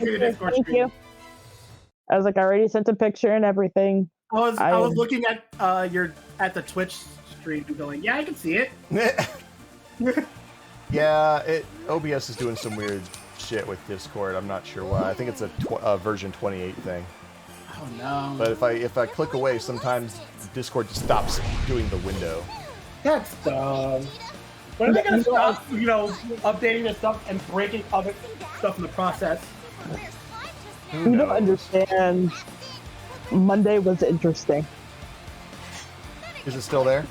Thank you. I was like, I already sent a picture and everything. I was looking at the Twitch stream and going, yeah, I can see it. Yeah, OBS is doing some weird shit with Discord. I'm not sure why. I think it's a version 28 thing. Oh no! But if I click away, sometimes Discord just stops doing the window. That's dumb. When are they gonna stop, updating this stuff and breaking other stuff in the process? You don't understand. Monday was interesting. Is it still there?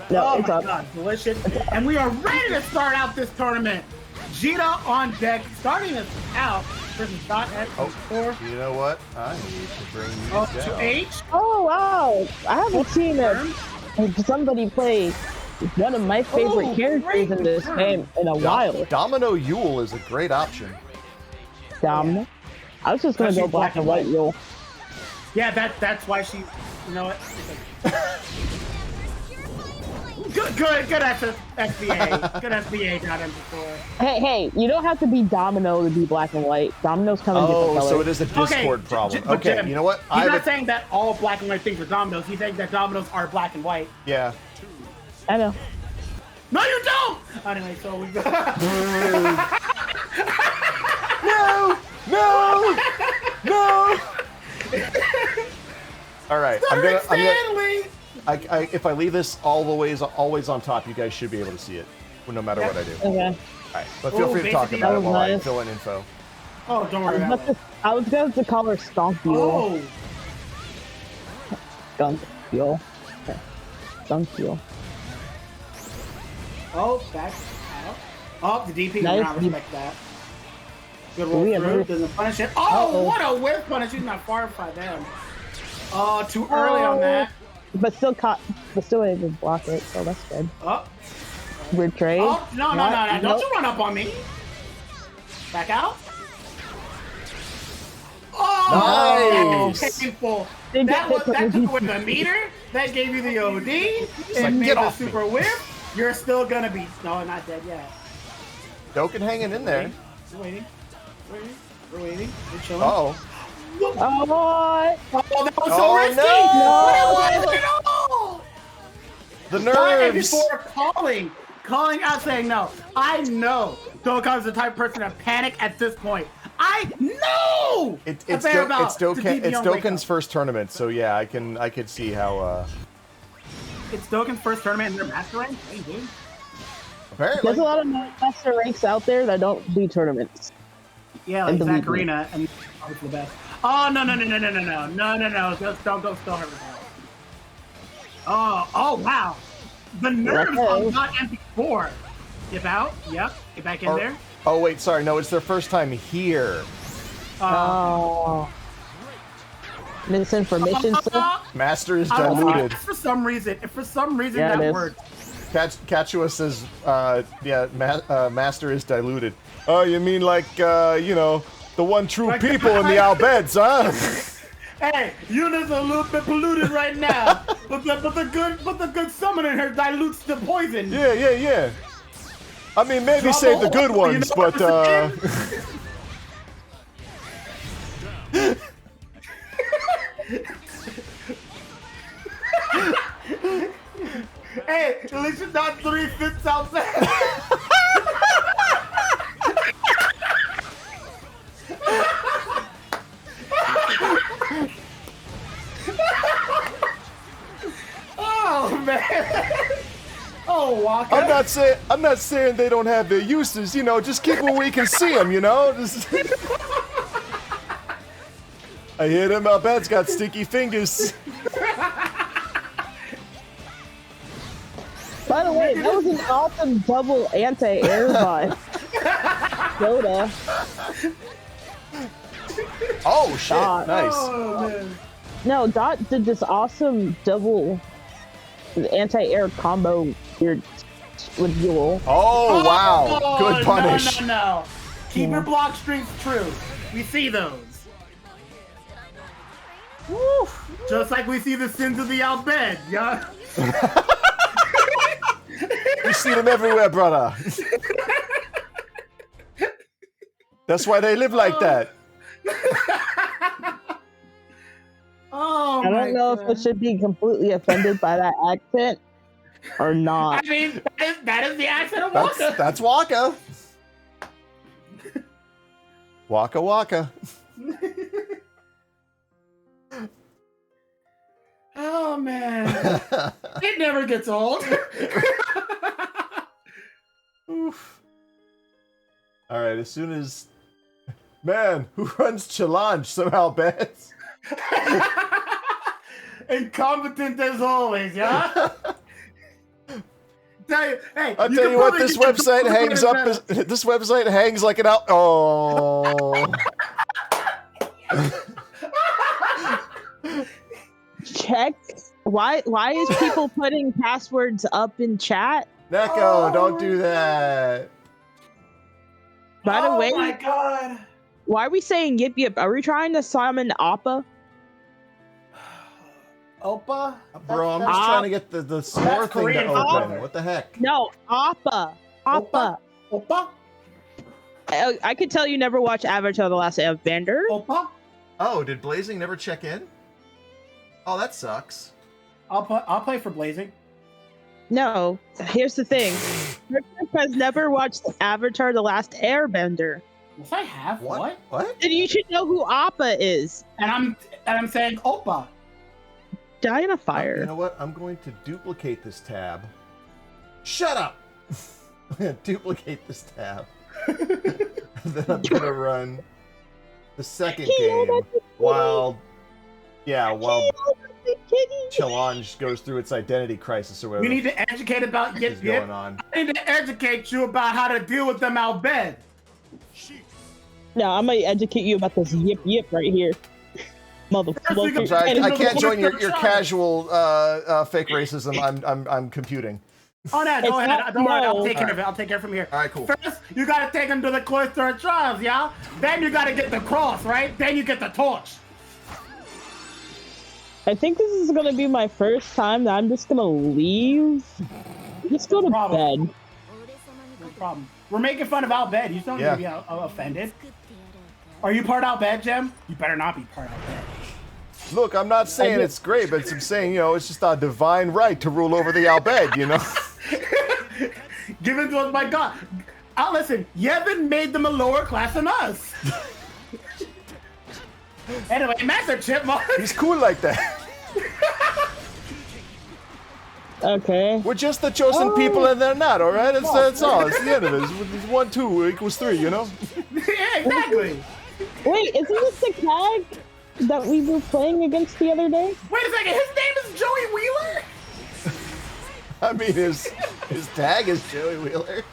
No, oh it's my up. god, delicious. And we are ready to start out this tournament. Djeeta on deck, starting us out versus .X4. You know what? I need to bring you down. To H? Oh, wow. I haven't seen somebody play one of my favorite characters in this game in a while. Domino Yuel is a great option. Domino? I was just going to go black and white Yuel. Yeah, that's why she, you know what? Good SBA. Good SBA got him before. Hey, you don't have to be Domino to be black and white. Domino's kind of different colors. So it is a Discord problem. Okay, Jim, you know what? He's not saying that all black and white things are dominoes. He's saying that dominoes are black and white. Yeah. I know. No, you don't! Anyway, so we go. No! All right, I'm gonna if I leave this always on top, you guys should be able to see it, no matter what I do. Okay. All right, but feel free to talk about it while I fill in info. Oh, don't worry about it. I was going to call her Stonk Yuel. Skunk Yuel. Okay. Skunk Yuel. Oh, back out. Oh, the DP does not respect that. Good roll through, doesn't punish it. Oh, what a whiff punish! He's not far by them. Oh, too early on that. But still able to block it, so that's good. Oh. Weird trade. Oh, no. Don't you run up on me. Back out. Oh, nice. Painful. That took away the meter. That gave you the OD. And made the super whip. You're still gonna be... No, not dead yet. Dokkan hanging in there. We're waiting. We're chilling. Uh-oh. Oh, that was so risky! No! The nerves! Before calling out saying no. I know Dokkan's the type of person to panic at this point. I know! It's Dokkan's first tournament, so yeah, I could see how... It's Dokkan's first tournament in their master rank? Hey, dude. Apparently. There's a lot of master ranks out there that don't do tournaments. Yeah, like Zach Arena, and it's the best. Oh, no. Just don't go still hurt. Oh, wow. The nerves on not MP4. Dip out. Yep. Get back in there. Oh, wait, sorry. No, it's their first time here. Misinformation stuff. Master is diluted. For some reason that works. Kachua says, Master is diluted. Oh, you mean like, the one true people in the Albheds, huh? Hey, Yuna's a little bit polluted right now, but the good summon in her dilutes the poison. Yeah. I mean, maybe save the good ones, but hey, at least it's not 3/5 outside. Oh man! Oh, Walker. I'm not saying they don't have their uses. Just keep where we can see them. Just... I hear them. Albheds got sticky fingers. By the way, that was an awesome double anti-air by Yoda. Oh shit! Dot. Nice. Oh, man. No, Dot did this awesome double anti-air combo here with Yuel. Oh wow! Good punish. No. Keep your block strength true. We see those. Woo. Just like we see the sins of the Albhed, yeah. We see them everywhere, brother. That's why they live like that. Oh, I don't know if I should be completely offended by that accent or not. I mean, that is the accent of Waka. That's Waka. Waka Waka. Oh man, it never gets old. Oof. All right, as soon as man, who runs challenge somehow bets. Incompetent as always, yeah. I'll tell you what, this website hangs up. This website hangs like an out. Oh. Check. Why is people putting passwords up in chat? Neko, don't do that. By the way, oh my god. Why are we saying yip yip? Are we trying to summon Appa? Oppa? Bro, I'm just trying to get the score thing Korean to open. father. What the heck? No, Appa. Appa. Oppa? I could tell you never watched Avatar: The Last Airbender. Oppa? Oh, did Blazing never check in? Oh, that sucks. I'll play for Blazing. No, here's the thing. Rick has never watched Avatar: The Last Airbender. Yes, I have. What? What? Then you should know who Appa is. And I'm saying Oppa. Die in a fire. You know what? I'm going to duplicate this tab. Shut up! I'm going to duplicate this tab. And then I'm going to run the second game while Challenge goes through its identity crisis or whatever. We need to educate about is going on. I need to educate you about how to deal with them Albheds. No, I'm gonna educate you about this yip yip right here. Motherfucker. Sorry, I can't join your casual fake racism. I'm computing. Oh no, go ahead. Don't worry, I'll take care of it. I'll take care of it from here. All right, cool. First, you gotta take them to the cloister of trials, y'all. Then you gotta get the cross, right? Then you get the torch. I think this is gonna be my first time that I'm just gonna leave. Just go to bed. No problem. We're making fun of Albhed. You don't need to be offended. Are you part Albhed, Jem? You better not be part Albhed. Look, I'm not saying it's great, but I'm saying, it's just our divine right to rule over the Albhed, Given to us by God. Listen, Yevon made them a lower class than us. Anyway, MasterChipMonk. He's cool like that. Okay. We're just the chosen people and they're not, alright? That's all. It's the end of it. It's 1, 2 equals 3, Yeah, exactly. Wait, isn't this the tag that we were playing against the other day? Wait a second, his name is Joey Wheeler? I mean, his tag is Joey Wheeler.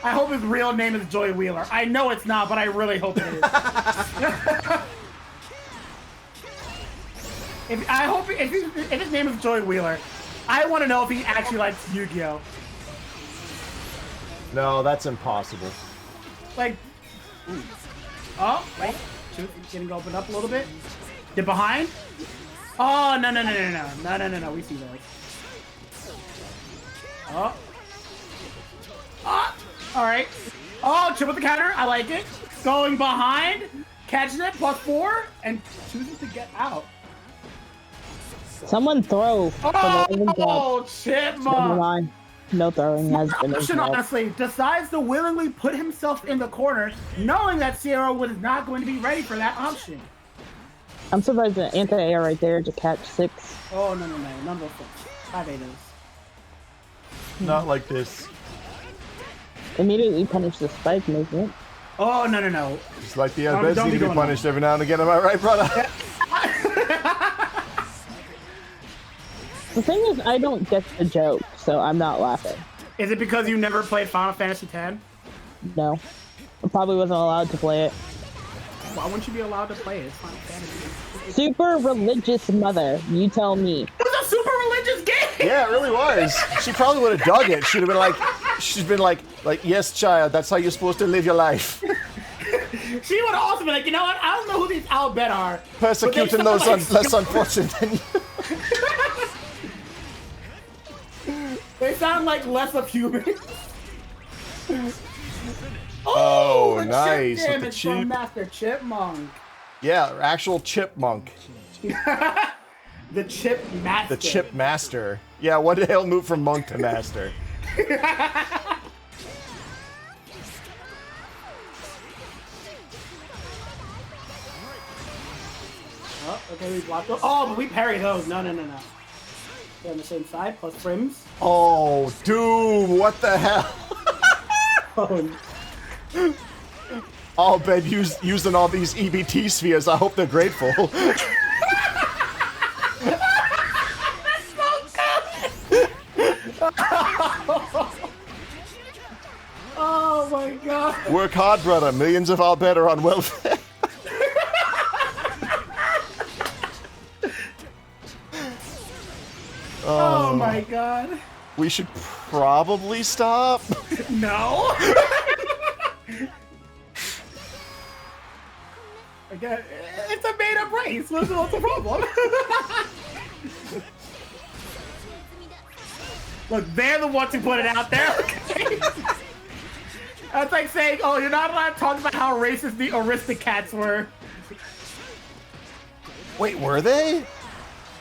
I hope his real name is Joey Wheeler. I know it's not, but I really hope it is. If his name is Joey Wheeler, I want to know if he actually likes Yu-Gi-Oh! No, that's impossible. Like, oh, wait, getting opened up a little bit. Get behind. Oh, no, we see those. Oh. All right. Oh, chip with the counter. I like it. Going behind, catches it, +4, and chooses to get out. Someone throw. Oh, Chipmunk. No throwing has been option, honestly, decides to willingly put himself in the corner, knowing that Siero was not going to be ready for that option. I'm surprised the anti-air right there to catch 6. Oh, no. Number 6. 5 8s. Not like this. Immediately punish the spike movement. Oh, no. It's like the Albheds need to be punished every now and again. Am I right, brother? The thing is, I don't get the joke, so I'm not laughing. Is it because you never played Final Fantasy X? No. I probably wasn't allowed to play it. Why wouldn't you be allowed to play it? It's Final Fantasy. Super religious mother, you tell me. It was a super religious game! Yeah, it really was. She probably would have dug it. She'd have been like, yes, child, that's how you're supposed to live your life. She would have also been like, you know what? I don't know who these Albhed are. Persecuting those less unfortunate than you. They sound like less of humans. Oh, the nice. Chip With the damage chip. from MasterChipMonk. Yeah, actual chipmunk. The Chip Master. The chip master. Yeah, what did he'll move from monk to master? Oh, okay, we blocked those. Oh, but we parry those. No. They're on the same side, plus frames. Oh, Doom, what the hell? Oh, Albhed using all these EBT spheres. I hope they're grateful. oh my god. Work hard, brother. Millions of Albhed are on welfare. Oh my god. We should probably stop. No. Again, it's a made-up race. What's the problem? Look, they're the ones who put it out there. Okay? That's like saying, oh, you're not allowed to talk about how racist the Aristocats were. Wait, were they?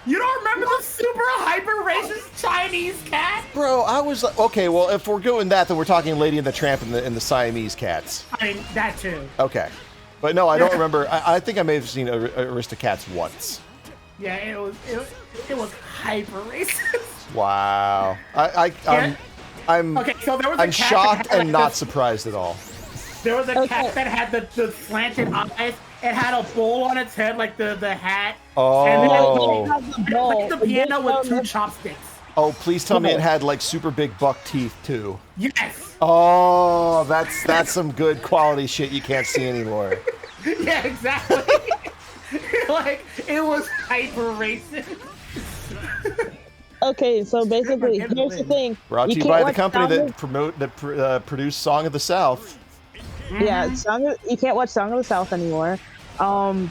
You don't remember the super hyper racist Chinese cat? Bro, I was like, okay, well, if we're doing that, then we're talking Lady and the Tramp and the Siamese cats. I mean, that too. Okay. But no, I don't remember. I think I may have seen Aristocats once. Yeah, it was hyper racist. Wow. I'm okay, so there was a I'm cat shocked that had, and like, not surprised at all. There was a cat that had the slanted eyes. It had a bowl on its head, like the hat. Oh. And then like the piano with 2 chopsticks. Oh, please tell me it had like super big buck teeth too. Yes. Oh, that's some good quality shit you can't see anymore. Yeah, exactly. Like it was hyper racist. Okay, so basically, here's the thing. Brought to you by the company that produced Song of the South. Yeah, you can't watch Song of the South anymore.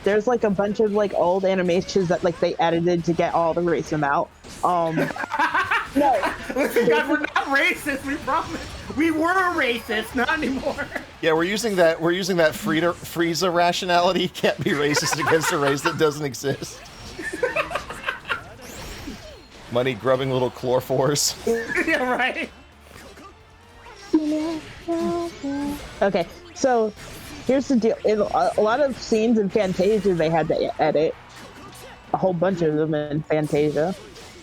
There's like a bunch of like old animations that like they edited to get all the racism out. No. Listen, guys, we're not racist. We promise. We were racist, not anymore. Yeah, we're using that Frieza rationality. Can't be racist against a race that doesn't exist. Money grubbing little chlorophores. Yeah, right. Okay, so here's the deal. A lot of scenes in Fantasia they had to edit. A whole bunch of them in Fantasia.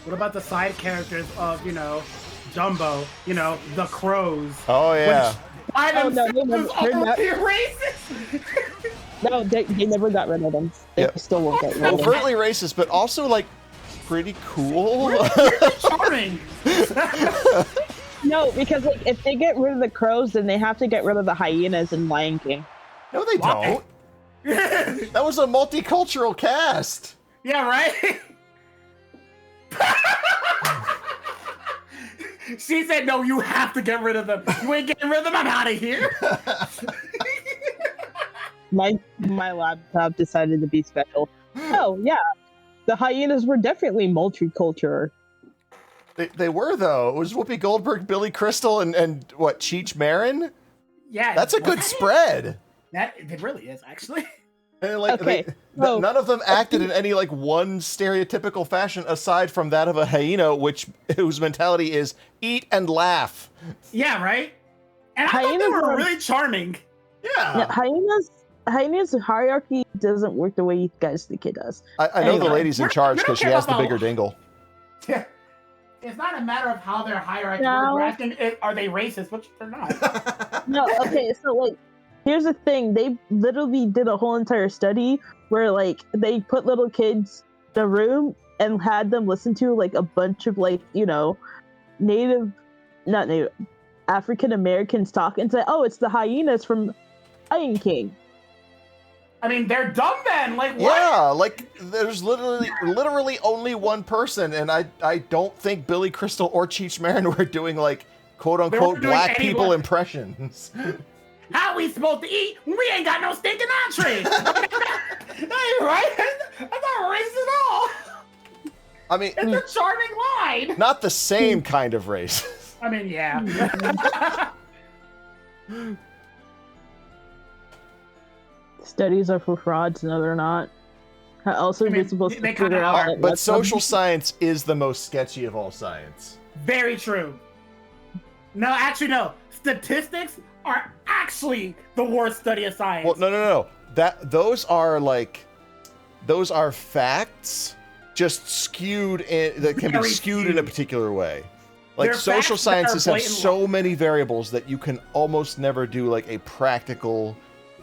What about the side characters of, Dumbo, the crows? Oh, yeah. Why Oh, no, they're racist? No, they never got rid of them. They still won't get rid of them. Overtly racist, but also, like, pretty cool. Charming. No, because like, if they get rid of the crows, then they have to get rid of the hyenas in Lion King. No, they don't. That was a multicultural cast. Yeah, right? She said, no, you have to get rid of them. You ain't getting rid of them, I'm out of here. My laptop decided to be special. Oh, yeah. The hyenas were definitely multicultural. They were, though. It was Whoopi Goldberg, Billy Crystal, and what, Cheech Marin? Yeah. That's a good spread. It really is, actually. And like, Okay, none of them acted in any like one stereotypical fashion aside from that of a hyena, whose mentality is eat and laugh. Yeah, right? And I thought they were really charming. Yeah. Hyenas hierarchy doesn't work the way you guys think it does. I know the lady's in charge because she has the bigger dingle. Yeah. It's not a matter of how their hierarchy works. We're asking, are they racist? Which they're not. No, okay, so like, here's the thing. They literally did a whole entire study where like they put little kids in a room and had them listen to like a bunch of like, African Americans talk and say, oh, it's the hyenas from Lion King. I mean, they're dumb then. Like, what? Yeah, like there's literally only one person, and I don't think Billy Crystal or Cheech Marin were doing like quote unquote black people impressions. How we supposed to eat when we ain't got no stinking entree? That ain't right. That's not racist at all. I mean, it's a charming line. Not the same kind of race. I mean, yeah. Studies are for frauds. No, they're not. How else are we supposed to figure out? But social science is the most sketchy of all science. Very true. No, actually, no. Statistics are actually the worst study of science. Well, no. Those are facts, just skewed that can be skewed in a particular way. Like social sciences have so many variables that you can almost never do like a practical,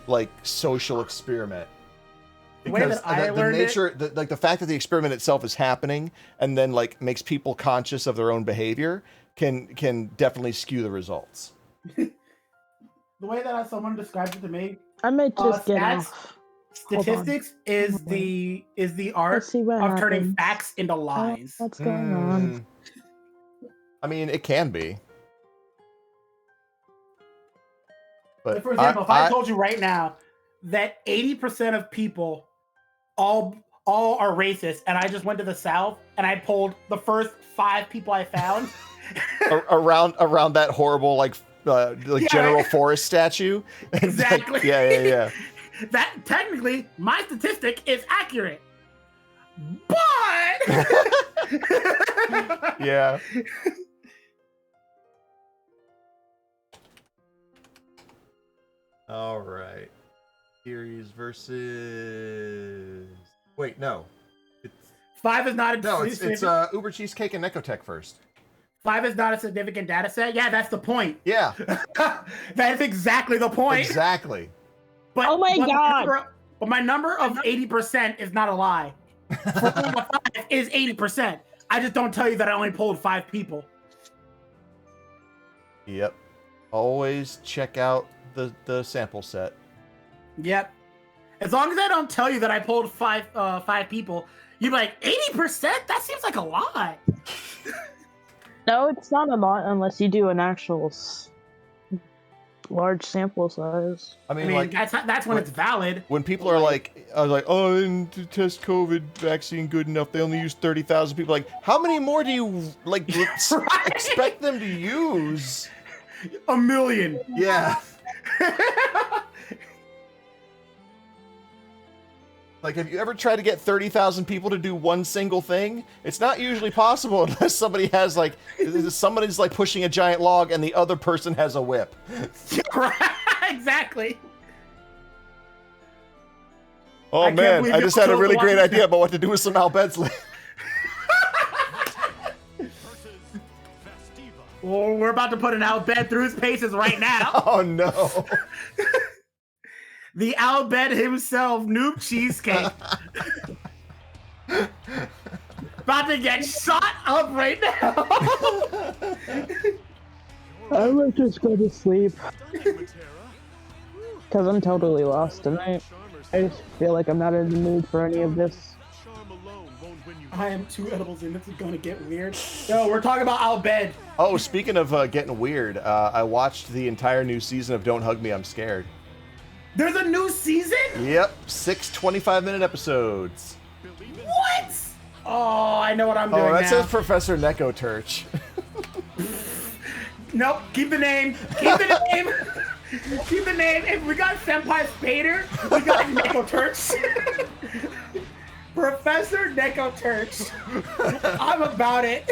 like social experiment. Because the nature, the fact that the experiment itself is happening and then like makes people conscious of their own behavior can definitely skew the results. The way that someone described it to me, I might just get off. Statistics is the art of turning facts into lies. What's going on? I mean, it can be. But for example, if I told you right now that 80% of people all are racist, and I just went to the South and I pulled the first 5 people I found around that horrible General Forrest statue. Exactly. Yeah. That technically my statistic is accurate, but yeah. All right. Series versus. Wait, no. 5 is not a. No, it's UbercheeseCake and Nekotech first. 5 is not a significant data set. Yeah, that's the point. Yeah. That is exactly the point. Exactly. But, oh my god! But my number of 80% is not a lie. 5 is 80%. I just don't tell you that I only pulled 5 people. Yep. Always check out the sample set. Yep. As long as I don't tell you that I pulled 5 people, you're like 80%. That seems like a lot. No, it's not a lot unless you do an actual large sample size. I mean like that's when it's valid. When people are like, oh, I didn't test COVID vaccine good enough. They only used 30,000 people. Like, how many more do you expect them to use? 1 million. Yeah. Like, have you ever tried to get 30,000 people to do one single thing? It's not usually possible unless somebody's pushing a giant log and the other person has a whip. Exactly. Oh man, I just had a really great idea about what to do with some Albheds. Well, we're about to put an Albhed through his paces right now. Oh no. The Albhed himself, Noob Cheesecake. About to get shot up right now. I might just go to sleep. Because I'm totally lost tonight. I just feel like I'm not in the mood for any of this. I am 2 edibles in. This is going to get weird. No, we're talking about Albhed. Oh, speaking of getting weird, I watched the entire new season of Don't Hug Me, I'm Scared. There's a new season? Yep, 6 25-minute episodes. What? Oh, I know what I'm doing now. Oh, that says Professor Nekotech. Nope, keep the name. Keep the name. Keep the name. If we got SenpaiSpyder, we got Nekotech. Professor Nekotech. I'm about it.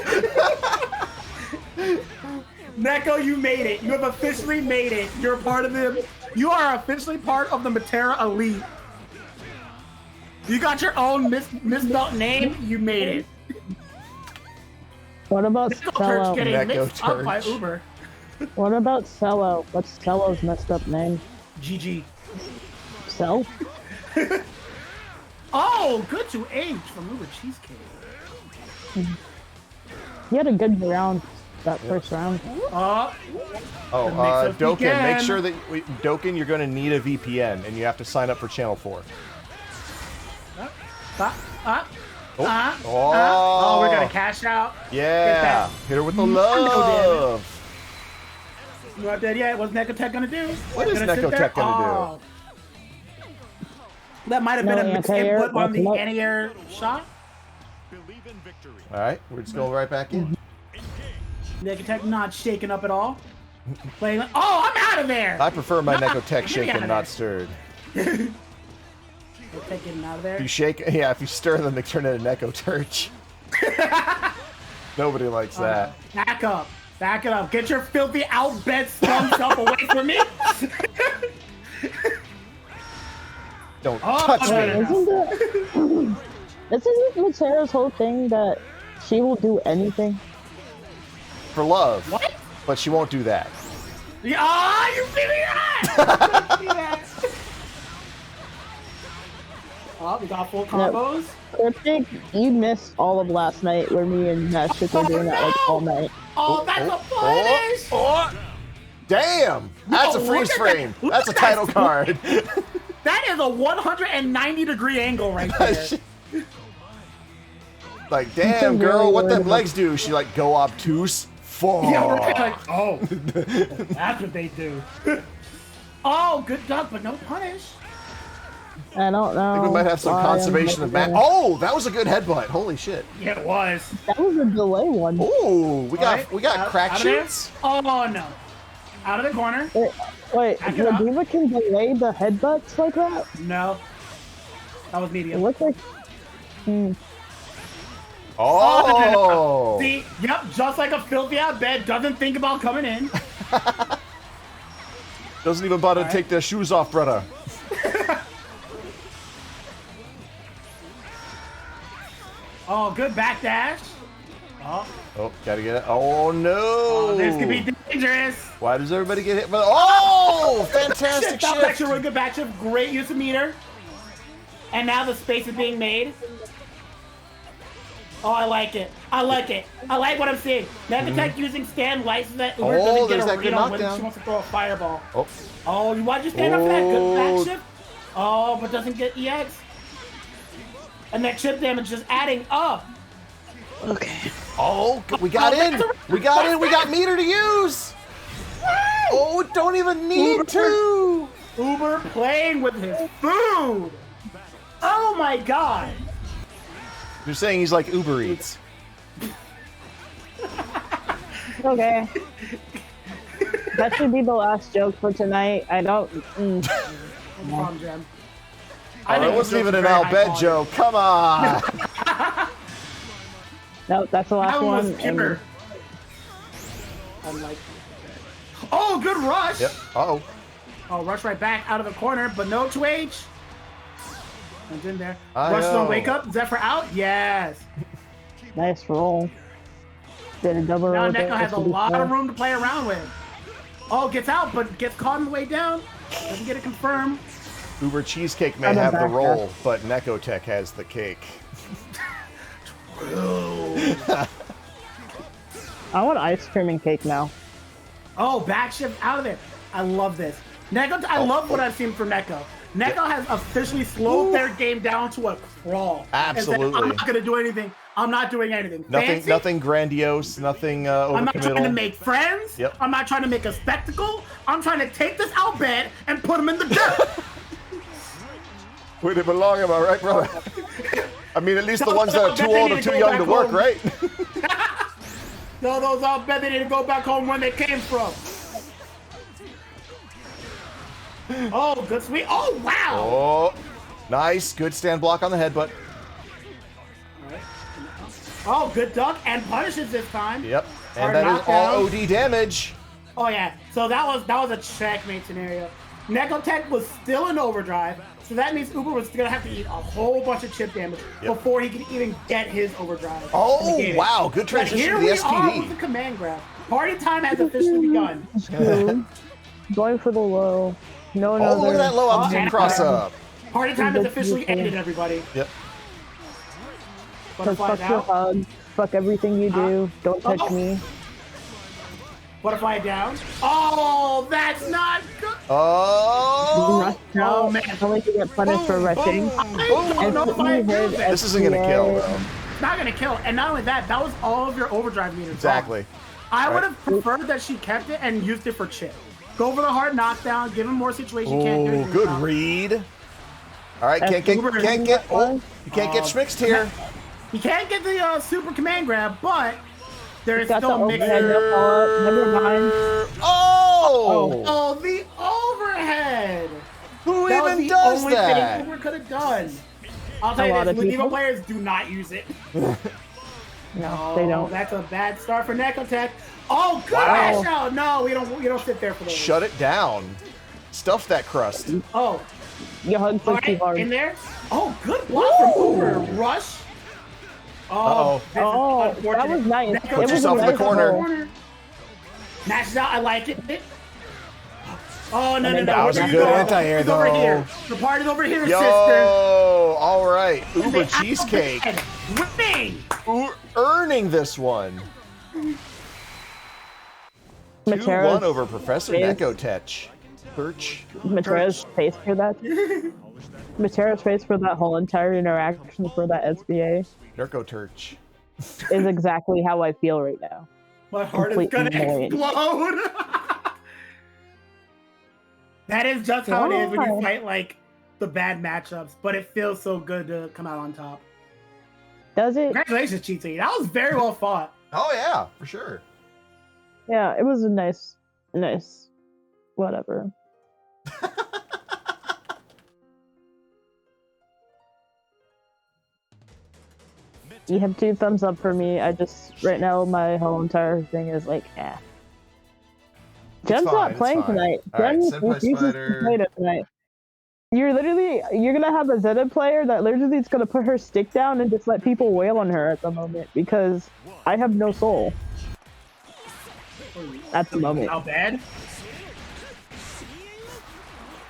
Neko, you made it. You have officially made it. You're part of them. You are officially part of the Metera elite. You got your own misspelled name. You made it. What about Cello? Getting mixed up by Uber. What about Cello? What's Cello's messed up name? GG. Cell? Oh, good to age from UbercheeseCake. He had a good round. That first round. Dokkan, make sure that Dokkan, you're going to need a VPN, and you have to sign up for Channel 4. Oh, we're gonna cash out. Yeah, hit her with the love. You not dead yet? What's Nekotech gonna do? What is Nekotech gonna do? That might have been a input on the anti-air shot. All right, we're just going right back in. Nekotech not shaken up at all. Playing. Oh, I'm out of there. I prefer my Nekotech shaken, not stirred. We'll take him out of there. If you shake, yeah, if you stir them, they turn into Neko Turch. Nobody likes that. Back up. Back it up. Get your filthy Albheds scum self away from me. Don't touch me. Isn't Metera's whole thing that she will do anything? For love. What? But she won't do that. Yeah, you see that? Oh, we got full combos. Cryptic, you missed all of last night where me and MasterChipMonk were doing that like all night. Oh, that's a punish! Damn! That's a freeze frame. That's a title card. That is a 190-degree angle right there. Like, damn, girl, what them legs do? She like go obtuse. Fuck. Yeah, we're like, oh, that's what they do. Oh, good duck, but no punish. I don't know. I think we might have some conservation of mana. Oh, that was a good headbutt. Holy shit. Yeah, it was. That was a delay one. Ooh, we got crack shoots. Oh no! Out of the corner. Wait, Ladiva can delay the headbutts like that? No, that was It medium. looks like. Oh! See, yep, just like a filthy out bed, doesn't think about coming in. Doesn't even bother to take their shoes off, brother. Oh, good backdash. Oh, Gotta get it. Oh no! oh, this could be dangerous. Why does everybody get hit? Oh, fantastic That was actually a shit! really good matchup. Great use of meter. And now the space is being made. Oh, I like it. I like it. I like what I'm seeing. MechaTech using stand light so that Uber doesn't get a read on when she wants to throw a fireball. Oh, you want to stand up for that good back shift? Oh, but doesn't get EX. And that chip damage is adding up. Okay. Oh, we got in! We got in! We got meter to use! Oh, don't even need to! Uber playing with his food! Oh my god! You're saying he's like Uber Eats. Okay. That should be the last joke for tonight. I don't. Come on, Jem. It wasn't even an Albhed joke. Come on! No, that's the last That one. was pure. Unlike. Oh, good rush! Yep. Uh-oh. Oh, rush right back out of the corner, but no 2H. Comes in there. I Rushes know. on wake up. Zephyr out. Yes. Nice roll. Did a double Now roll. Neko has a lot of room to play around with. Oh, gets out, but gets caught on the way down. Doesn't get it confirmed. UbercheeseCake may have the roll, but NekotTech has the cake. I want ice cream and cake now. Oh, back shift out of there. I love this. Neko, I love what I've seen from Neko. Neko has officially slowed their game down to a crawl. Absolutely. And said, I'm not going to do anything. I'm not doing anything. Fancy. Nothing grandiose, nothing I'm not trying to overcommittal. make friends. Yep. I'm not trying to make a spectacle. I'm trying to take this Albhed and put him in the dirt. Where they belong, am I right, brother? I mean, at least the ones that are too old or too young to work, right? No, those Albhed, they need to go back home where they came from. Oh, good sweet. Oh, wow. Oh, nice. Good stand block on the headbutt. Oh, good duck and punishes this time. Yep. And Hard that is all knockdown. OD damage. Oh yeah. So that was a checkmate scenario. NekotTech was still in overdrive, so that means Uber was gonna have to eat a whole bunch of chip damage before he could even get his overdrive. Oh wow, good But transition here to the we are with SPD. the command grab. Party time has officially begun. Going for the low. No, Oh, look at that low altitude and- cross up. Party time has officially ended, everybody. Yep. Fuck Butterfly's your out. hug. Fuck everything you do. Don't touch me. Butterfly down. Oh, that's not good. Oh. No, man. only to get punished for rushing. I don't know if I agree with This it. isn't gonna kill, though. It's not gonna kill. And not only that, that was all of your overdrive meters. Exactly. I would have preferred that she kept it and used it for chip. Go for the hard knockdown, give him more situation. Can't do Oh, anything good about it. read. All right, can't get schmixed here. You can't get the super command grab, but there is Got still the mixed. overhead, no follow-up. Never mind. Oh! Oh, the overhead. Who That was even the does only that? thing Uber could have done. I'll tell A you lot this, of Ladiva people. players do not use it. No, Oh, they don't. that's a bad start for Nekotech. Oh, good Wow. mash out. No, we don't sit there for those. Shut it down. Stuff that crust. Oh, You hugged all us too right, hard. in there. Oh, good block from Uber. Rush. Uh-oh. This is Oh, that unfortunate. was nice. Nekotech It was a yourself in the nice corner. goal. Mashes out. I like it. Oh, no, no, no. That was Where a you good going? anti-air, It's over though. here. The party's over here, Yo, sister. all right. Uber cheesecake. Winning. Earning this one. Metera's 2-1 over Professor face. Nekotech. Perch. Metera's face for that. Metera's face for that whole entire interaction for that SBA Nerkoturch. is exactly how I feel right now. My heart is Complete gonna annoyance. explode. That is just how it is when you Why? fight like the bad matchups, but it feels so good to come out on top. Does it? Congratulations, Djeeta. That was very well fought. Oh, yeah, for sure. Yeah, it was a nice, whatever. You have 2 thumbs up for me. I just, right now, my whole entire thing is like, eh. Jem's fine, not it's playing fine. tonight. All right, Jem refuses to SenpaiSpyder. play tonight. You're gonna have a Zeta player that literally is gonna put her stick down and just let people wail on her at the moment because I have no soul at the moment. How bad?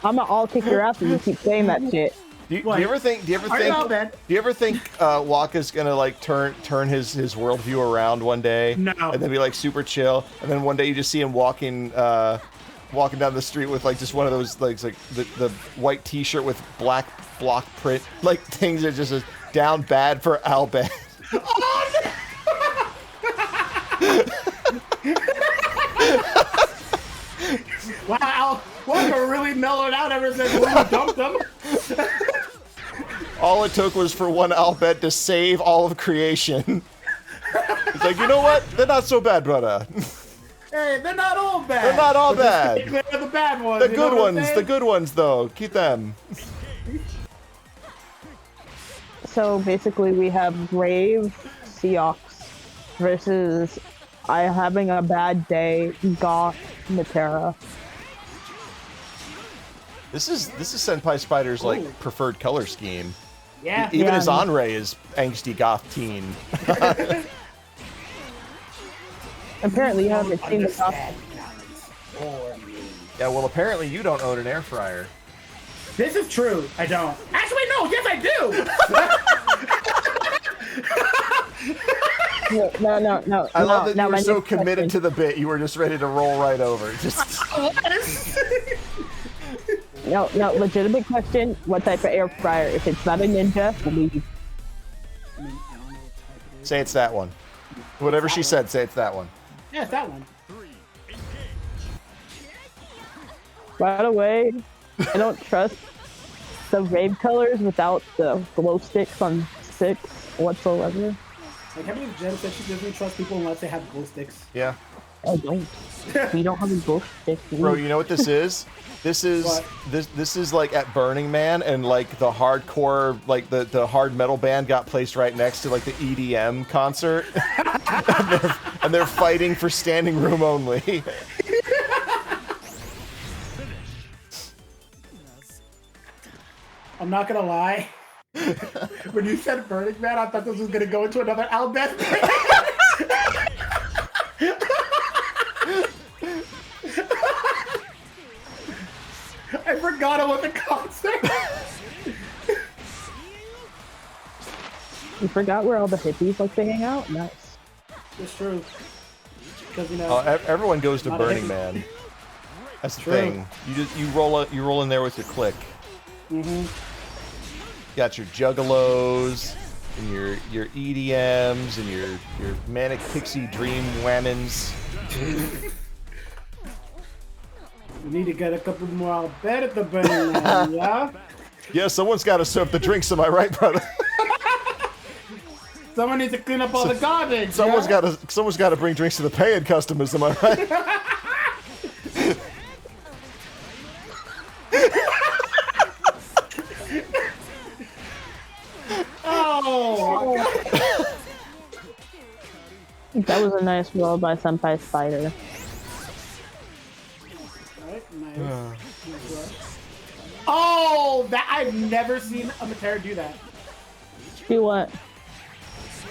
I'm gonna all kick your ass if you keep saying that shit. Do you ever think? Do you ever Are you think? not bad? Do you ever think Waka's gonna like turn his worldview around one day? No. And then be like super chill, and then one day you just see him walking down the street with like just one of those like the white T-shirt with black block print like things that just is down bad for Albheds. Wow, Walker really mellowed out ever since we dumped him. All it took was for one Albhed to save all of creation. He's like, you know what? They're not so bad, brother. Hey, they're not all bad. They're not all But just bad. stay clear of the bad ones. The you know good what I'm ones, saying? the good ones though. Keep them. So basically, we have Brave Seox versus I having a bad day. Goth Metera. This is SenpaiSpyder's like Ooh. preferred color scheme. Yeah. Even Yeah. his Anre is angsty goth teen. Apparently, you haven't seen the top. Understand guys, or me. Yeah, well apparently you don't own an air fryer. This is true. I don't. Actually, no. Yes, I do. No. I love that no, you were my so next committed to question. the bit, you were just ready to roll right over. Just No, legitimate question. What type of air fryer? If it's not a Ninja, leave. say it's that one. Whatever she said, say it's that one. Yeah, it's that one. By the way, I don't trust the Rave colors without the glow sticks on 6 whatsoever. Like, I believe Jen said she doesn't trust people unless they have glow sticks. Yeah. I don't. We don't have a glow stick. Bro, you know what this is? This is What? this is like at Burning Man, and like the hardcore, like the hard metal band got placed right next to like the EDM concert, and they're fighting for standing room only. I'm not gonna lie. When you said Burning Man, I thought this was gonna go into another Albheds. I forgot about the concert. You forgot where all the hippies like to hang out? Nice. It's true. Because you know. Oh, everyone goes to Not a Burning hippie. Man. That's the True. thing. You roll in there with your clique. Mm-hmm. Got your juggalos and your EDMs and your manic pixie dream women's. We need to get a couple more out of bed at the Burning Man, yeah? Yeah, someone's got to serve the drinks. Am I right, brother? Someone needs to clean up all the garbage. Someone's yeah? got to bring drinks to the paying customers. Am I right? That was a nice roll by SenpaiSpyder. Alright, nice. Oh, that I've never seen a Metera do that. Do what?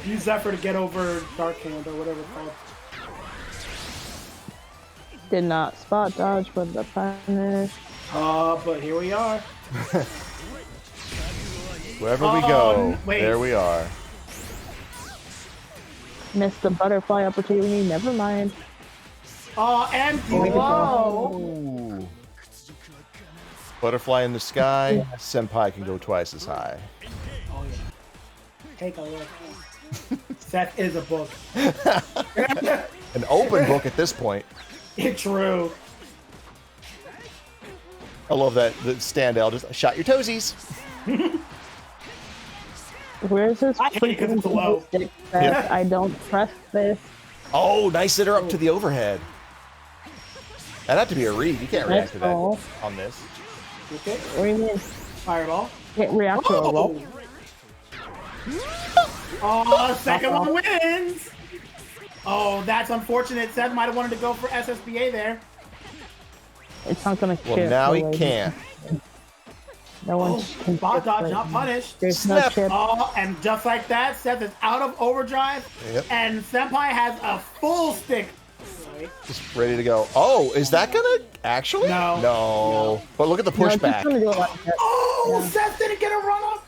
Use Zephyr to get over Dark Hand or whatever it's called. Did not spot dodge for the punish. But here we are. Wherever we go, wait. there we are. Missed the butterfly opportunity, never mind. And Whoa. Ooh. Butterfly in the sky, Senpai can go twice as high. Oh yeah. Take a look. Seth is a book. An open book at this point. It's true. I love that the standout just shot your toesies. Where's this I hate it 'cause it's low. stick that Yeah. I don't press this? Oh, nice hitter up to the overhead. That'd have to be a read. You can't react to that ball. on this. Okay. What do you mean? Fireball. Can't react to a roll. Oh, second one wins. Oh, that's unfortunate. Seth might have wanted to go for SSBA there. It's not gonna Well, chip. now he really. can't. No one can Bot chip dodge right not now. punished. There's no Snap. chip. Oh, and just like that, Seth is out of overdrive. Yep. And Senpai has a full stick. Just ready to go. Oh, is that gonna actually? No. No. But look at the No, it's just pushback. gonna do it like that. Oh, Seth didn't get a run up.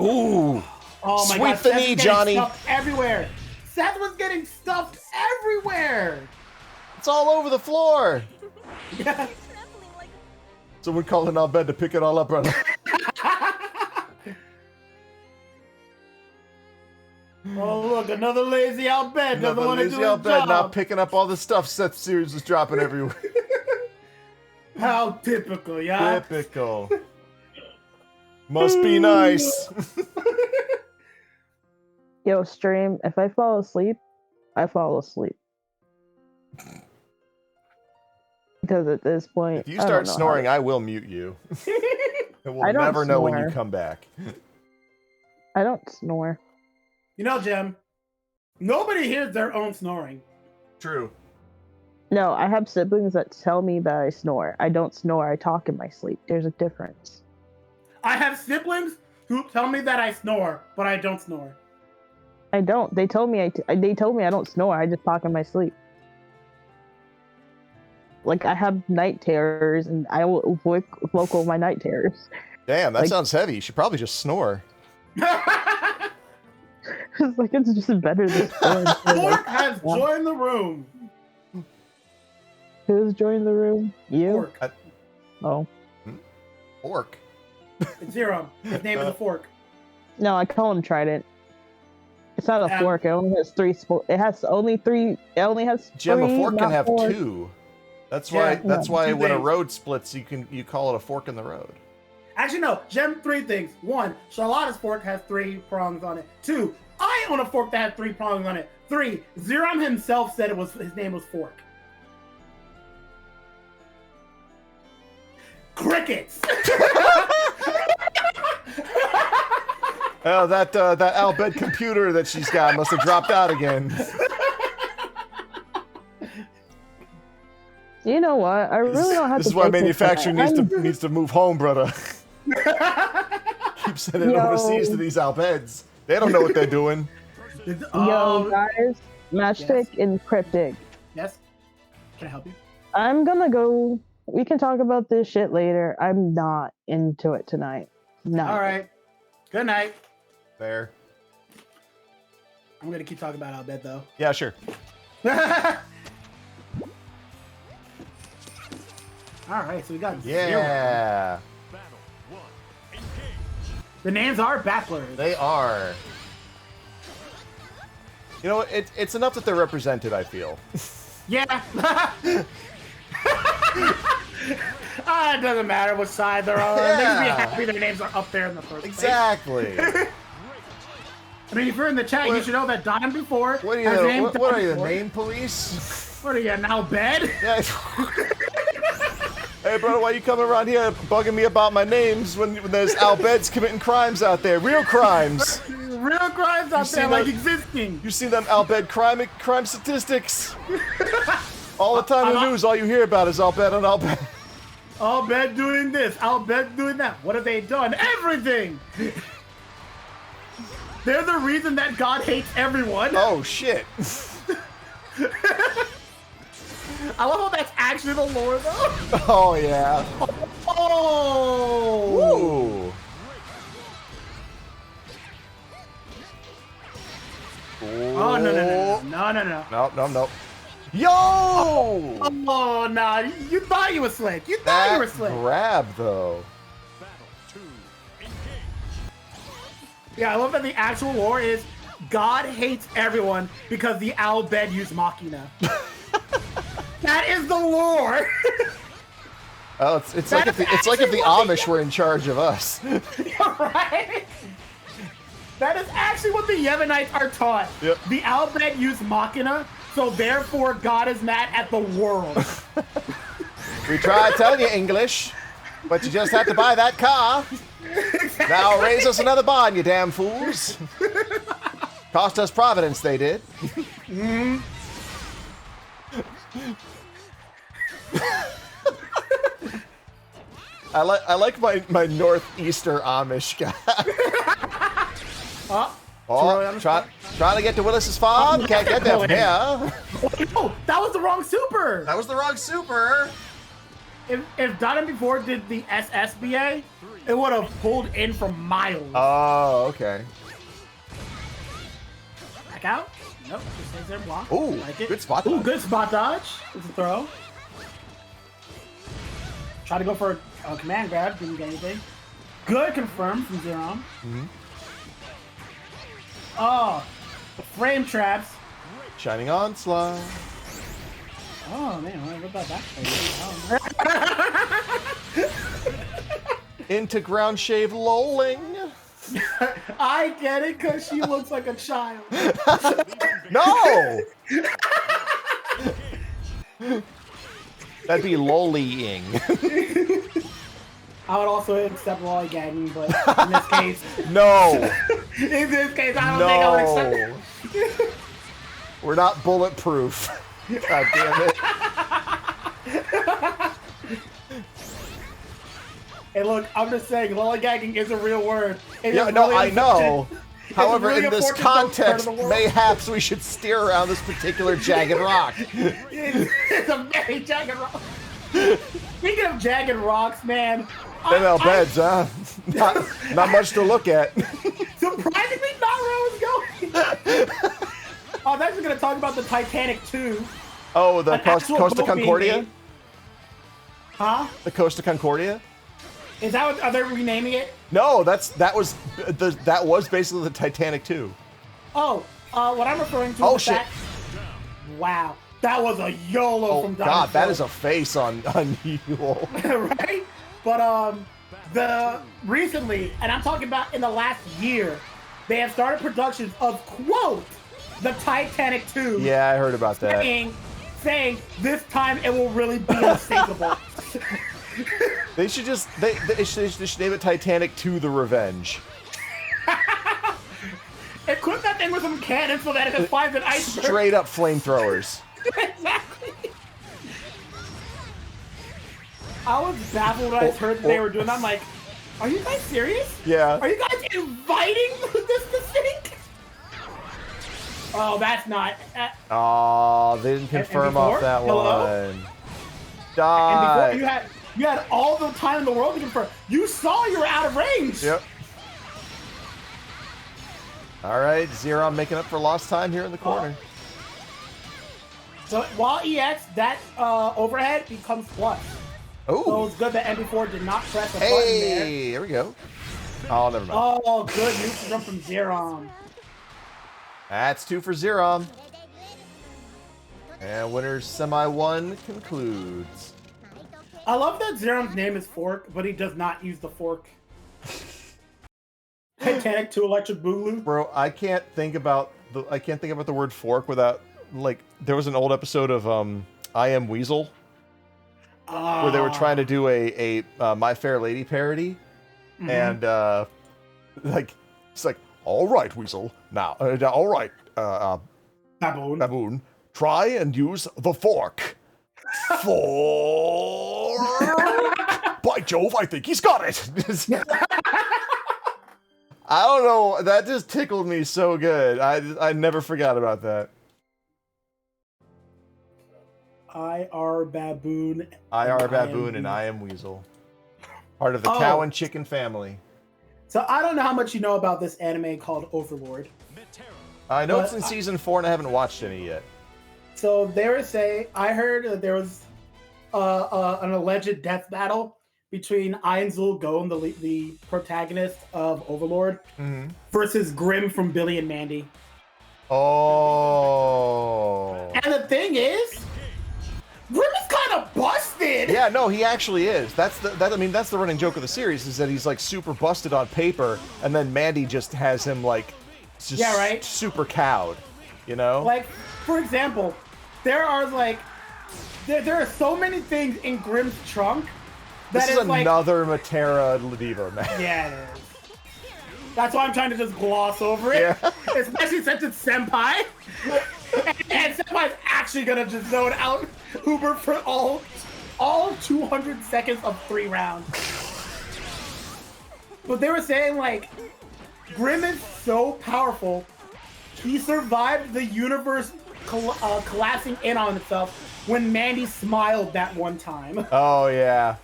Ooh. Oh my Sweep God, the Seth knee, was getting Johnny. stuffed everywhere. Seth was getting stuffed everywhere. It's all over the floor. Yeah. Someone calling Albhed to pick it all up, brother. Oh look, another lazy Albhed doesn't want to do his Albhed job. not picking up all the stuff SethSeries is dropping everywhere. How typical, yeah. Typical. Must be nice. Yo, stream, if I fall asleep, I fall asleep. Because at this point, If you I don't start know how snoring, I will mute you. And we'll I don't never know when you snore. come back. I don't snore. You know, Jem, nobody hears their own snoring. True. No, I have siblings that tell me that I snore. I don't snore, I talk in my sleep. There's a difference. I have siblings who tell me that I snore, but I don't snore. I don't. They told me they told me I don't snore. I just talk in my sleep. Like I have night terrors, and I will vocal my night terrors. Damn, that Like- sounds heavy. You should probably just snore. It's like it's just better than snoring. Fork has joined the room. Who's joined the room? You? Fork. Oh Orc. It's Xerom. His name is a fork. no, I call him Trident. It's not a Yeah. fork. It only has three. It has only three. It only has Jim, three, a fork can not have four. two. That's why. Yeah, That's why two when a things. road splits, you call it a fork in the road. Actually, no. Jem, three things. One, Charlotta's fork has 3 prongs on it. 2, I own a fork that has 3 prongs on it. 3, Xerom himself said his name was Fork. Crickets. Oh, that Albhed computer that she's got must have dropped out again. You know what? I really don't have This to. is why take this manufacturing back. needs to move home, brother. Keep sending it Yo. overseas to these Albheds. They don't know what they're doing. Yo, guys, Matchstick and Cryptic. Yes. Can I help you? I'm gonna go. We can talk about this shit later. I'm not into it tonight. No. All right. Good night. There. I'm gonna keep talking about Albhed though. Yeah, sure. All right, so we got 0. Yeah, The names are backwards. they are. You know, it's enough that they're represented, I feel. Yeah. It doesn't matter what side they're on. They can be Yeah. happy their names are up there in the first place. Exactly. I mean, if you're in the chat, you should know that Don before What are you? has named What Don are you, the before. name police? What are you, now bed? Yeah. Hey, brother, why you coming around here bugging me about my names when there's Albeds committing crimes out there? Real crimes. real crimes out there, like existing. You see them Albhed crime statistics? All the time in the news, all you hear about is Albhed on Albhed. Albhed doing this, Albhed doing that. What have they done? Everything! They're the reason that God hates everyone. Oh, shit. I love how that's actually the lore, though. Oh, yeah. Oh! Ooh. Oh, no. Yo! Oh, nah. You thought you were slick. You thought you were slick. Grab, though. Yeah, I love that the actual lore is God hates everyone because the Albhed use Machina. That is the lore. Oh, it's like if the Amish were in charge of us. Right? That is actually what the Yemenites are taught. Yep. The Albhed use Machina, so therefore God is mad at the world. We tried telling you English, but you just had to buy that car. Exactly. Now raise us another bond, you damn fools. Cost us Providence, they did. I like my northeaster Amish guy. Trying to get to Willis's farm. Can't get there from here. Oh, that was the wrong super. That was the wrong super. If Dotton before did the SSBA, it would have pulled in for miles. Oh, okay. Back out. Nope, just stays there, block. Ooh, like it. good spot dodge. Ooh, good spot dodge. It's a throw. Try to go for a command grab, didn't get anything. Good confirm from Xerom. Mm-hmm. Oh, the frame traps. Shining onslaught. Oh man, I rip that back. Into ground shave lolling. I get it because she looks like a child. No! That'd be lollying. I would also accept lollygagging, but in this case... No! In this case, I don't think I would accept it. We're not bulletproof. God damn it. Hey, look, I'm just saying, lollygagging is a real word. Yeah, no, I know. However, really in this context, mayhaps we should steer around this particular jagged rock. It's a very jagged rock. Speaking of jagged rocks, man. Them Albheds, huh? Not much to look at. Surprisingly, not where I was going. I was actually going to talk about the Titanic 2. Oh, the Costa Concordia? Huh? The Costa Concordia? Is that what, are they renaming it? No, that was basically the Titanic 2. Oh, what I'm referring to is that. Wow, that was a YOLO from Dinosaur. God, that is a face on Yuel. Right? But recently, and I'm talking about in the last year, they have started productions of quote the Titanic 2. Yeah, I heard about that. Saying this time it will really be unsinkable. They should just they should name it Titanic 2: The Revenge. Equip that thing with some cannons so that it finds an iceberg. Straight up flamethrowers. Exactly. I was baffled when I heard that they were doing that. I'm like, are you guys serious? Yeah. Are you guys inviting this to sink? Oh, that's not. Oh, they didn't confirm off that one. Die. And before you had all the time in the world to confirm. You saw you were out of range. Yep. All right, Xerom making up for lost time here in the corner. So while EX, that overhead becomes plus. Oh. So it's good that MP4 did not press the button there. Hey, there we go. Oh, never mind. Oh, good news jump from Xerom. That's 2 for Xerom. And winner's semi 1 concludes. I love that Xerom's name is Fork, but he does not use the fork. Titanic 2 Electric Boogaloo. Bro, I can't think about the word fork without, like, there was an old episode of I Am Weasel where they were trying to do a My Fair Lady parody, and like it's like, All right, Weasel. Now, all right, Baboon. Try and use the fork. By Jove, I think he's got it. I don't know. That just tickled me so good. I never forgot about that. IR Baboon. IR Baboon and I am Weasel. Part of the cow and chicken family. So I don't know how much you know about this anime called Overlord. I know it's in season 4 and I haven't watched any yet. So they were saying, I heard that there was an alleged death battle between Ainzul Gon, the protagonist of Overlord, versus Grimm from Billy and Mandy. Oh. And the thing is, Grimm is kind of busted. Yeah, no, he actually is. That's the running joke of the series is that he's like super busted on paper, and then Mandy just has him like, just super cowed, you know? Like, for example, there are like, there are so many things in Grimm's trunk. This is another Metera Ladiva, man. Yeah, it is. That's why I'm trying to just gloss over it, especially since it's Senpai. And Senpai's actually gonna just zone out Uber for all 200 seconds of 3 rounds. But they were saying like, Grimm is so powerful, he survived the universe collapsing in on itself when Mandy smiled that one time. Oh yeah.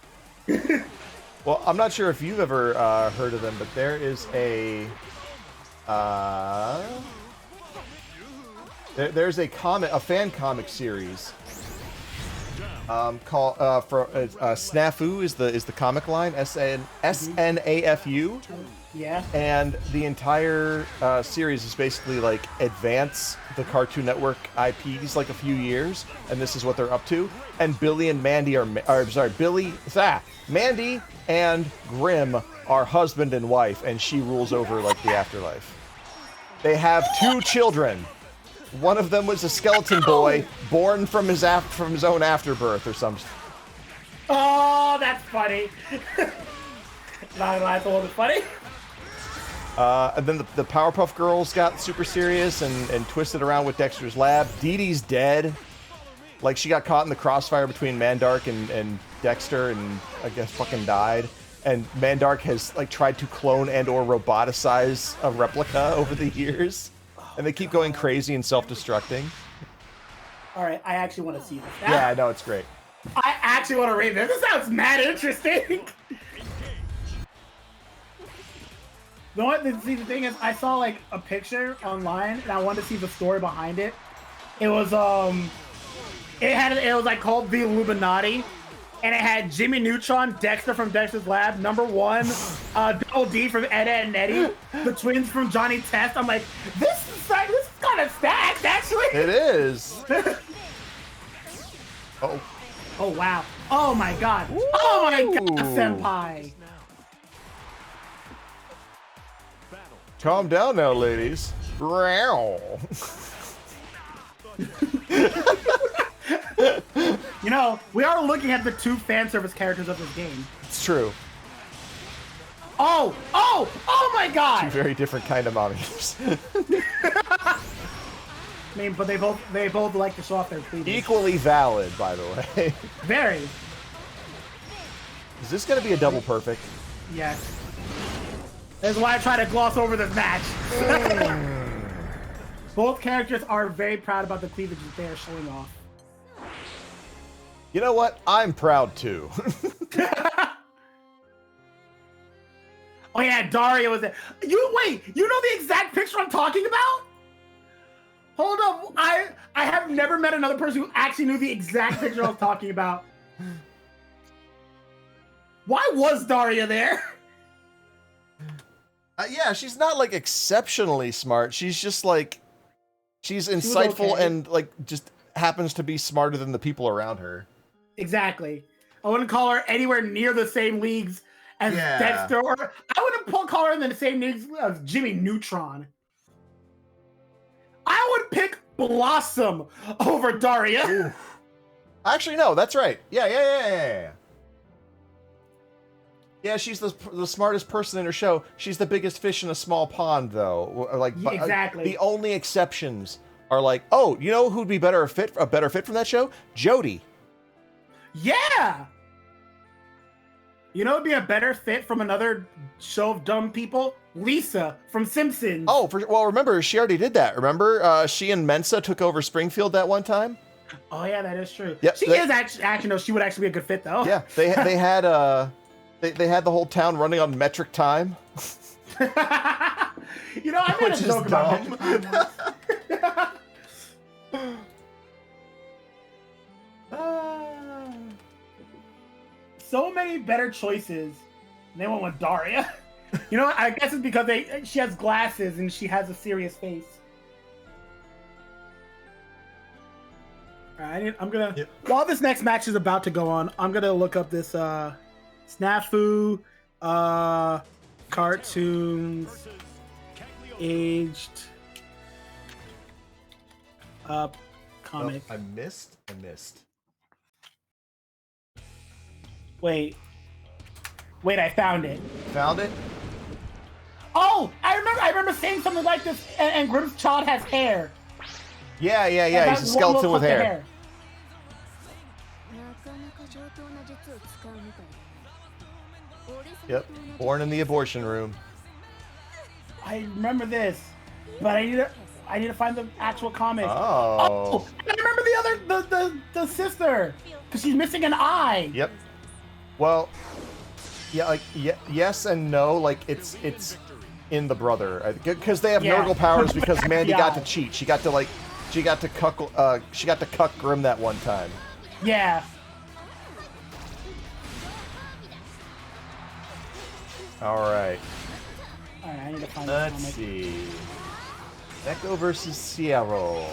Well, I'm not sure if you've ever heard of them, but there is a there's a fan comic series called Snafu is the comic line, SNAFU. Yeah. And the entire series is basically like advance the Cartoon Network IPs like a few years, and this is what they're up to. And Billy and Mandy Mandy and Grimm are husband and wife, and she rules over like the afterlife. They have 2 children. One of them was a skeleton boy born from his own afterbirth or something. Oh, that's funny. That's a little bit funny. And then the Powerpuff Girls got super serious and twisted around with Dexter's Lab. Dee Dee's dead. Like, she got caught in the crossfire between Mandark and Dexter and I guess fucking died. And Mandark has like tried to clone and or roboticize a replica over the years. And they keep going crazy and self-destructing. All right, I actually want to see this. Yeah, I know, it's great. I actually want to read this. This sounds mad interesting. The thing is, I saw like a picture online, and I wanted to see the story behind it. It was it was like called the Illuminati, and it had Jimmy Neutron, Dexter from Dexter's Lab, #1, Double D from Ed, Edd and Eddy, the twins from Johnny Test. I'm like, this is kind of stacked, actually. It is. Oh. Oh wow. Oh my god. Ooh. Oh my god, Senpai. Calm down now, ladies. You know, we are looking at the 2 fan service characters of this game. It's true. Oh my god! 2 very different kind of mommies. I mean, but they both like to show off their cleavage. Equally valid, by the way. Very. Is this going to be a double perfect? Yes. That's why I try to gloss over this match. Both characters are very proud about the cleavage that they are showing off. You know what? I'm proud too. Oh yeah, Daria was there. Wait, you know the exact picture I'm talking about? Hold up, I have never met another person who actually knew the exact picture I was talking about. Why was Daria there? Yeah, she's not like exceptionally smart. She's just like, she's insightful and like just happens to be smarter than the people around her. Exactly. I wouldn't call her anywhere near the same leagues as Dexter, or I wouldn't call her in the same leagues as Jimmy Neutron. I would pick Blossom over Daria. Oof. Actually, no, that's right. Yeah. Yeah, she's the smartest person in her show. She's the biggest fish in a small pond, though. Like Yeah, exactly. The only exceptions are like, oh, you know who'd be a better fit from that show? Jody. Yeah. You know, it'd be a better fit from another show of dumb people. Lisa from Simpsons. Oh, well, remember she already did that. Remember, she and Mensa took over Springfield that one time. Oh yeah, that is true. Yep, She is actually no. She would actually be a good fit though. Yeah, they had they had the whole town running on metric time. You know, I made a joke about metric time once. So many better choices. And they went with Daria. You know, I guess it's because she has glasses and she has a serious face. All right, I'm gonna. Yep. While this next match is about to go on, I'm gonna look up this snafu cartoons aged comic. Oh, I missed. Wait, I found it. Found it? Oh, I remember saying something like this, and Grimm's child has hair. Yeah. He's a skeleton with hair. Yep. Born in the abortion room. I remember this, but I need to find the actual comic. Oh. I remember the sister, because she's missing an eye. Yep. Well, yeah, like yes and no. Like it's in the brother, because they have Nurgle powers. Because Mandy got to cheat. She got to cuck Grimm that one time. Yeah. All right. I need to find Let's see. Neko versus Siero.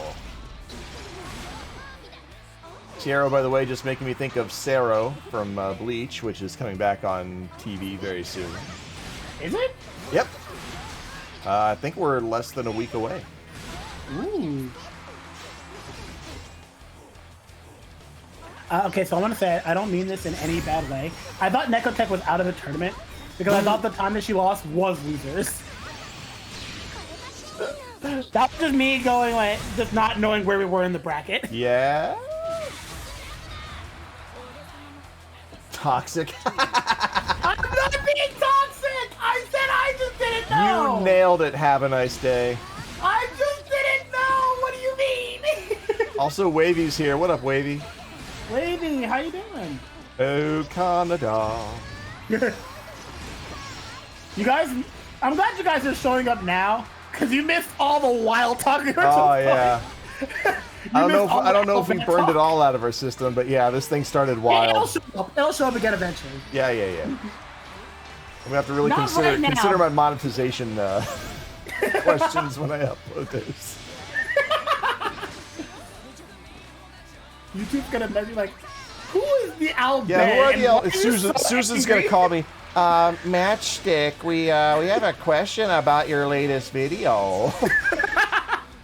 Siero, by the way, just making me think of Seero from Bleach, which is coming back on TV very soon. Is it? Yep. I think we're less than a week away. Ooh. Okay, so I want to say, I don't mean this in any bad way. I thought Nekotech was out of the tournament because I thought the time that she lost was losers. That was just me going, like, just not knowing where we were in the bracket. Yeah. Toxic. I'm not being toxic! I said I just didn't know! You nailed it. Have a nice day. I just didn't know! What do you mean? Also, Wavy's here. What up, Wavy? Wavy, how you doing? Oh, Canada. You guys, I'm glad you guys are showing up now, because you missed all the wild talk. Oh, yeah. I don't know if we burned it all out of our system, but yeah, this thing started wild. It'll show up again eventually. Yeah. I'm gonna have to really consider my monetization questions when I upload this. YouTube's gonna measure like, who is the Albheds? Yeah, who are the Albheds? Susan's gonna call me. Matchstick, we have a question about your latest video.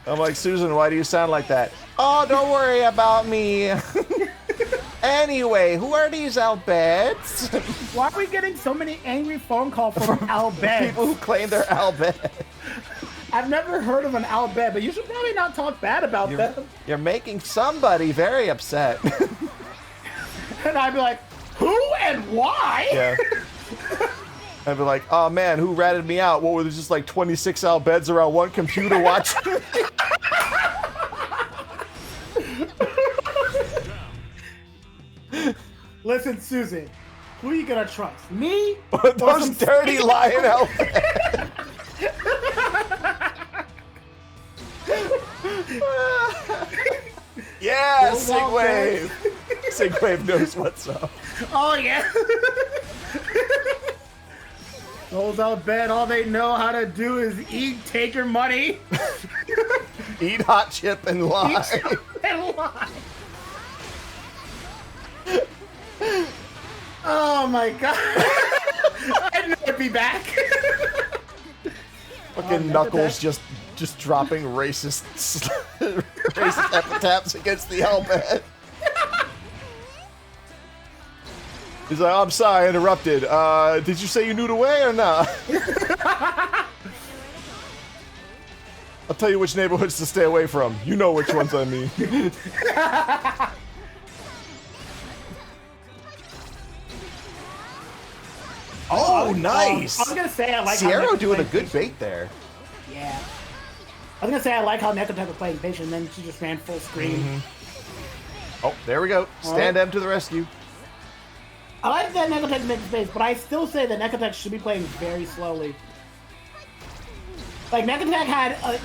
I'm like, Susan, why do you sound like that? Oh, don't worry about me. Anyway, who are these Albheds? Why are we getting so many angry phone calls from Albheds? People who claim they're Albheds. I've never heard of an Albhed, but you should probably not talk bad about them. You're making somebody very upset. And I'd be like, who and why? Yeah. I'd be like, oh man, who ratted me out? What were there just like 26 Albheds around one computer watching? Listen, Susan, who are you gonna trust? Me? Those dirty lying Albheds. Yeah, Sigwave. Sigwave knows what's up. Oh yeah. Those Albhed, all they know how to do is eat, take your money, eat hot chip and lie. Oh my god! I'd never be back. Fucking Knuckles just dropping racist epitaphs against the Albhed. He's like, I'm sorry, I interrupted. Did you say you knew the way or not? I'll tell you which neighborhoods to stay away from. You know which ones I mean. Oh, nice! I was gonna say I like Siero how doing a good bait there. Yeah. I was gonna say I like how Nekotech was playing patient, and then she just ran full screen. Oh, there we go. Stand M to the rescue. I like that Nekotech makes space, but I still say that Nekotech should be playing very slowly. Like Nekotech had,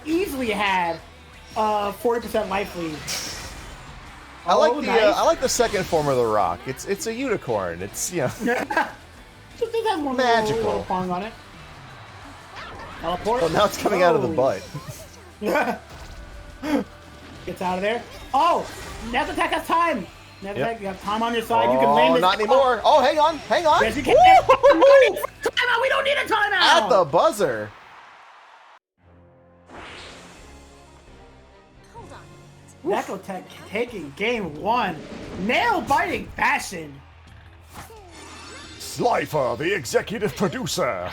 easily had, 40% life lead. I like the nice. I like the second form of the rock. It's a unicorn. It's Just has one magical. little prong on it. Teleport. Well, now it's coming out of the butt. Gets out of there. Oh, Nekotech has time. Nekotech, you have time on your side. You can Oh, land this. not anymore. Oh, hang on. Yes, you can. Timeout. We don't need a timeout. At the buzzer. Nekotech taking game 1. Nail-biting fashion. Slifer, the executive producer.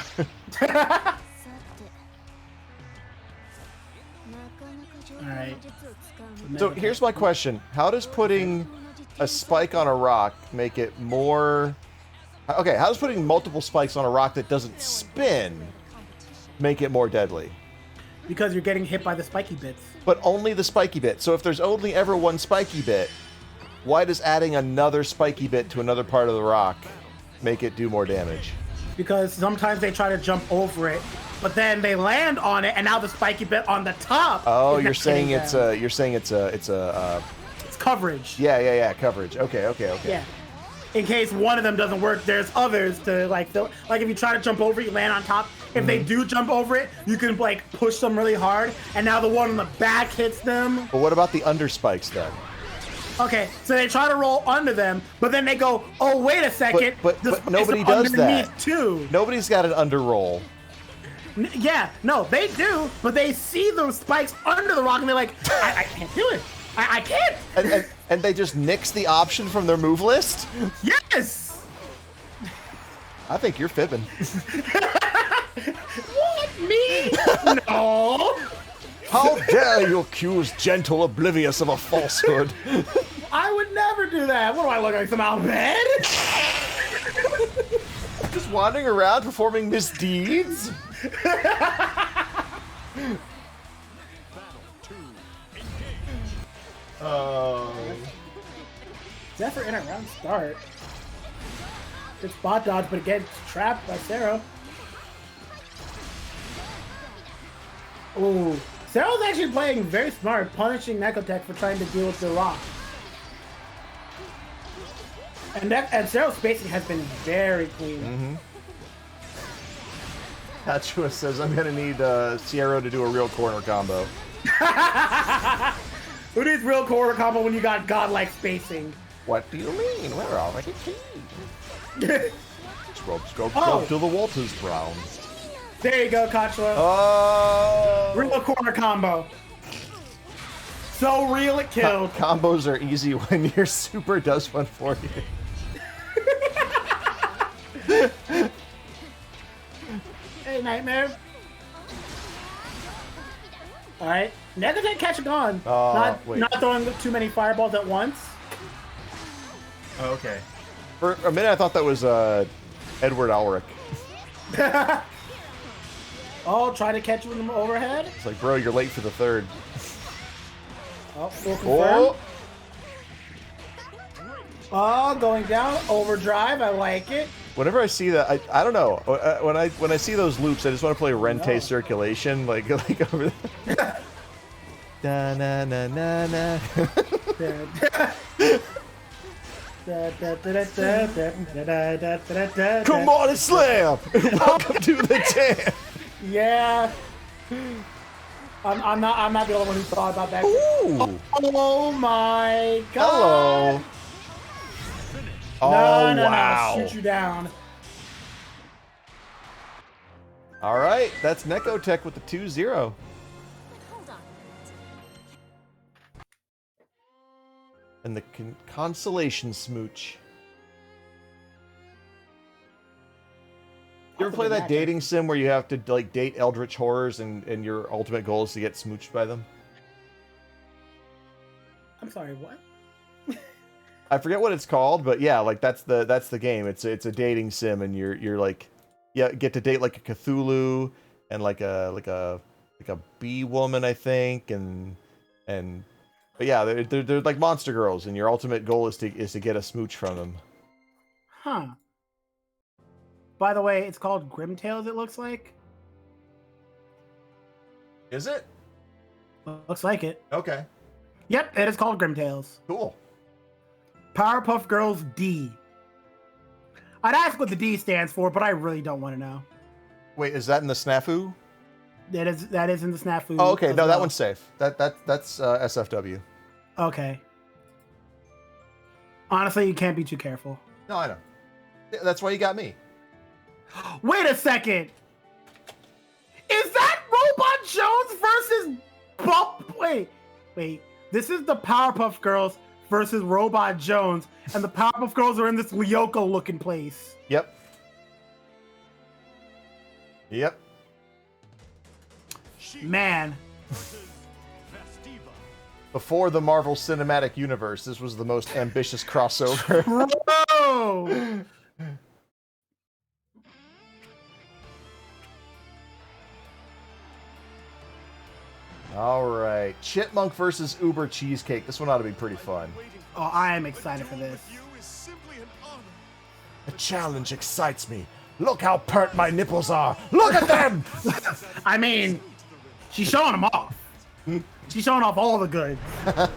Alright. So here's my question. How does putting a spike on a rock make it more... Okay, how does putting multiple spikes on a rock that doesn't spin make it more deadly? Because you're getting hit by the spiky bits. But only the spiky bit. So if there's only ever one spiky bit, why does adding another spiky bit to another part of the rock make it do more damage? Because sometimes they try to jump over it, but then they land on it, and now the spiky bit on the top. Oh, is you're not saying hitting it's them. it's coverage. Yeah, coverage. Okay. Yeah. In case one of them doesn't work, there's others to like fill. Like if you try to jump over it, you land on top. If they do jump over it, you can like push them really hard, and now the one on the back hits them. But what about the under spikes then? Okay, so they try to roll under them, but then they go, oh, wait a second. But the spikes nobody are does underneath that. Too. Nobody's got an under roll. Yeah, no, they do, but they see those spikes under the rock, and they're like, I can't do it. I can't. And they just nix the option from their move list? Yes! I think you're fibbing. What? Me? No. How dare you accuse gentle oblivious of a falsehood? I would never do that. What do I look like, some Albhed? Just wandering around performing misdeeds? Zephyr in a round start. Good spot dodge, but again, trapped by Seero. Ooh. Sero's actually playing very smart, punishing Nekotech for trying to deal with the rock. And Sero's spacing has been very clean. Hatchua says, I'm going to need Siero to do a real corner combo. Who needs real corner combo when you got godlike spacing? What do you mean? We're already keen. Scrub to the Walters Brown. There you go, Kachla. Oh! Real corner combo. So real it killed. Combos are easy when your super does one for you. Hey, Nightmare. Alright. Nekotech catch it on. Not throwing too many fireballs at once. Oh, okay. For a minute, I thought that was Edward Ulrich. Oh, try to catch him overhead. It's like, bro, you're late for the third. Oh, full confirm. Oh, going down. Overdrive. I like it. Whenever I see that, I don't know. When I see those loops, I just want to play Rente Circulation, like over there. Da na na na na. Come on and slam! Welcome to the jam. Yeah. I'm not the only one who thought about that. Ooh. Oh my god. Hello. Oh, no, wow. Shoot you down. All right, that's Nekotech with the 2-0. And the consolation smooch. You ever play that dating sim where you have to like date eldritch horrors and your ultimate goal is to get smooched by them? I'm sorry, what? I forget what it's called, but yeah, like that's the game. It's a dating sim, and you're like, yeah, get to date like a Cthulhu and like a bee woman, I think, but yeah, they're like monster girls, and your ultimate goal is to get a smooch from them. Huh. By the way, it's called Grimtails, it looks like. Is it? Looks like it. Okay. Yep, it is called Grimtails. Cool. Powerpuff Girls D. I'd ask what the D stands for, but I really don't want to know. Wait, is that in the snafu? That is in the snafu. Oh, okay. No, that one's safe. That's SFW. Okay. Honestly, you can't be too careful. No, I know. That's why you got me. Wait a second. Is that Robot Jones versus Wait. This is the Powerpuff Girls versus Robot Jones, and the Powerpuff Girls are in this Lyoko looking place. Yep. Man. Before the Marvel Cinematic Universe, this was the most ambitious crossover. Bro! All right, Chipmunk versus UbercheeseCake. This one ought to be pretty fun. Oh, I am excited for this. The challenge excites me. Look how pert my nipples are. Look at them! I mean, she's showing them off. She's showing off all the goods. I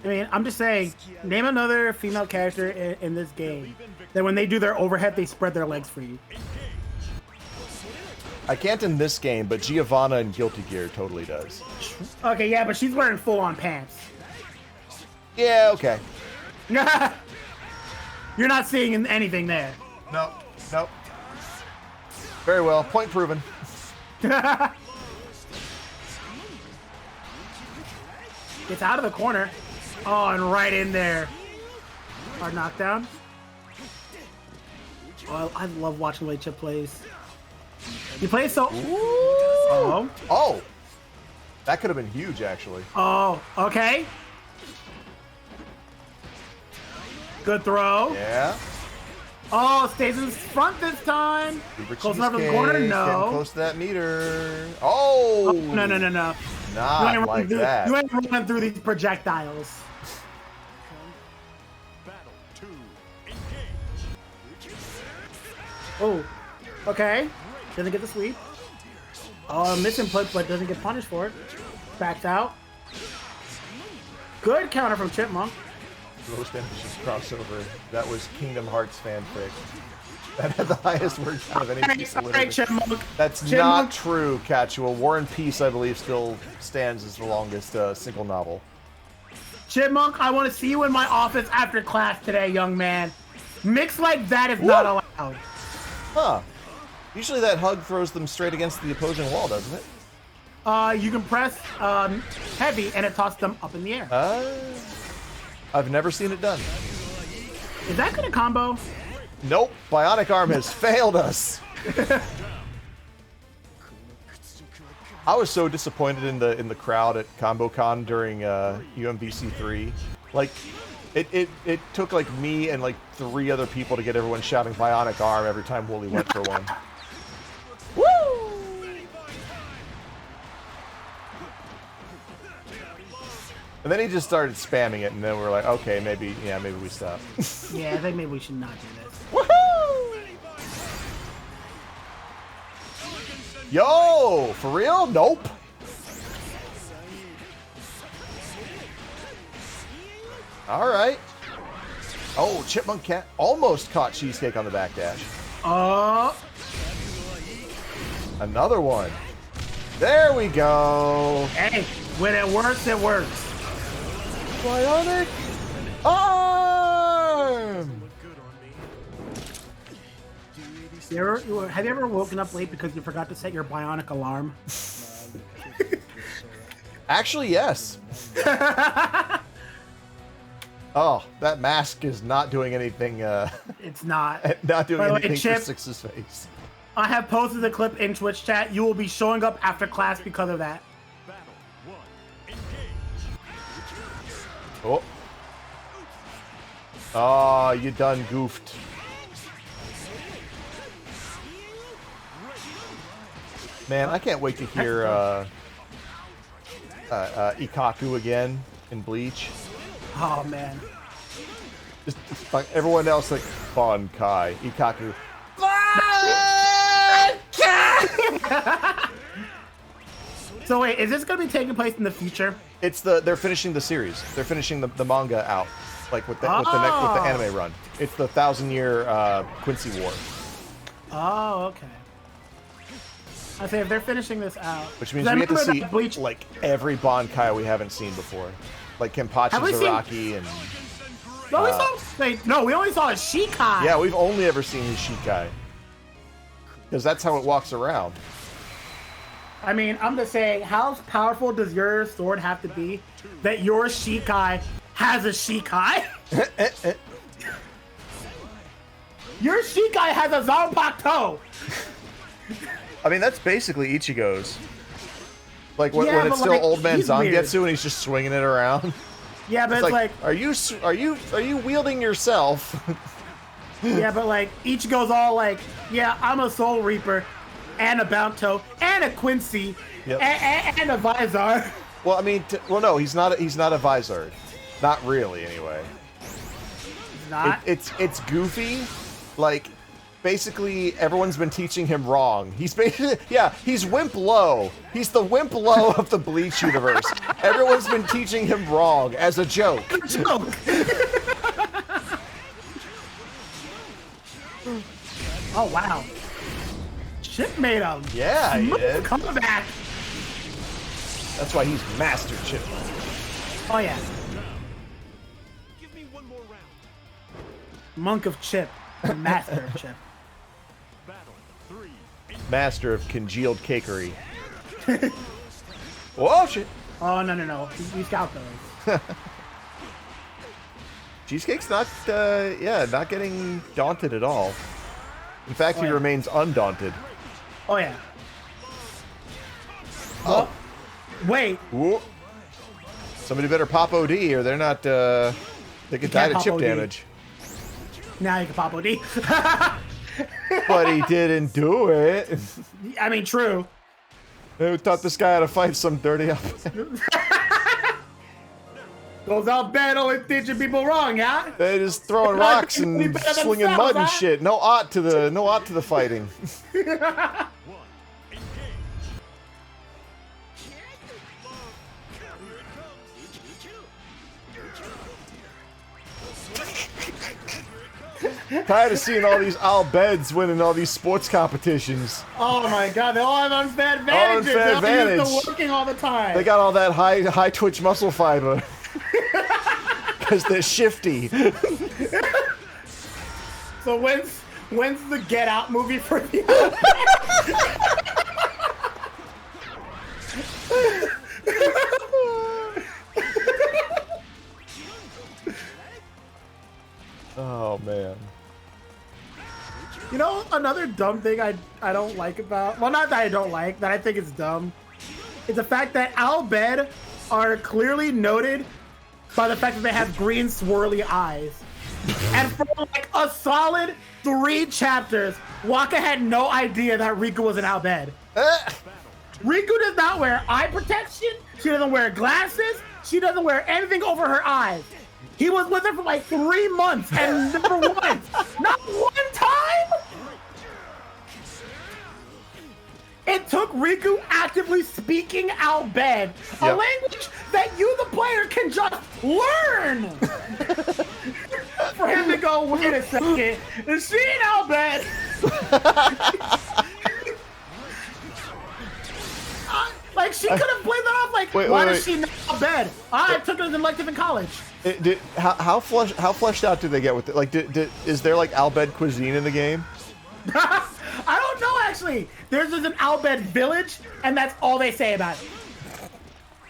mean, I'm just saying, name another female character in this game that when they do their overhead, they spread their legs for you. I can't in this game, but Giovanna in Guilty Gear totally does. Okay, yeah, but she's wearing full-on pants. Yeah, okay. You're not seeing anything there. Nope. Very well. Point proven. Gets out of the corner. Oh, and right in there. Hard knockdown. Oh, I love watching the way Chip plays. He plays so... Oh! That could have been huge, actually. Oh, okay. Good throw. Yeah. Oh, stays in front this time. Close enough to the corner? No. Getting close to that meter. Oh! No. Not like that. You ain't running through these projectiles. Oh, okay. Doesn't get the sweep. Oh, misinput, but doesn't get punished for it. Backs out. Good counter from Chipmunk. Most ambitious crossover. That was Kingdom Hearts fanfic. That had the highest word count of any piece of literature. That's not true, Catual. War and Peace, I believe, still stands as the longest single novel. Chipmunk, I want to see you in my office after class today, young man. Mix like that is not allowed. Huh. Usually that hug throws them straight against the opposing wall, doesn't it? You can press heavy and it tosses them up in the air. I've never seen it done. Is that gonna combo? Nope. Bionic Arm has failed us. I was so disappointed in the crowd at ComboCon during UMBC 3. Like, it took like me and like 3 other people to get everyone shouting Bionic Arm every time Wooly went for one. Woo! And then he just started spamming it, and then we're like, okay, maybe we stop. Yeah, I think maybe we should not do this. Woohoo! Yo, for real? Nope. All right. Oh, Chipmunk cat almost caught Cheesecake on the backdash. Another one. There we go. Hey, when it works, it works. Bionic Arm! Have you ever woken up late because you forgot to set your bionic alarm? Actually, yes. Oh, that mask is not doing anything. It's not. Not doing By the way, anything Chip, for Six's face. I have posted the clip in Twitch chat. You will be showing up after class because of that. Oh. Oh, you done goofed. Man, I can't wait to hear Ikaku again in Bleach. Oh man. Just like everyone else, like Bankai, Ikaku. So wait, is this gonna be taking place in the future? They're finishing the series. They're finishing the manga out, like with the anime run. It's the 1,000-year Quincy War. Oh, okay. I say if they're finishing this out, Which means we get to see Bleach, like every Bankai we haven't seen before, like Kenpachi Zaraki and. No, we only saw a Shikai. Yeah, we've only ever seen his Shikai. Because that's how it walks around. I mean, I'm just saying, how powerful does your sword have to be that your Shikai has a Shikai? Your Shikai has a Zanpakuto. I mean, that's basically Ichigo's. Like when it's still like, old man Zangetsu weird. and he's just swinging it around. Yeah, but it's like are you wielding yourself? Yeah, but like Ichigo's all like, yeah, I'm a Soul Reaper, and a Bounto, and a Quincy, Yep. and a Vizar. Well, I mean, no, he's not a Vizard. Not really, anyway. Not. It's goofy. Like, basically, everyone's been teaching him wrong. He's basically, he's Wimp Low. He's the Wimp Low of the Bleach universe. Everyone's been teaching him wrong as a joke. Oh wow. Chip made him. Yeah, he did. Come back. That's why he's Master Chipmunk. Oh yeah. Monk of Chip. Master of Chip. Master of congealed cakery. Whoa, shit. Oh no. We scout those. Cheesecake's not getting daunted at all. In fact, he remains undaunted. Oh yeah. Oh. Wait. Whoa. Somebody better pop OD or they're not, they could die to chip damage. Now you can pop OD. But he didn't do it. I mean, true. Who taught this guy how to fight some dirty Albheds? Those Albheds always teaching people wrong, yeah? They're just throwing rocks and slinging mud and shit. No ought to the fighting. Tired of seeing all these Albheds winning all these sports competitions. Oh my god, they all have unfair advantages. They're used to working all the time. They got all that high twitch muscle fiber. Because they're shifty. So when's the Get Out movie for the Oh man. You know, another dumb thing I don't like about, well, not that I don't like, that I think is dumb, is the fact that Albhed are clearly noted by the fact that they have green swirly eyes. And for like a solid 3 chapters, Waka had no idea that Riku was an Albhed. Riku does not wear eye protection, she doesn't wear glasses, she doesn't wear anything over her eyes. He was with her for like 3 months and never once, not one time. It took Riku actively speaking Albhed, a language that you, the player, can just learn. For him to go, wait a second, is she an Albhed? Like, she could have played that off like, why is she not Albhed? I took an elective in college. How fleshed out do they get with it? Like, is there like Albhed cuisine in the game? I don't know, actually. There's just an Albhed village, and that's all they say about it.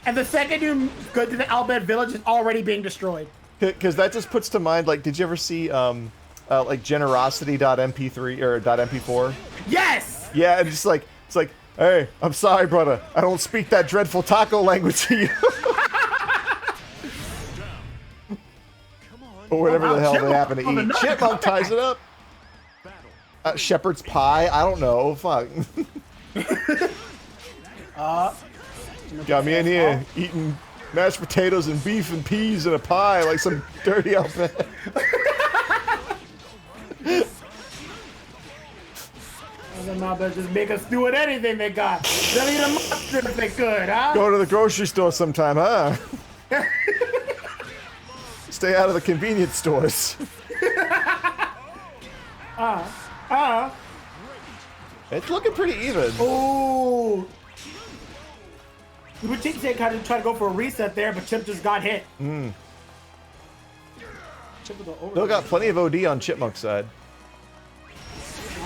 And the second you go to the Albhed village, it's already being destroyed. Because that just puts to mind, like, did you ever see, like, generosity.mp3 or .mp4? Yes! Yeah, and it's like, hey, I'm sorry, brother. I don't speak that dreadful taco language to you. Or whatever the hell they happen to eat. Chipmunk ties it up. Shepherd's pie? I don't know. Fuck. Got me in here eating mashed potatoes and beef and peas and a pie like some dirty Albhed. Albhed just make us do with anything they got. They'll eat a monster if they could, huh? Go to the grocery store sometime, huh? Stay out of the convenience stores. It's looking pretty even. Ooh. UbercheeseCake kind of tried to go for a reset there, but Chip just got hit. Still got plenty of OD on Chipmunk's side.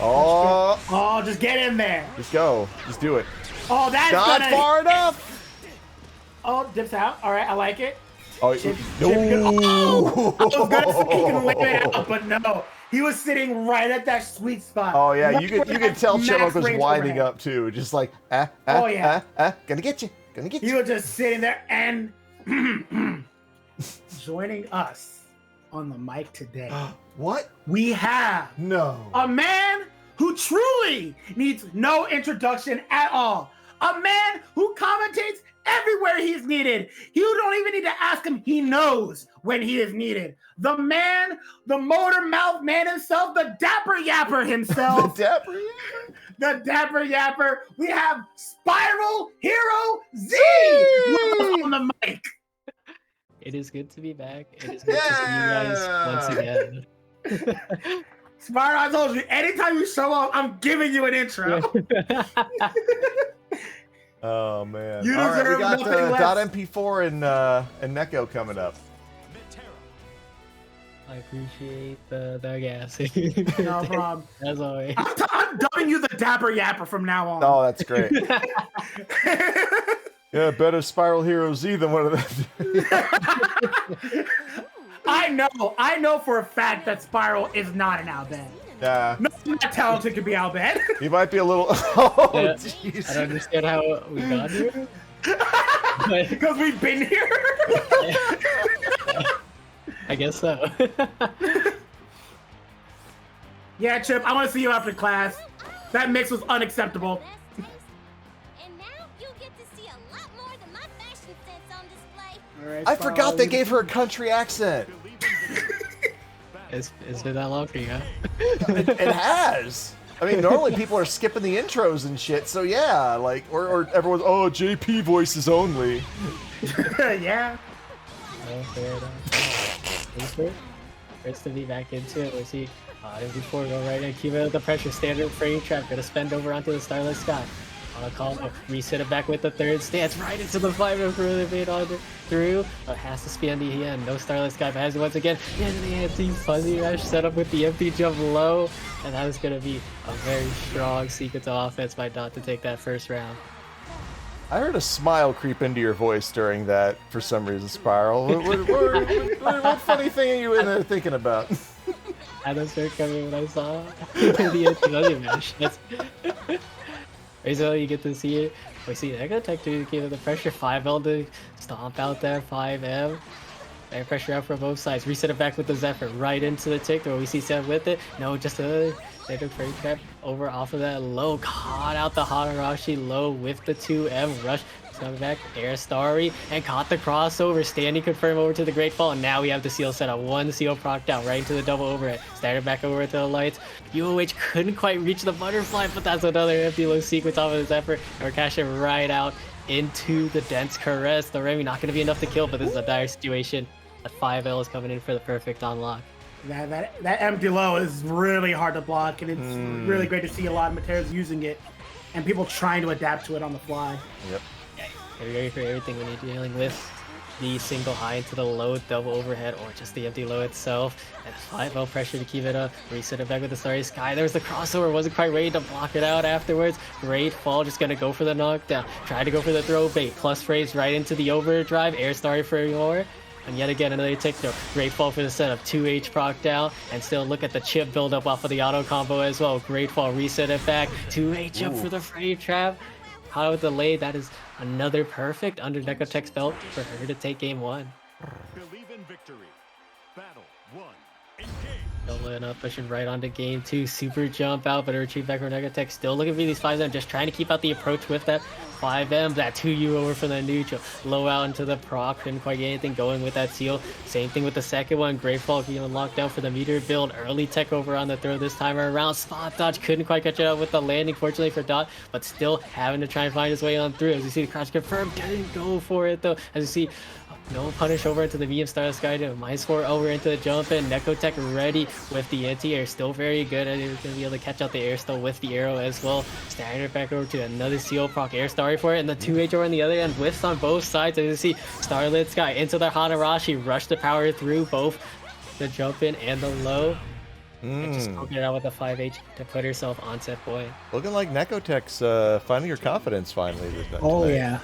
Oh, just get in there. Just go. Just do it. Oh, that's not far enough. Oh, dips out. All right, I like it. Oh, Chip, no. Oh, I was gonna say he can lay it out, but no. He was sitting right at that sweet spot. Oh yeah, right you could tell Chipmunk was winding up too, just like gonna get you, gonna get you. He was just sitting there and joining us on the mic today. What? We have a man who truly needs no introduction at all. A man who commentates everywhere he is needed. You don't even need to ask him. He knows when he is needed. The man, the motor mouth man himself, the dapper yapper himself. The dapper yapper? The dapper yapper. We have Spiral Hero Z on the mic. It is good to be back. It is good to see you guys once again. Spiral, I told you, anytime you show up, I'm giving you an intro. Oh man! You All right, we got nothing less. .mp4 and Neko coming up. I appreciate the gas. No problem. As always. I'm dubbing you the dapper yapper from now on. Oh, that's great. Yeah, better Spiral Hero Z than one of them. I know for a fact that Spiral is not an Albhed. Yeah. No one that talented could be Albhed. He might be a little. Oh, Yeah, jeez. I don't understand how we got here. Because we've been here. I guess so. Yeah, Chip, I want to see you after class. That mix was unacceptable. And now you get to see a lot more than my fashion sense on display. All right, I forgot they gave her a country accent. It's been that long for you, huh? It has. I mean, normally people are skipping the intros and shit, so yeah, like, or everyone's, oh, JP voices only. Yeah. Oh, fair enough. First to be back into it, we see before we go right in, keep it at the pressure, standard frame trap, gonna spend over onto the starless sky. Call reset it back with the third stance, right into the 5 for the made on through. Has to spin the end, no starless sky, but has it once again. And the anti-fuzzy rush set up with the empty jump low, and that is gonna be a very strong sequence of offense by Dot to take that first round. I heard a smile creep into your voice during that for some reason, Spiral. What funny thing are you in there thinking about? I had that start coming when I saw the anti-fuzzy mesh. So you get to see it. We see Nekotech to keep the pressure. 5L to stomp out there. 5M. Air pressure out from both sides. Reset it back with the Zephyr right into the tick throw. We see Seth with it. No, just a standard frame trap over off of that low. Caught out the Hanarashi low with the 2M rush. Coming back, Air Starry, and caught the crossover. Standing confirm over to the Great Fall, and now we have the seal set up. One seal proc down right into the double overhead. Started back over to the lights. UOH couldn't quite reach the butterfly, but that's another empty low sequence off of his effort. And we're cashing right out into the dense caress. The Remy not going to be enough to kill, but this is a dire situation. The 5L is coming in for the perfect unlock. That empty low is really hard to block, and it's really great to see a lot of Meteras using it, and people trying to adapt to it on the fly. Yep. You're ready for everything when you're dealing with the single high into the low, double overhead, or just the empty low itself. And 5L pressure to keep it up. Reset it back with the Starry Sky. There was the crossover. Wasn't quite ready to block it out afterwards. Great Fall just going to go for the knockdown. Tried to go for the throw bait. Plus phrase right into the overdrive. Air Starry for more. And yet again, another tick throw. Great fall for the setup. 2H proc down. And still look at the chip buildup off of the auto combo as well. Great fall. Reset it back. 2H up for the frame trap. Caught with the delay. That is another perfect under Nekotech's belt for her to take game 1. Believe in victory. Battle 1. Going up, pushing right onto game 2. Super jump out, but a retreat back from Nekotech. Still looking for these 5M, just trying to keep out the approach with that 5M. That 2U over from the neutral. Low out into the proc. Couldn't quite get anything going with that seal. Same thing with the second one. Great fall being locked down for the meter build. Early tech over on the throw this time around. Spot dodge. Couldn't quite catch it up with the landing, fortunately for Dot, but still having to try and find his way on through. As you see the crash confirmed. Didn't go for it though. As you see, no punish over into the medium Stardust Sky to -4 over into the jump in. Nekotech ready with the anti-air. Still very good. And he's going to be able to catch out the air still with the arrow as well. Staggered it back over to another seal proc air starry for it. And the 2H over on the other end. Whiffs on both sides. As you see, Starlit Sky into the Hanarashi. Rush the power through both the jump in and the low. And just poking it out with a 5H to put herself on set point. Looking like Nekotech's finding her confidence finally. Oh, tonight. yeah.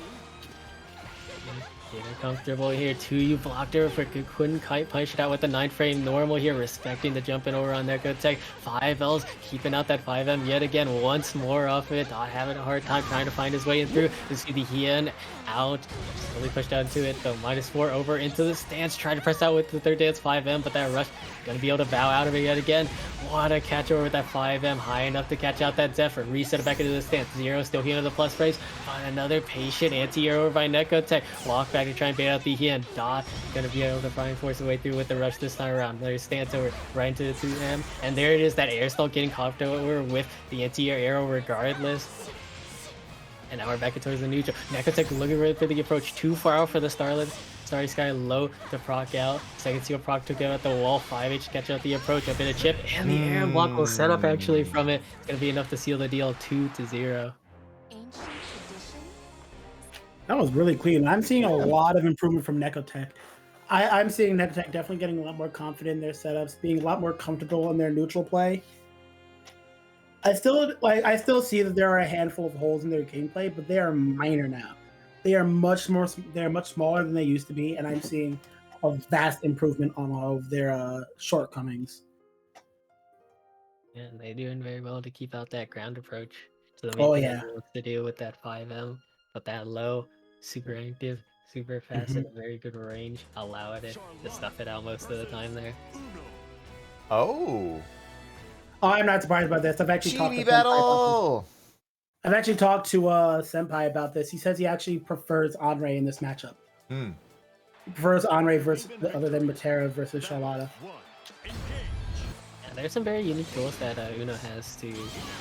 Getting comfortable here. 2U blocked her for couldn't quite punch it out with the 9 frame normal here, respecting the jumping over on Nekotech. 5Ls keeping out that 5M yet again once more off it. Not having a hard time trying to find his way in through. You see the Hien out, slowly pushed out into it though. -4 over into the stance, trying to press out with the third dance 5M, but that rush gonna be able to bow out of it yet again. What a catch over with that 5M, high enough to catch out that Zephyr. Reset it back into the stance. Zero still healing the plus frames. Find another patient anti-air over by Nekotech. Walk back to try and bait out the Hien. Dot gonna be able to find force the way through with the rush this time around. Another stance over right into the 2M. And there it is, that air stall getting caught over with the anti-air arrow regardless. And now we're back towards the neutral. Nekotech looking for the approach. Too far out for the Starry Sky low to proc out. Second seal proc took it at the wall. 5H catch out the approach. Up in a chip. And the air block will set up actually from it. It's going to be enough to seal the deal 2-0. That was really clean. I'm seeing a lot of improvement from Nekotech. I'm seeing Nekotech definitely getting a lot more confident in their setups, being a lot more comfortable in their neutral play. I still see that there are a handful of holes in their gameplay, but they are minor now. They are much smaller than they used to be, and I'm seeing a vast improvement on all of their shortcomings. And they're doing very well to keep out that ground approach. So to do with that 5M, but that low, super active, super fast, and very good range, allowing it to stuff it out most of the time there. Oh. Oh, I'm not surprised about this. I've actually talked to battle. I've actually talked to Senpai about this. He says he actually prefers Anrei in this matchup. He prefers Anrei versus other than Metera versus Charlotta. Yeah, there's some very unique tools that Uno has to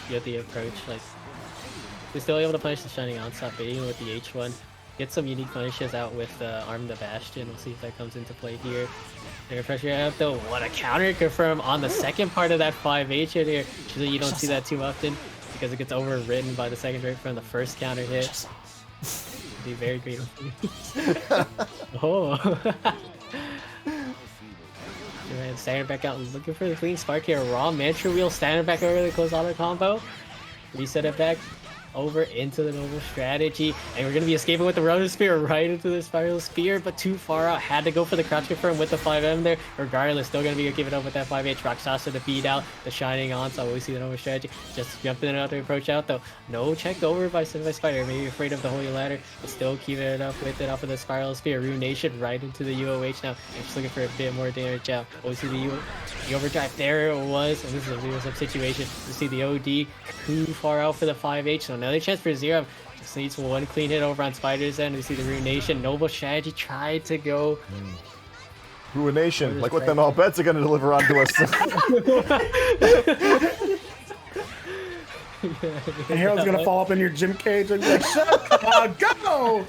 get the approach. Like, he's still able to punish the Shining Onslaught, but even with the H1, get some unique punishes out with Arm the Bastion. We'll see if that comes into play here. They're pressure out though. What a counter confirm on the second part of that 5H hit here. Usually you don't see that too often because it gets overwritten by the second break from the first counter hit. Be very great. Oh. Standing back out, looking for the clean spark here. Raw Mantra Wheel, standing back over the close auto combo. Reset it back over into the noble strategy, and we're going to be escaping with the Rotor Spear right into the Spiral Spear, but too far out. Had to go for the crouch confirm with the 5M there. Regardless, still going to be giving up with that 5H. Rakshasa to beat out the Shining Onslaught. We see the noble strategy. Just jumping out to approach out though. No checked over by SenpaiSpyder. Maybe afraid of the Holy Ladder, but still keeping it up with it off of the Spiral Spear. Ruination right into the UOH now. And just looking for a bit more damage out. We see the overdrive. There it was, and this is a real situation. We see the OD too far out for the 5H, so another chance for Xerom. Just needs one clean hit over on Spider's end. We see the Ruination. Noble strategy tried to go. Ruination, like what them Albheds are going to deliver onto us. And Harold's gonna fall up in your gym cage and be like, shut up, go!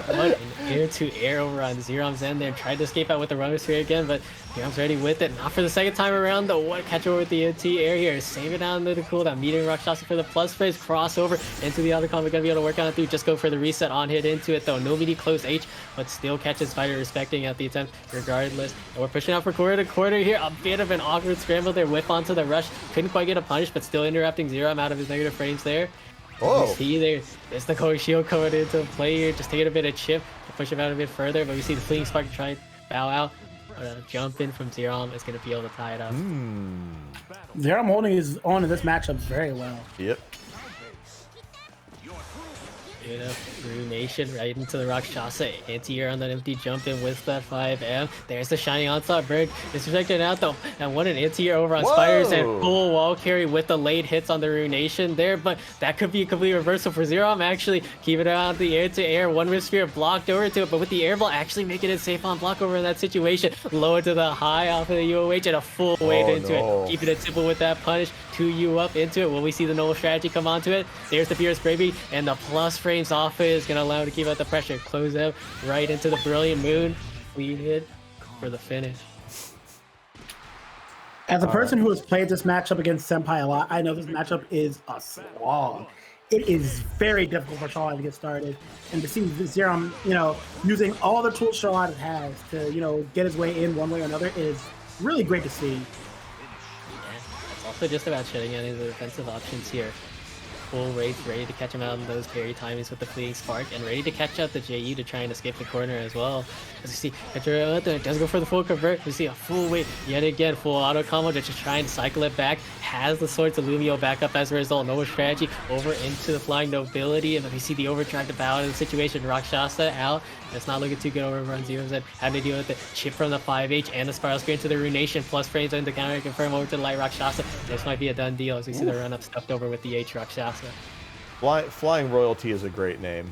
What an air-to-air over on Xerom's end there. Tried to escape out with the Runner Sphere again, but Xerom's ready with it. Not for the second time around, though. What a catch over with the anti-air here. Save it down to the cooldown. Meeting Rakshasa for the plus phase. Crossover into the other combo. Gonna be able to work on it through. Just go for the reset on hit into it, though. No meaty close H, but still catches Spider respecting at the attempt regardless. And we're pushing out for quarter to quarter here. A bit of an awkward scramble there. Whip onto the rush. Couldn't quite get a punish, but still interrupting Xerom out of his negative frames there. Oh. See there's the core shield coming into play here, just taking a bit of chip to push him out a bit further, but we see the fleeting spark try and bow out. Jump in from Xerom is going to be able to tie it up. Xerom holding his own in this matchup very well. Yep. Ruination right into the Rakshasa. Anti-air on that empty jump in with that 5M. There's the Shining Onslaught bird. Disrespected out though. And what an anti-air over on Spiders and full wall carry with the late hits on the Ruination there. But that could be a complete reversal for Xerom actually. Keeping it out the air to air. One Rift Spear blocked over to it. But with the air ball actually making it safe on block over in that situation. Low to the high off of the UOH and a full weight into it. Keeping it simple with that punish. 2U up into it. Will we see the noble strategy come onto it? There's the Fierce Bravery and the plus frames off it is going to allow him to keep out the pressure. Close out right into the Brilliant Moon. Lead hit for the finish. As a person who has played this matchup against Senpai a lot, I know this matchup is a slog. It is very difficult for Charlotta to get started. And to see Xerom, using all the tools Charlotta has to, get his way in one way or another is really great to see. Also just about shutting out his defensive options here. Full Wraith ready to catch him out on those parry timings with the Fleeting Spark and ready to catch out the JU to try and escape the corner as well. As we see, Metera does go for the full convert. We see a full wait yet again, full auto combo to just try and cycle it back. Has the Swords of Lumio back up as a result. No strategy over into the Flying Nobility, and then we see the overdrive to bow out of the situation. Rakshasa out. It's not looking too good over on Zero's end. Having to deal with the chip from the 5H and the Spiral Spear into the Ruination, plus frames into counter confirm over to the Light Rakshasa. This might be a done deal as we see the run up stuffed over with the H Rakshasa. Flying Royalty is a great name.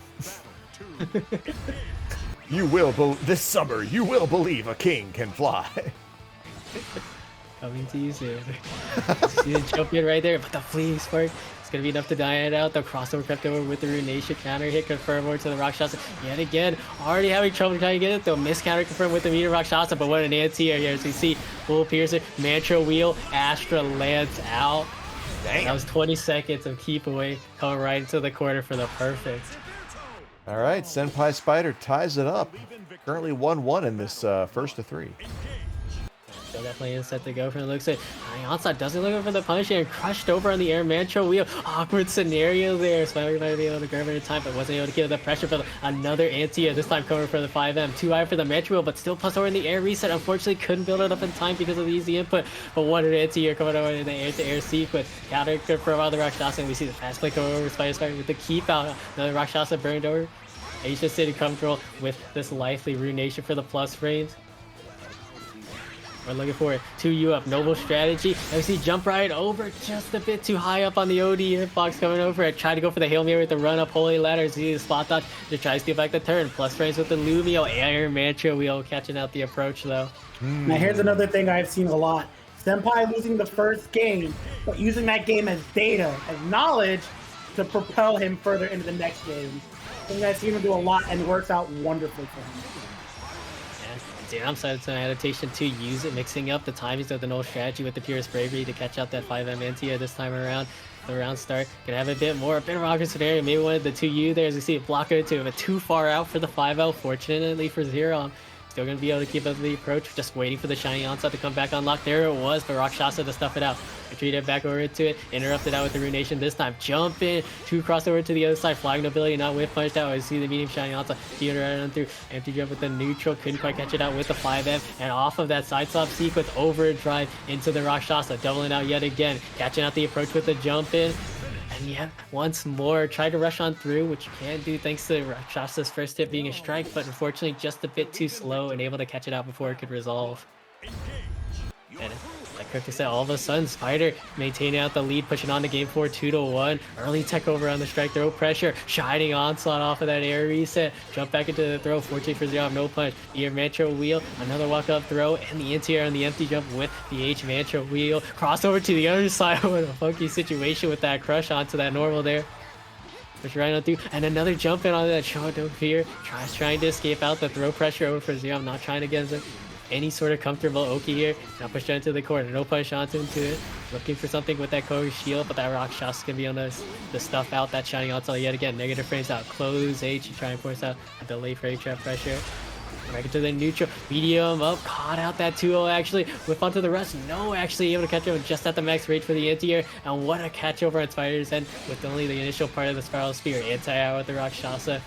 This summer, you will believe a king can fly. Coming to you soon. See the jump in right there, but the Fleeting Spark. It's going to be enough to die it out. The crossover crept over with the Ruination counter hit confirm over to the Rakshasa. Yet again, already having trouble trying to get it though. Miss counter confirmed with the Meteor Rakshasa, but what an anti-air here. As we see full Piercer, Mantra Wheel, Astra lands out. Dang. That was 20 seconds of keep away coming right into the corner for the perfect. All right, SenpaiSpyder ties it up. Currently 1-1 in this first of three. So definitely is set to go from the looks of it. Onslaught doesn't look for the punish and crushed over on the air Mantra Wheel. Awkward scenario there. Spider might be able to grab it in time, but wasn't able to get the pressure for another anti. This time coming for the 5M. Too high for the Mantra Wheel, but still plus over in the air reset. Unfortunately, couldn't build it up in time because of the easy input. But what an anti here coming over in the air-to-air sequence. Counter confirm out the Rakshasa, and we see the fast play coming over SpiderSpyder with the keep out. Another Rakshasa burned over. He's just sitting comfortable with this lively Ruination for the plus frames. We're looking for it. 2U up, noble strategy. And we see jump right over just a bit too high up on the OD hitbox coming over. I try to go for the Hail Mary with the run up Holy Ladder. See the spot dodge to try to steal back the turn. Plus frames with the Lumio. Air Mantra Wheel catching out the approach though. Now here's another thing I've seen a lot. Senpai losing the first game, but using that game as data, as knowledge to propel him further into the next game. I think I've seen him do a lot and it works out wonderfully for him. Xerom decided some adaptation to use it, mixing up the timings of the null strategy with the Purest Bravery to catch out that 5M anti-air this time around. The round start gonna have a bit of awkward scenario. Maybe one of the 2U there as we see it block it to him, but too far out for the 5L. Fortunately for Xerom, still gonna be able to keep up the approach, just waiting for the Shiny Onslaught to come back unlocked. There it was, but Rakshasa to stuff it out. Retreated back over into it, interrupted out with the Ruination this time. Jump in, 2 crossover to the other side, Flying Nobility, not whip punched out. I see the medium Shiny Onslaught, keeping it right on through. Empty jump with the neutral, couldn't quite catch it out with the 5M, and off of that side swap sequence, overdrive into the Rakshasa, doubling out yet again, catching out the approach with the jump in. And yeah, once more, try to rush on through, which you can do thanks to Rakshasa's first hit being a strike, but unfortunately just a bit too slow and able to catch it out before it could resolve. And like Cookie said, all of a sudden, Spider maintaining out the lead, pushing on to game 4, 2-1. Early tech over on the strike, throw pressure, Shining Onslaught off of that air reset, jump back into the throw, 14 for 0, no punch. Ear Mantra Wheel, another walk up throw, and the anti-air on the empty jump with the H Mantra Wheel. Crossover to the other side with a funky situation with that crush onto that normal there. Push right on through, and another jump in on that Show No Fear. Trying to escape out the throw pressure over for 0. I'm not trying to get any sort of comfortable Oki here. Now push into the corner, no push onto it. Looking for something with that Koga shield, but that Rakshasa can be on the stuff out that Shining Onslaught yet again. Negative frames out, close H, try and force out a delay for trap pressure. Back into the neutral, medium up, caught out that 2-0 actually, whip onto the rush, no actually able to catch him just at the max range for the anti-air, and what a catch over at Spyder's end with only the initial part of the Spiral Spear, anti-air with the Rakshasa,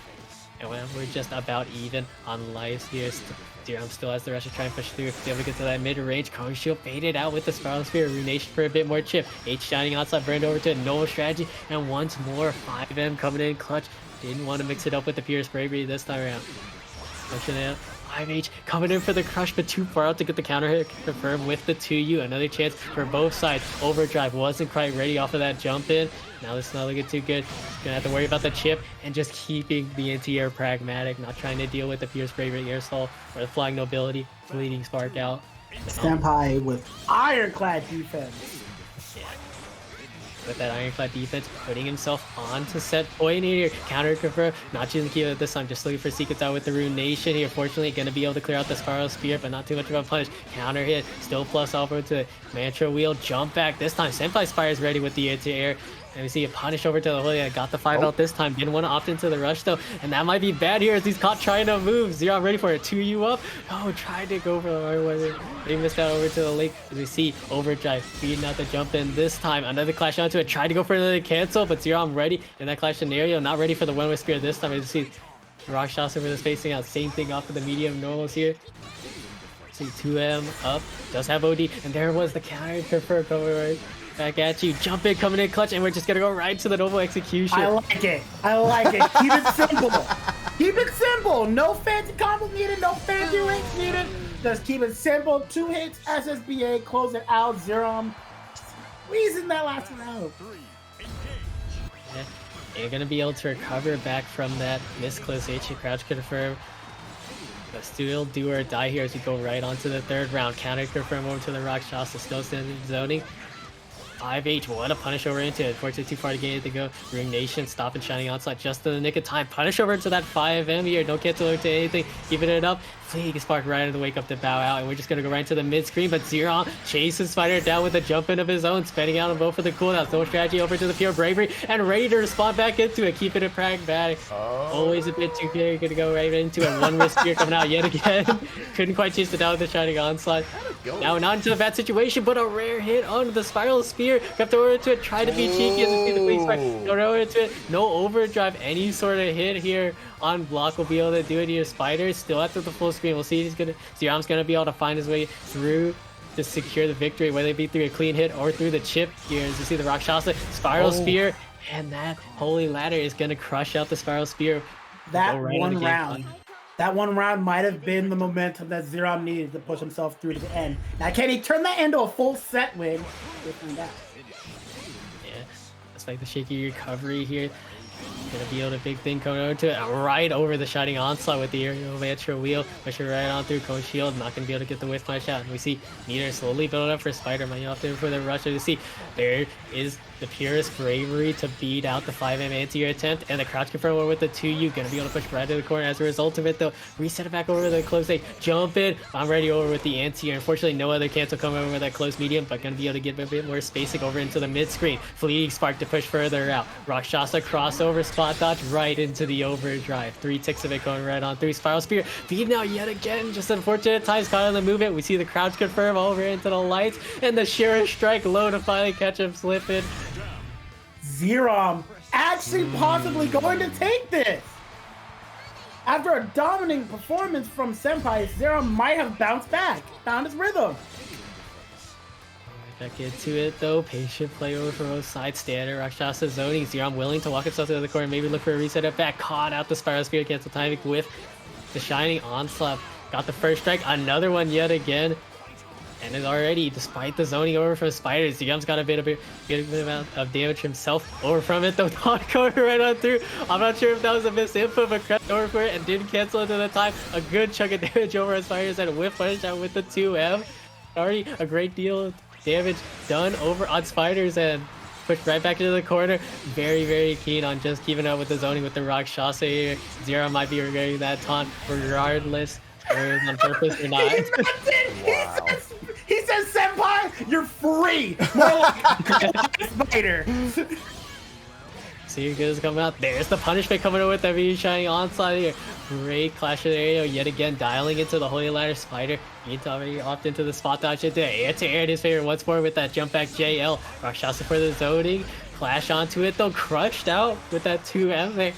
and we're just about even on lives here. Xerom still has the rush to try and push through, be able to get to that mid-range, Cone Shield faded out with the Spiral Spear, Runation for a bit more chip, H shining outside, burned over to no strategy, and once more 5M coming in clutch, didn't want to mix it up with the Pierce Bravery this time around. Pushing it up. 5H coming in for the crush, but too far out to get the counter hit confirmed with the 2U. Another chance for both sides. Overdrive wasn't quite ready off of that jump in. Now this is not looking too good. Gonna have to worry about the chip and just keeping the anti-air pragmatic, not trying to deal with the Pierce Bravery air assault or the Flying Nobility, Fleeting Spark out. Senpai with ironclad defense. With that ironclad defense, putting himself onto set point here. Counter confirm, not choosing the key this time, just looking for secrets out with the Runation here. Fortunately, gonna be able to clear out the Spiral Spear, but not too much of a punish. Counter hit, still plus over to Mantra Wheel, jump back. This time, SenpaiSpyder is ready with the anti-air. And we see a punish over to the Holy. Got the 5 out this time. Didn't want to opt into the rush though. And that might be bad here as he's caught trying to move. Xerom ready for it. 2U up. Oh, tried to go for the hard one. They missed out over to the lake. As we see Overdrive feeding out the jump in this time. Another clash onto it. Tried to go for another cancel, but Xerom ready in that clash scenario. Not ready for the one-way spear this time. As you see Rakshasa over the spacing out. Same thing off of the medium normals here. See 2M up. Does have OD. And there was the counter confirm coming right back at you. Jump in, coming in clutch, and we're just gonna go right to the noble execution. I like it. I like it. Keep it simple. Keep it simple. No fancy combos needed. No fancy ranks needed. Just keep it simple. 2 hits, SSBA, close it out. Xerom squeezing that last round. Yeah. You're gonna be able to recover back from that misclose H crouch confirm. But still do or die here as we go right onto the 3rd round. Counter confirm over to the Rakshasa, still standing zoning. 5H, what a punish over into it. Unfortunately, too far to get it to go. Runation stop and shining outside just in the nick of time. Punish over into that 5M here. Don't cancel over to anything. Keeping it up. Fleeting Spark right into the wake up to bow out. And we're just going to go right to the mid screen. But Xerom chases Spyder down with a jump in of his own. Spending out on both for the cooldowns. No strategy over to the pure bravery. And ready to respond back into it. Keeping it pragmatic. Always a bit too clear. Going to go right into it. One risk spear coming out yet again. Couldn't quite chase it down with the shining onslaught. Now not into a bad situation, but a rare hit onto the Spiral Spear. Kept over to it, tried to be cheeky as we see the Fleeting Spark. Go over to it, no overdrive, any sort of hit here on block will be able to do it here. Spyder still after the full screen. We'll see if Xerom's gonna be able to find his way through to secure the victory, whether it be through a clean hit or through the chip here. As you see the Rakshasa, Spiral Spear, and that Holy Ladder is gonna crush out the Spiral Spear. That one round. That one round might have been the momentum that Xerom needed to push himself through to the end. Now, can he turn that into a full set win? We'll find out. Yeah, it's like the shaky recovery here. Gonna be able to big thing coming over to it. Right over the shining onslaught with the aerial Metera wheel. Pushing right on through Cone Shield. Not gonna be able to get the whiff punch out. And we see Metera slowly building up for Spyder. Might off there for the rush. To see there is the purest bravery to beat out the 5M anti-air attempt. And the crouch confirm with the 2U. Gonna be able to push right to the corner as a result of it though. Reset it back over the close stage. Jump in. I'm ready over with the anti-air. Unfortunately, no other cancel coming over with that close medium. But gonna be able to get a bit more spacing over into the mid screen. Fleeting Spark to push further out. Rakshasa crossover spot dodge right into the overdrive. 3 ticks of it going right on through. Spiral Spear feeding out yet again. Just unfortunate times caught on the movement. We see the crouch confirm over into the lights. And the Siero strike low to finally catch him slipping. Xerom actually possibly going to take this. After a dominating performance from Senpai, Xerom might have bounced back, found his rhythm. Back into it though. Patient play over from both sides. Standard Rakshasa zoning. Xerom willing to walk himself to the corner. Maybe look for a reset up back. Caught out the Spiral Spear. Cancel timing with the shining onslaught. Got the first strike. Another one yet again. And is already, despite the zoning over from Spyder, Xerom's got a good amount of damage himself over from it. The not going right on through. I'm not sure if that was a misinput, but crept over for it and didn't cancel into the time. A good chunk of damage over on Spyder's and whiff punish out with the 2M. Already a great deal of damage done over on Spyder's end. Pushed right back into the corner. Very, very keen on just keeping up with the zoning with the Rakshasa here. Xerom might be regretting that taunt regardless. Whether it was on purpose or not. Wow. He says, Senpai, you're free. More like Spyder. See who's coming out. There's the punishment coming out with that V shining onside here. Great clash of the area yet again, dialing into the Holy Ladder Spider. He's already opted into the spot dodge into air to air in his favor once more with that jump back JL. Rakshasa for the zoning. Clash onto it though, crushed out with that 2M there.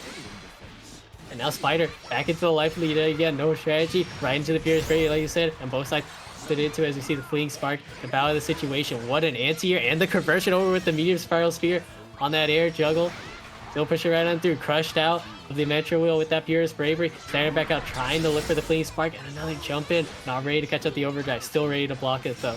And now Spider back into the life lead again, no strategy, right into the Pierce Brady like you said, and both sides stood into as we see the fleeing spark, the battle of the situation. What an anti-air and the conversion over with the medium spiral spear on that air juggle. Still pushing right on through, crushed out of the Metera wheel with that Purist Bravery. Standing back out, trying to look for the fleeing spark, and another jump in. Not ready to catch up the overdrive, still ready to block it though.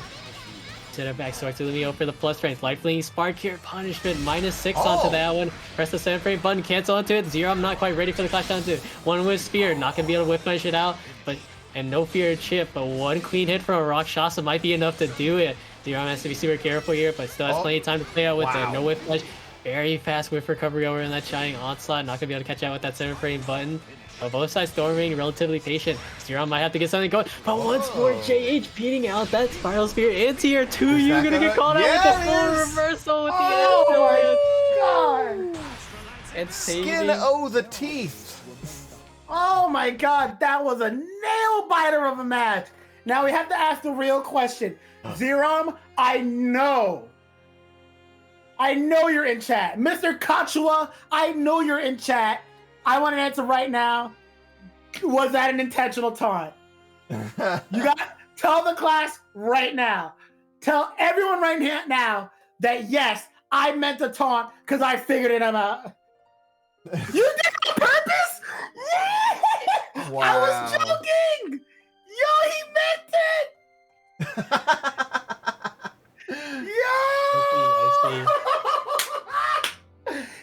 To the back, Seox to Lumio for the plus strength. Life fleeing spark here, punishment, -6 onto that one. Press the 7 frame button, cancel onto it. Xerom not quite ready for the clash onto it. One with spear, not gonna be able to whip punish it out, but and no fear of chip, but one clean hit from a Rakshasa might be enough to do it. Xerom has to be super careful here, but still has plenty of time to play out with it. No whip punish. Very fast whiff recovery over in that shining onslaught. Not gonna be able to catch out with that 7 frame button. But both sides still remaining relatively patient. Xerom might have to get something going. But once more, JH beating out that Spiral Spear anti-air. 2U gonna get caught out with the full reversal with the God! And Skin o' the teeth. Oh my god, that was a nail biter of a match. Now we have to ask the real question. Xerom, I know you're in chat. Mr. Kachua, I know you're in chat. I want an answer right now. Was that an intentional taunt? You got tell the class right now. Tell everyone right now that yes, I meant to taunt because I figured it out. You did it on purpose? Wow. I was joking. Yo, he meant it. Yo.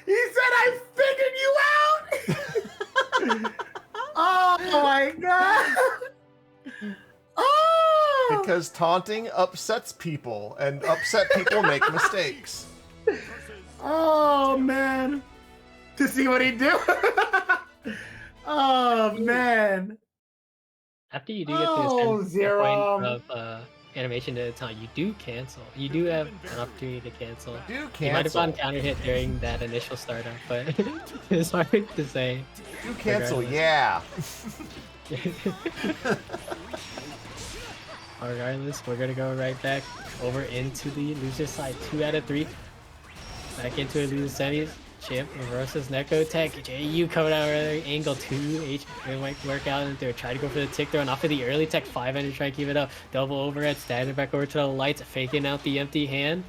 He said I figured you out. Oh my god. Oh. Because taunting upsets people, and upset people make mistakes. Oh man. To see what he do. Oh man. After you do get to this point of animation at a time, you do cancel. You do have an opportunity to cancel. Do You might have cancel. gotten counter hit during that initial startup, but it's hard to say. Do cancel, Regardless. yeah. Regardless, we're gonna go right back over into the loser side. 2 out of 3. Back into a loser semis. Chip versus Nekotech. JU coming out of angle 2H. It might work out and they're trying to go for the tick throw and off of the early tech 5 and try to keep it up. Double overhead, standing back over to the lights, faking out the empty hand.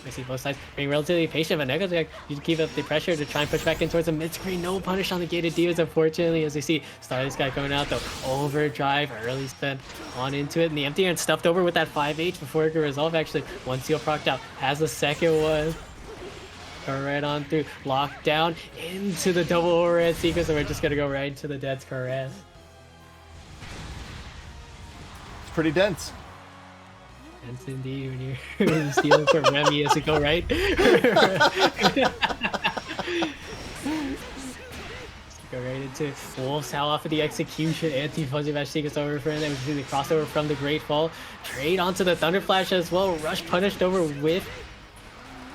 We see both sides being relatively patient, but Nekotech, you keep up the pressure to try and push back in towards the mid-screen. No punish on the gated divas, unfortunately, as we see Starless guy coming out though. Overdrive, early spin on into it, and the empty hand stuffed over with that 5H before it could resolve actually. One seal procced out, has the second one. Go right on through, locked down into the double overhead sequence, and we're just gonna go right into the Dead's Caress. It's pretty dense. Dense indeed when you're stealing from Remy as you go right. Go right into Wolf's Howl off of the execution, anti-fuzzy match sequence over for him, and we see the crossover from the Great Fall. Trade onto the Thunder Flash as well, rush punished over with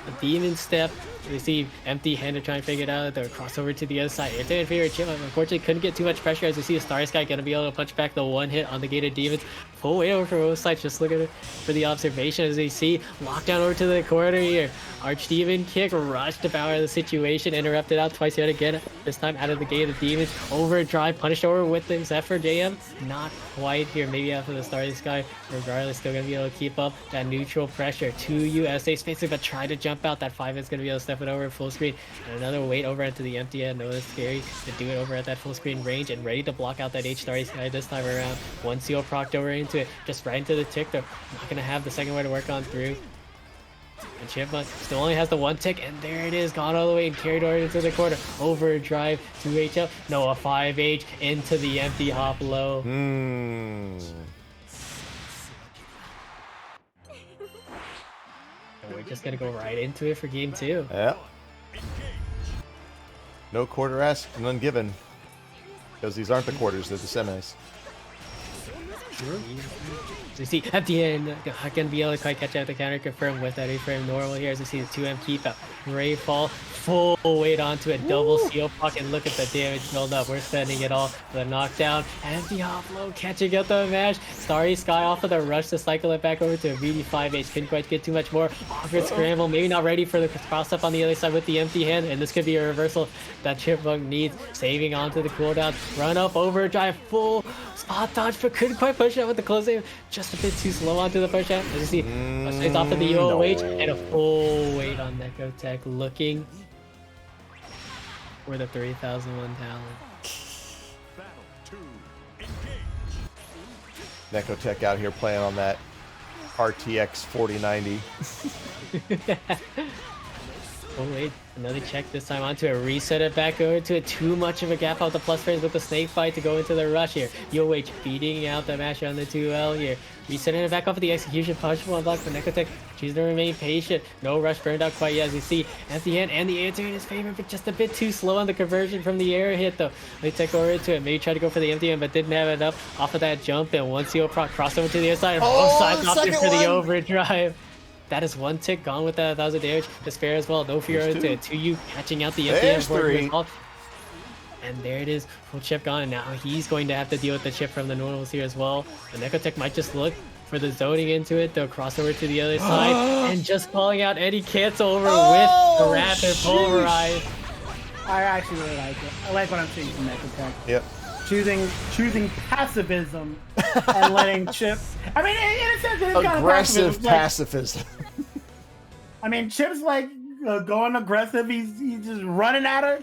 a Demon Step. We see empty hand to try and figure it out. They're crossover to the other side. It's in favor of Chip. Unfortunately, couldn't get too much pressure as we see the Star Sky gonna be able to punch back the one hit on the gated demons. Full way over for both sides. Just look at it for the observation as we see lockdown over to the corner here. Archdemon kick, rush to power the situation, interrupted out twice yet again. This time out of the gated demons. Overdrive, punished over with the Zephyr JM. Not quite here. Maybe after the Starry Sky. Regardless, still gonna be able to keep up that neutral pressure. 2 USA spacing, but try to jump out. That 5 is gonna be able to step it over full screen. And another weight over into the empty end. No, that's scary to do it over at that full screen range and ready to block out that H Starry Sky this time around. One seal procced over into it, just right into the tick though. Not gonna have the second one to work on through. And Chipmunk still only has the one tick, and there it is, gone all the way and carried over into the corner. Overdrive, 2H up, no, a 5H into the empty hop low. And we're just gonna go right into it for game 2. Yep. No quarter asked, none given. Because these aren't the quarters, they're the semis. So you see at the end, not gonna be able to quite catch out the counter confirm with that A-frame normal here. As you see the 2M keep up, Ray fall, full weight onto a double seal block, and look at the damage build up. We're sending it all. The knockdown and the offload catching up the match. Starry Sky off of the rush to cycle it back over to a VD5H. Couldn't quite get too much more. Awkward scramble, maybe not ready for the cross up on the other side with the empty hand, and this could be a reversal that Chipmunk needs. Saving onto the cooldown, run up overdrive, full spot dodge, but couldn't quite push it with the close aim. Just a bit too slow onto the push out. As you see, straight off of the UOH and a full weight on Nekotech, looking for the 3001 talent. Nekotech out here playing on that RTX 4090. Oh wait, another check this time onto a reset it back over to it. Too much of a gap out the plus frames with the snake fight to go into the rush here. UOH beating out the masher on the 2L here. Resetting it back off of the execution punch one block for Nekotech. Choosing to remain patient. No rush burned out quite yet, as you see at the end, and the answer in his favor, but just a bit too slow on the conversion from the air hit though. They take over into it, maybe try to go for the empty end, but didn't have it up off of that jump, and one CO proc crossover to the other side, and both sides opted for the overdrive. That is one tick gone with that 1,000 damage. Despair as well. No fear into it. 2U catching out the empty end for the result. And there it is. Full chip gone. And now he's going to have to deal with the chip from the normals here as well. The Nekotech might just look for the zoning into it. They'll cross over to the other side. And just calling out Eddie cancel over with the rapid pulverize. I actually really like it. I like what I'm seeing from Nekotech. Yep. Choosing pacifism and letting Chip. I mean, in a sense, it is kind of aggressive pacifism. pacifism. I mean, Chip's like going aggressive. He's just running at her,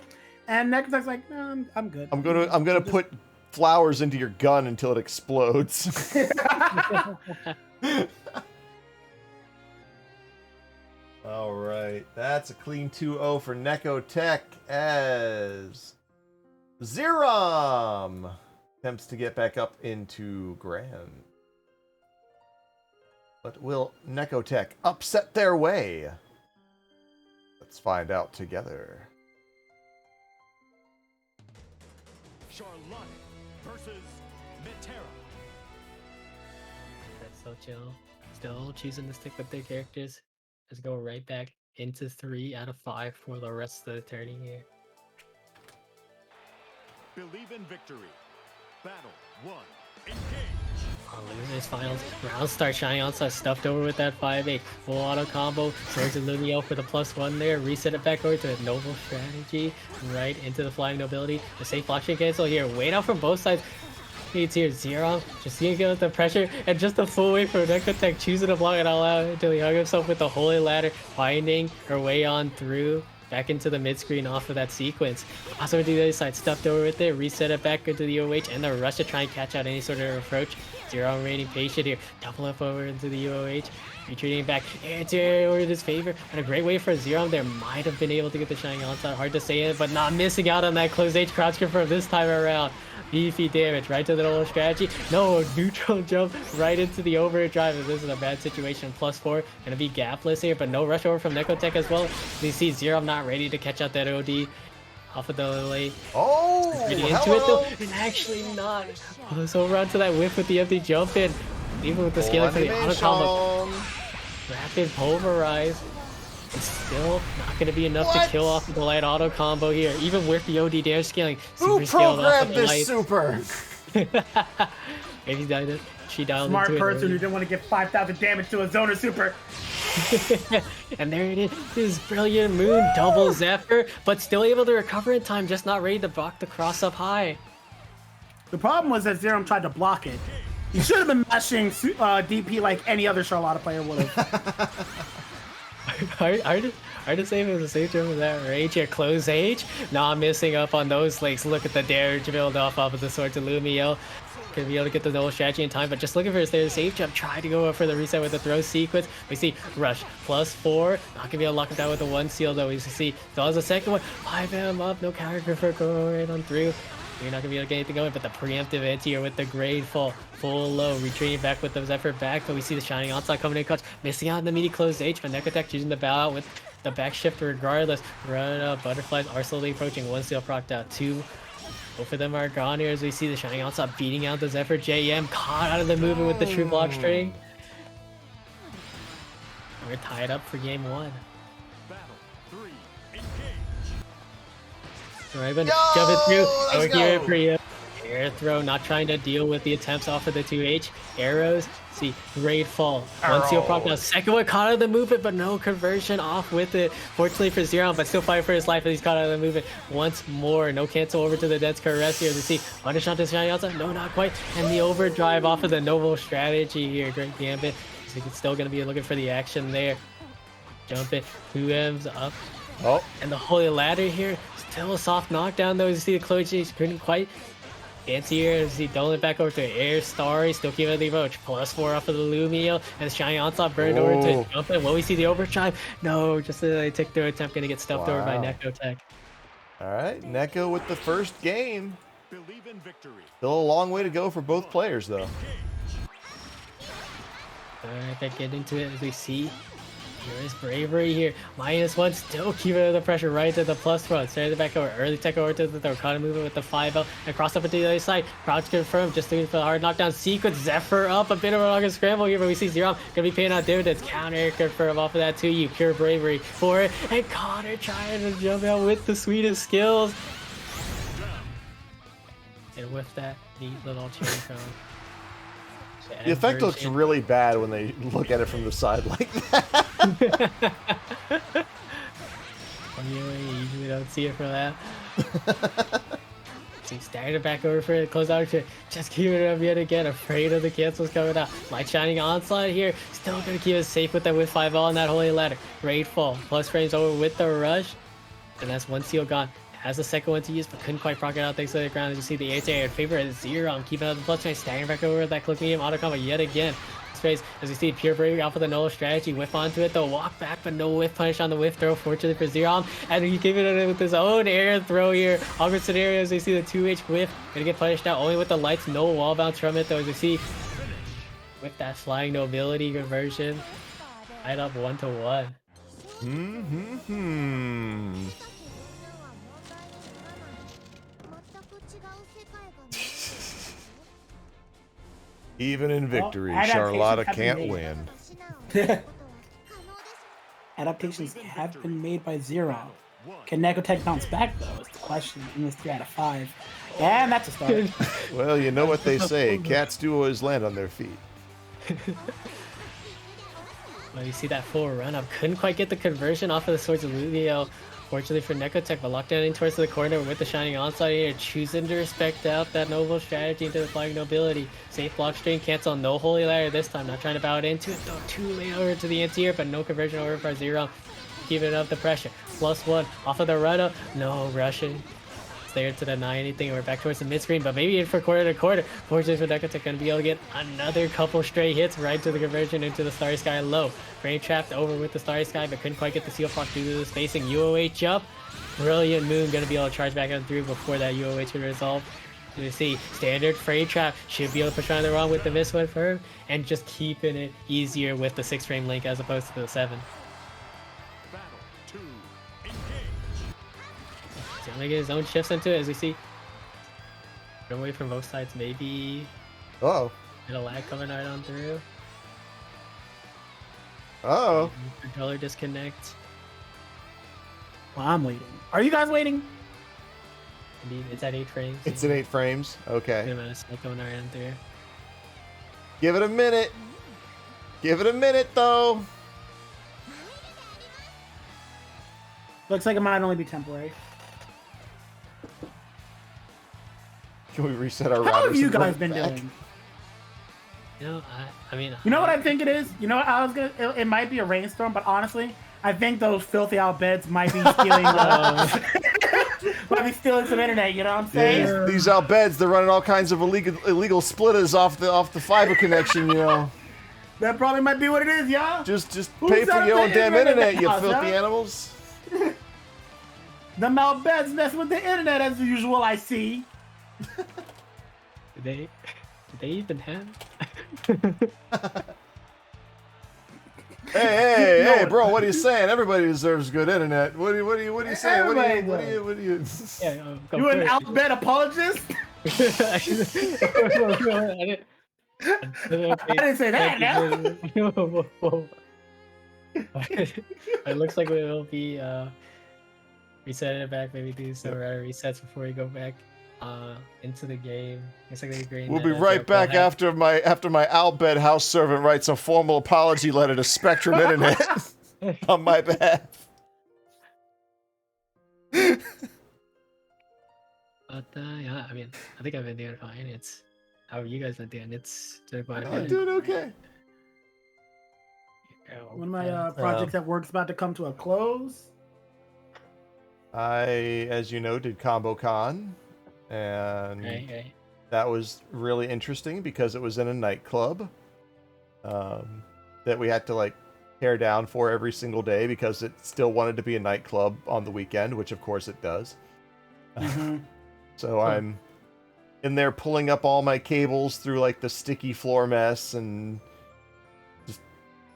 and Nekotech's like, no, I'm good. I'm gonna put flowers into your gun until it explodes. All right, that's a clean 2-0 for Nekotech as Xerom attempts to get back up into Grand. But will Nekotech upset their way? Let's find out together. Charlotta versus Metera. That's so chill. Still choosing to stick with their characters. Let's go right back into 3 out of 5 for the rest of the turning here. Believe in victory. Battle 1. Engage. On losers finals, round start shining outside, stuffed over with that 5-8. Full auto combo, Swords of Lumio for the +1 there. Reset it back over to a noble strategy. Right into the flying nobility. The safe blockchain cancel here. Wait out from both sides. It's here, Xerom, just gonna get with the pressure, and just a full way for Nekotech, choosing to block it all out until he hung himself with the holy ladder, finding her way on through. Back into the mid-screen off of that sequence. Also to the other side, stuffed over with it, reset it back into the UOH, and the rush to try and catch out any sort of approach. Xerom remaining patient here. Double up over into the UOH. Retreating back into his favor. And a great way for Xerom there. Might have been able to get the shining onside. Hard to say it, but not missing out on that close H crouch confirm this time around. Beefy damage right to the normal strategy. No, neutral jump right into the overdrive. This is a bad situation. +4 gonna be gapless here, but no rush over from Nekotech as well. You see Xerom not ready to catch out that OD off of the late. Oh, Getting into it though, and actually not. So around to that whip with the empty jump in. Even with the scaling for the auto combo. Rapid pulverize. It's still not going to be enough to kill off of the light auto combo here, even with the OD damage scaling. Who programmed this super? Maybe she dialed Smart into person it. who didn't want to give 5,000 damage to a zoner super. And there it is. This brilliant moon double Zephyr, but still able to recover in time, just not ready to block the cross up high. The problem was that Xerom tried to block it. He should have been mashing DP like any other Charlotta player would have. Hard to say if it was a safe jump with that rage here. Close H, not missing up on those legs. Look at the damage build off of the Swords of Lumio. Gonna be able to get the double strategy in time, but just looking for his safe jump. Try to go up for the reset with the throw sequence. We see rush +4. Not gonna be able to lock him down with the 1 seal though. We see still has a second one. 5M up, no counter for going right on through. You're not gonna be able to get anything going, but the preemptive anti here with the grade full low, retreating back with the Zephyr back, but we see the shining onside coming in clutch, missing out in the meaty closed H, but Nekotech choosing to bow out with the back shift regardless. Run up, butterflies are slowly approaching. 1 seal procced out, 2 Both of them are gone here as we see the Shining Onslaught beating out the Zephyr. JM caught out of the movement with the true block string. We're tied up for game 1. Battle 3. Engage. So Raven jumping through. Let's Over here go. for you. Air throw, not trying to deal with the attempts off of the 2H. Arrows, see, great fall. One seal prop now. Second one caught out of the movement, but no conversion off with it. Fortunately for Xerom, but still fighting for his life as he's caught out of the movement once more. No cancel over to the Dense Caress here. To see, punish onto Shining outside. No, not quite. And the overdrive off of the noble strategy here. Great gambit. So he's still going to be looking for the action there. Jump it. 2M's up. Oh, And the Holy Ladder here. Still a soft knockdown though. You see the clergy couldn't quite. Fancy here as he doling it back over to Air Starry, still keeping the approach. +4 off of the Lumio, and the Shining Onslaught burned over to jump in. Will we see the overdrive? No, just a tick through attempt, gonna get stuffed over by Wow. Nekotech. all right. Neko with the first game. Believe in victory. Still a long way to go for both players, though. Alright, back get into it as we see. Here is Bravery here. -1, still keeping the pressure right to the +1. Started the back over. Early tech over to the throw. Caught a movement with the 5L. And cross up into the other side. Crouch confirmed. Just looking for the hard knockdown sequence. Zephyr up. A bit of a longer scramble here, but we see Xerom gonna be paying out dividends. Counter confirm off of that to you. Pure Bravery for it. And Connor trying to jump out with the sweetest skills. And with that neat little cherry cone. The effect looks really bad when they look at it from the side like that. You usually don't see it for that. See, staggered back over for it, close out to just keep it up yet again, afraid of the cancels coming out. Light Shining Onslaught here, still gonna keep us safe with that with 5 all on that Holy Ladder. Great fall, plus frames over with the rush, and that's one seal gone. Has the second one to use, but couldn't quite proc it out thanks to the ground. As you see the ATA in favor of Xerom, keeping up the plus range, staggering back over with that click medium auto combo yet again. Space as we see Pure Bravery off of the null strategy, whiff onto it, though walk back, but no whiff punish on the whiff throw, fortunately for Xerom, and he gave it with his own air throw here. Awkward scenario as we see the 2H whiff, gonna get punished now only with the lights, no wall bounce from it though, as we see with that flying nobility conversion, tied up 1-1. Even in victory, adaptations Charlotta have been can't made. win. Adaptations have been made by Xerom. Can Nekotech bounce back though? Is the question in this 3 out of 5. And that's a start. Well, you know what they say. Cats do always land on their feet. Well, you see that full run up. Couldn't quite get the conversion off of the Swords of Ludio. Fortunately for Nekotech, but locked down in towards the corner with the Shining Onslaught here, choosing to respect out that noble strategy into the Flying Nobility. Safe block string, cancel, no Holy Ladder this time, not trying to bow it into it, though too late over to the anti-air, but no conversion over for Xerom. Keeping up the pressure. +1 off of the run-up, no rushing. It's there to deny anything, we're back towards the mid-screen, but maybe in for quarter to quarter. Fortunately for Nekotech, gonna be able to get another couple stray hits right to the conversion into the Starry Sky low. Frame trapped over with the Starry Sky, but couldn't quite get the seal proc due to the spacing. UOH up. Brilliant Moon gonna be able to charge back on through before that UOH can resolve. You see, standard frame trap should be able to push on the wrong with the miss one for him, and just keeping it easier with the 6 frame link as opposed to the 7. Battle 2. Engage. So gonna get his own shifts into it as we see. Run away from both sides, maybe Uh-oh. get a lag coming right on through. Uh-oh. Controller disconnect. Well, I'm waiting. Are you guys waiting? Indeed, it's at 8 frames. It's in 8 frames. Good Okay. amount of spike coming right on through. Give it a minute. Give it a minute, though. Looks like it might only be temporary. Can we reset our routers? How have you and bring guys it been back? doing? You know, I mean, You know what I think it is? You know what I was gonna? It might be a rainstorm, but honestly, I think those filthy Albheds might be stealing. Might be stealing some internet. You know what I'm saying? Yeah, these Albheds, they're running all kinds of illegal splitters off the fiber connection, you know. That probably might be what it is, y'all. Just Who's pay for out your of own the damn internet internet, you house, filthy huh? animals. The Albheds mess with the internet as usual. I see. Did they even have? Hey, bro! What are you saying? Everybody deserves good internet. What are you saying? What are you? Yeah, You an Albhed apologist? I didn't say that, now. It looks like we'll be resetting it back. Maybe do some resets before we go back into the game. It's like we'll be right back after my Albhed house servant writes a formal apology letter to Spectrum Internet on my behalf. But yeah, I mean, I think I've been doing fine. It's how have you guys been doing? It's doing quite I'm good. doing okay. One of my projects at work's about to come to a close. I, as you know, did ComboCon, and that was really interesting because it was in a nightclub that we had to like tear down for every single day because it still wanted to be a nightclub on the weekend, which of course it does. So I'm in there pulling up all my cables through like the sticky floor mess and just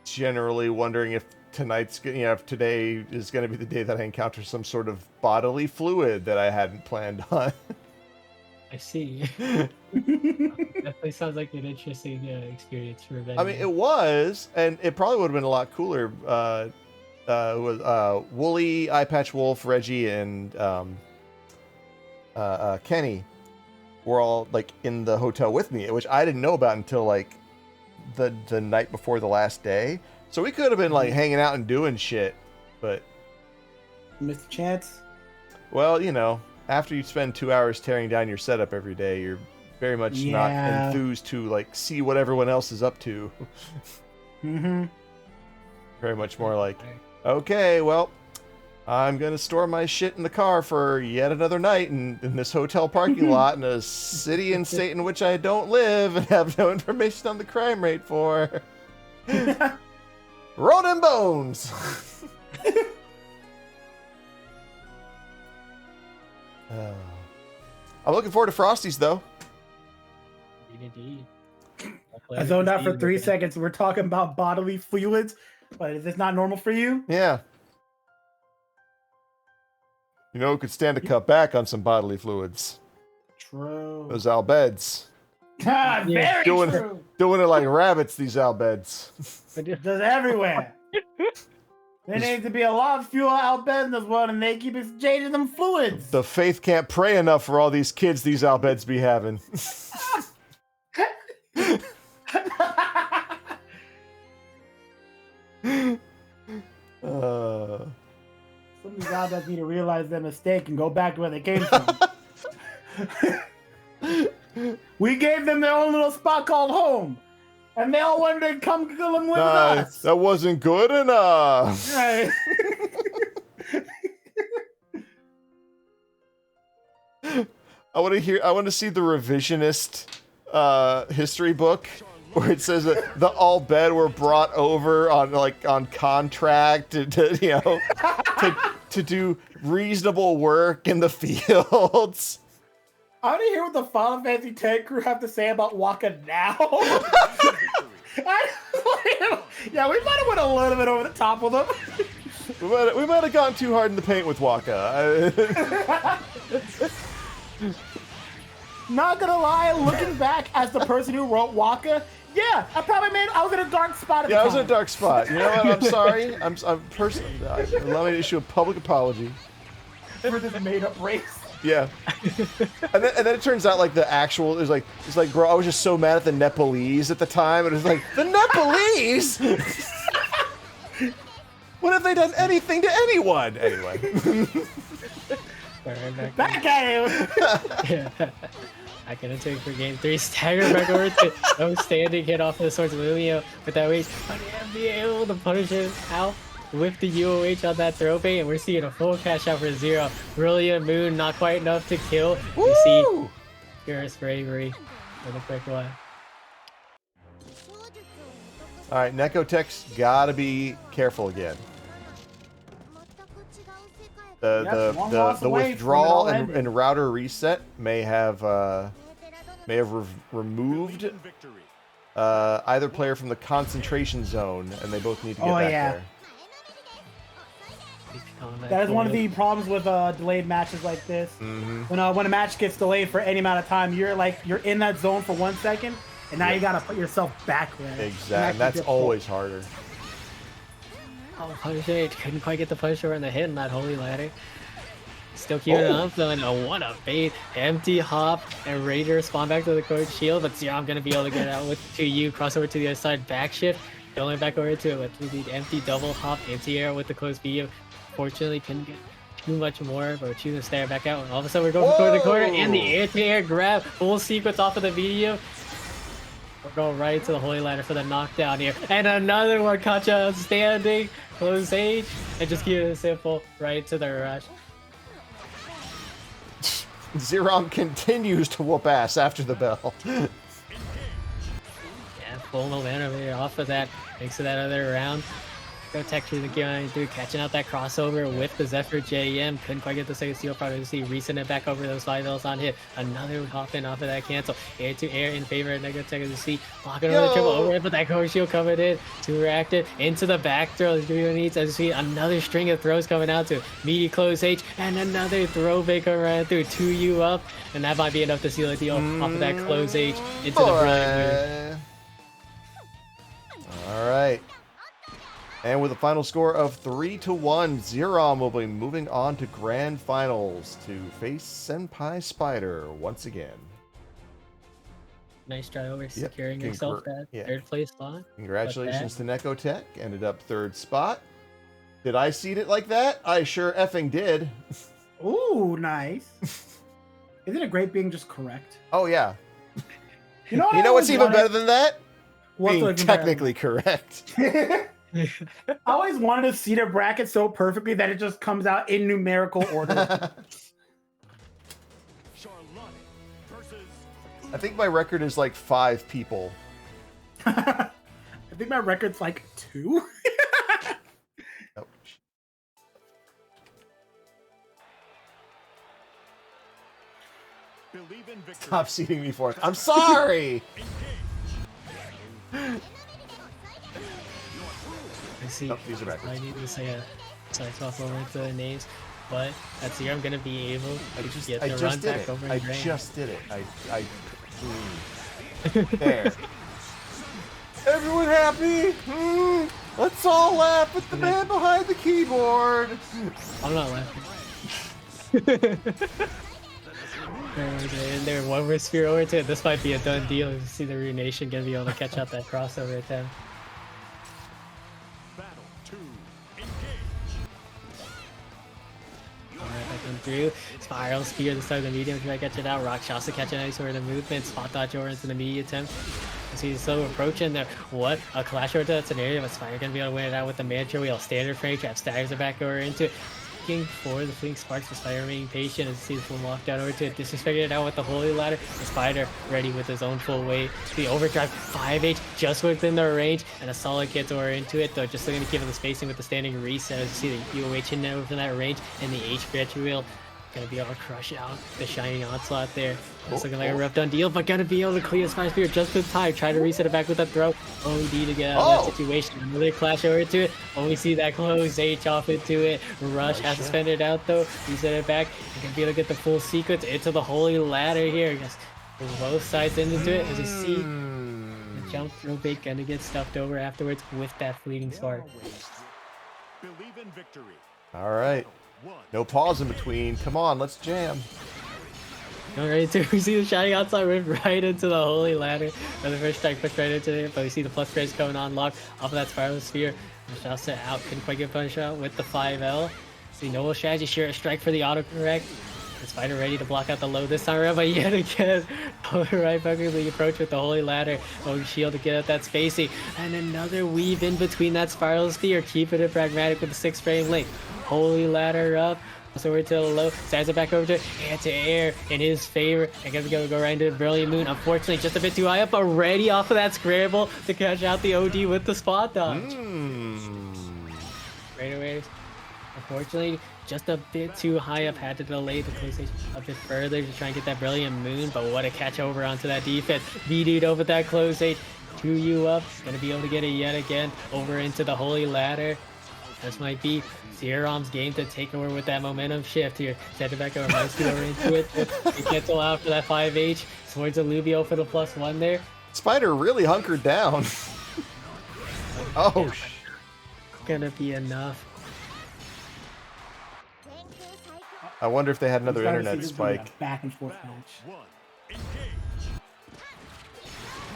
generally wondering if if today is going to be the day that I encounter some sort of bodily fluid that I hadn't planned on. I see. Definitely sounds like an interesting experience for Revenge. I mean, it was, and it probably would have been a lot cooler. Was Wooly, Eyepatch Wolf, Reggie, and Kenny were all like in the hotel with me, which I didn't know about until like the night before the last day. So we could have been like hanging out and doing shit, but Mr. Chance. Well, you know, after you spend 2 hours tearing down your setup every day, you're very much not enthused to like see what everyone else is up to. Very much more like, okay, well, I'm gonna store my shit in the car for yet another night in this hotel parking lot in a city and state in which I don't live and have no information on the crime rate for. Rolling bones. I'm looking forward to Frosties, though. Indeed. I zoned out for 3 seconds. We're talking about bodily fluids, but is this not normal for you? Yeah. You know who could stand to cut back on some bodily fluids? True. Those Albheds. Very true. Doing it like rabbits, these Albheds. Just everywhere. There needs to be a lot of fewer Albheds in this world, and they keep exchanging them fluids. The faith can't pray enough for all these kids these Albheds be having. Some of these Albheds need to realize their mistake and go back to where they came from. We gave them their own little spot called home, and they all wanted to come kill them with us. That wasn't good enough. Right. I want to see the revisionist history book where it says that the Albhed were brought over on contract to do reasonable work in the fields. I want to hear what the Final Fantasy X crew have to say about Waka now. Yeah, we might have went a little bit over the top with them. We might have gone too hard in the paint with Waka. Not gonna lie, looking back as the person who wrote Waka, yeah, I was in a dark spot at the time. I was in a dark spot. You know what? I'm sorry. Allow me to issue a public apology for this made-up race. Yeah. and then it turns out like the actual it's like bro, I was just so mad at the Nepalese at the time, and it was like, the Nepalese? What have they done anything to anyone? Anyway. Back at him! Yeah. I can take for game 3. Stagger back over to no standing hit off of the Swords of Lumio with that weight. But be able to punish him out with the UOH on that throw bait, and we're seeing a full cash out for Xero. Brilliant Moon, not quite enough to kill. Woo! We see Purist Bravery for the quick one. Alright, Nekotech's gotta be careful again. The withdrawal and router reset may have removed Either player from the concentration zone, and they both need to get back there. That is one of the problems with delayed matches like this. When a match gets delayed for any amount of time, you're in that zone for 1 second, and now you gotta put yourself back there. Exactly, and that's always harder. Oh, Punisher couldn't quite get the Punisher on the hit in that holy ladder. Still keeping it on, so what a bait. Empty hop and ready to respond back to the coach shield, but Xerom gonna be able to get out with 2U, cross over to the other side, back shift, going back over to it with the empty double hop, anti-air with the close video. Fortunately, couldn't get too much more, but we're choosing to stare back out. And all of a sudden, we're going from corner to corner, and the anti-air grab, full sequence off of the video. We're going right to the holy ladder for the knockdown here. And another one, Kacha standing, close age, and just keep it simple, right to the rush. Xerom continues to whoop ass after the bell. Yeah, full momentum here off of that. Thanks to that other round. Go tech through the game, dude, catching out that crossover with the Zephyr JM. Couldn't quite get the second steal part of the C. Resend it back over those 5Ls on hit. Another hop in off of that cancel. Air to air in favor of Nekotech of the C. Blocking over the triple over it, but that core shield coming in. Too active into the back throw. There's gonna be needs as we see another string of throws coming out to meaty close H and another throw big around through 2U up. And that might be enough to seal the deal off of that close H into the brilliant move. All right. And with a final score of 3-1, Xerom will be moving on to Grand Finals to face SenpaiSpyder once again. Nice try over securing yourself that third place spot. Congratulations to Nekotech. Ended up third spot. Did I seed it like that? I sure effing did. Ooh, nice. Isn't it great being just correct? Oh, yeah. You know what's even better than that? What's being technically correct. I always wanted to seed a bracket so perfectly that it just comes out in numerical order. Charlotta versus I think my record is like 5 people. I think my record's like 2. Oh. Believe in victory. Stop seeding me fourth. I'm sorry! I see. Nope, these are backwards. I need to say a swap over to the names, but that's here. I'm gonna be able to get the run back over. I just did it. There. Everyone happy? Let's all laugh at the man behind the keyboard. I'm not laughing. And there, one more sphere over to it. This might be a done deal. You see the Renation gonna be able to catch out that crossover attempt. Through spiral spear this time of the medium, try to catch it out. Rock shots to catch a nice sort of movement, spot dodge over into the media attempt. So he's still approaching there. What a clash over to that scenario, but Spyder gonna be able to win it out with the Metera wheel. Standard frame trap, staggers are back over into it. Looking for the fleeting sparks, but Spyder remaining patient as he sees the full lockdown over to it. Disrespected it out with the holy ladder. The Spyder ready with his own full weight. The overdrive 5H just within the range, and a solid gets over into it, though just looking to give it the spacing with the standing reset as you see the UOH in over that range, and the H Metera wheel gonna be able to crush out the shining onslaught there. It's looking like a rough done deal, but gonna be able to clear Spyder Spear just in time. Try to reset it back with a throw. OD to get out of that situation. Another clash over to it. Only see that close H off into it. Rush has to spend it out though. Reset it back. You're gonna be able to get the full sequence into the holy ladder here. Just both sides into it as you see. The jump throw bait gonna get stuffed over afterwards with that fleeting spark. Believe in victory. All right. No pause in between. Come on, let's jam. Alright, so we see the shining outside rip right into the holy ladder. And the first strike pushed right into it, but we see the plus praise coming on lock off of that spiral sphere. Shouts it out, couldn't quite get punished out with the 5L. See noble strategy, sure strike for the autocorrect. The Spyder ready to block out the low this time around, but yet again, right back the approach with the holy ladder. Oh, shield to get at that spacing. And another weave in between that spiral sphere, keeping it pragmatic with the 6 frame link. Holy ladder up. So we're to the low, stands it back over to air in his favor. And gonna go right into the brilliant moon. Unfortunately, just a bit too high up, but ready off of that scramble to catch out the OD with the spot dodge. Right away. Unfortunately, just a bit too high up. Had to delay the PlayStation a bit further to try and get that brilliant moon. But what a catch over onto that defense. V-dude over that close 8. 2U up, gonna be able to get it yet again over into the Holy Ladder. This might be Xerom's game to take over with that momentum shift here. Set it back over, nice over into it. He gets allowed for that 5H. Towards Aluvio for the +1 there. Spider really hunkered down. Oh, Gonna be enough. I wonder if they had another I'm starting to internet see this be a spike. back and forth match.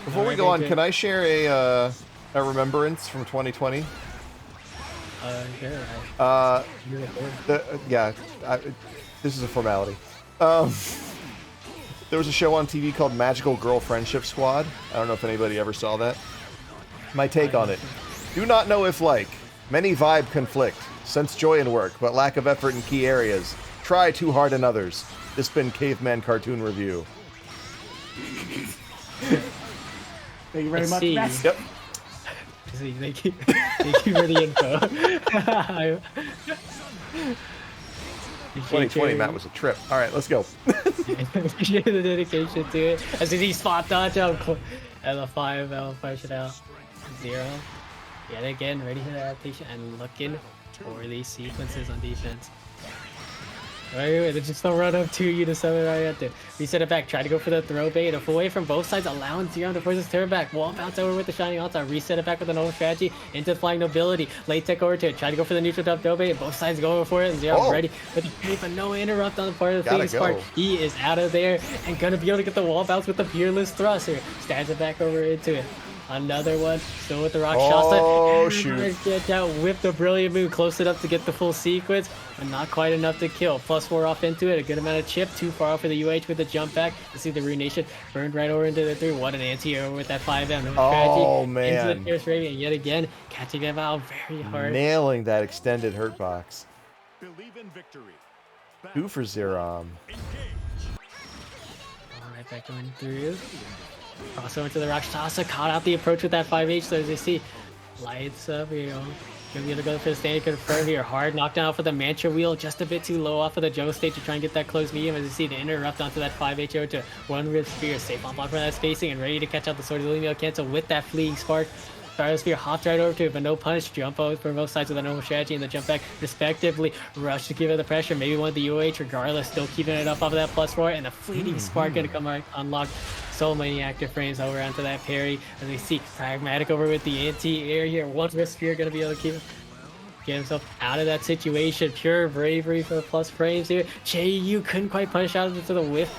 Before we go on, can I share a remembrance from 2020? Sure. This is a formality. There was a show on TV called Magical Girl Friendship Squad. I don't know if anybody ever saw that. My take on it. Do not know if like. Many vibe conflict. Sense joy in work, but lack of effort in key areas. Try too hard in others. This been Caveman Cartoon Review. Thank you very Let's much, see. Max. Yep. Thank you for the info. 2020, Matt, was a trip. All right, let's go. Appreciate the dedication to it. As he spot dodge out and the 5L push it out. 0. Yet again, ready for the adaptation and looking for these sequences on defense. Right, they just don't run up to you to summon right at there. Reset it back, try to go for the throw bait. A full way from both sides, allowing Xerom to force his turn back. Wall bounce over with the Shining Altar. Reset it back with an old strategy into the Flying Nobility. Late tech over to it, try to go for the neutral top throw bait. Both sides going for it, and Xerom ready with the parry, but no interrupt on the part of the Phoenix Spark. He is out of there and gonna be able to get the wall bounce with the Fearless Thrust here. Stabs it back over into it. Another one, still with the Rakshasa. Oh, shoot. Get out, whip the brilliant move, close enough to get the full sequence, but not quite enough to kill. +4 off into it, a good amount of chip, too far off for the UH with the jump back. You see the Ruination burned right over into the 3. What an anti-hero with that 5M. No strategy. Man. Into the Fierce Radiant yet again, catching him out very hard. Nailing that extended hurt box. Believe in victory. 2 for Xerom. Alright, back going through. Cross over to the Rakshasa, caught out the approach with that 5H, so as you see, lights up, you know, gonna be able to go for the stand, confirm here, hard knockdown for the Mantra Wheel, just a bit too low off of the Joe stage to try and get that close medium, as you see the interrupt onto that 5H over to one Rip Spear, safe on block for that spacing, and ready to catch out the Sword of Lumio cancel with that Fleeing Spark. Sphere hopped right over to it, but no punish. Jump out for both sides with a normal strategy and the jump back respectively. Rush to give it the pressure. Maybe one of the UH regardless. Still keeping it up off of that +4 and the fleeting spark gonna come right unlocked. So many active frames over onto that parry. As we see Pragmatic over with the anti-air here. One Rift Spear gonna be able to get himself out of that situation. Pure bravery for the plus frames here. Yu couldn't quite punish out into the whiff.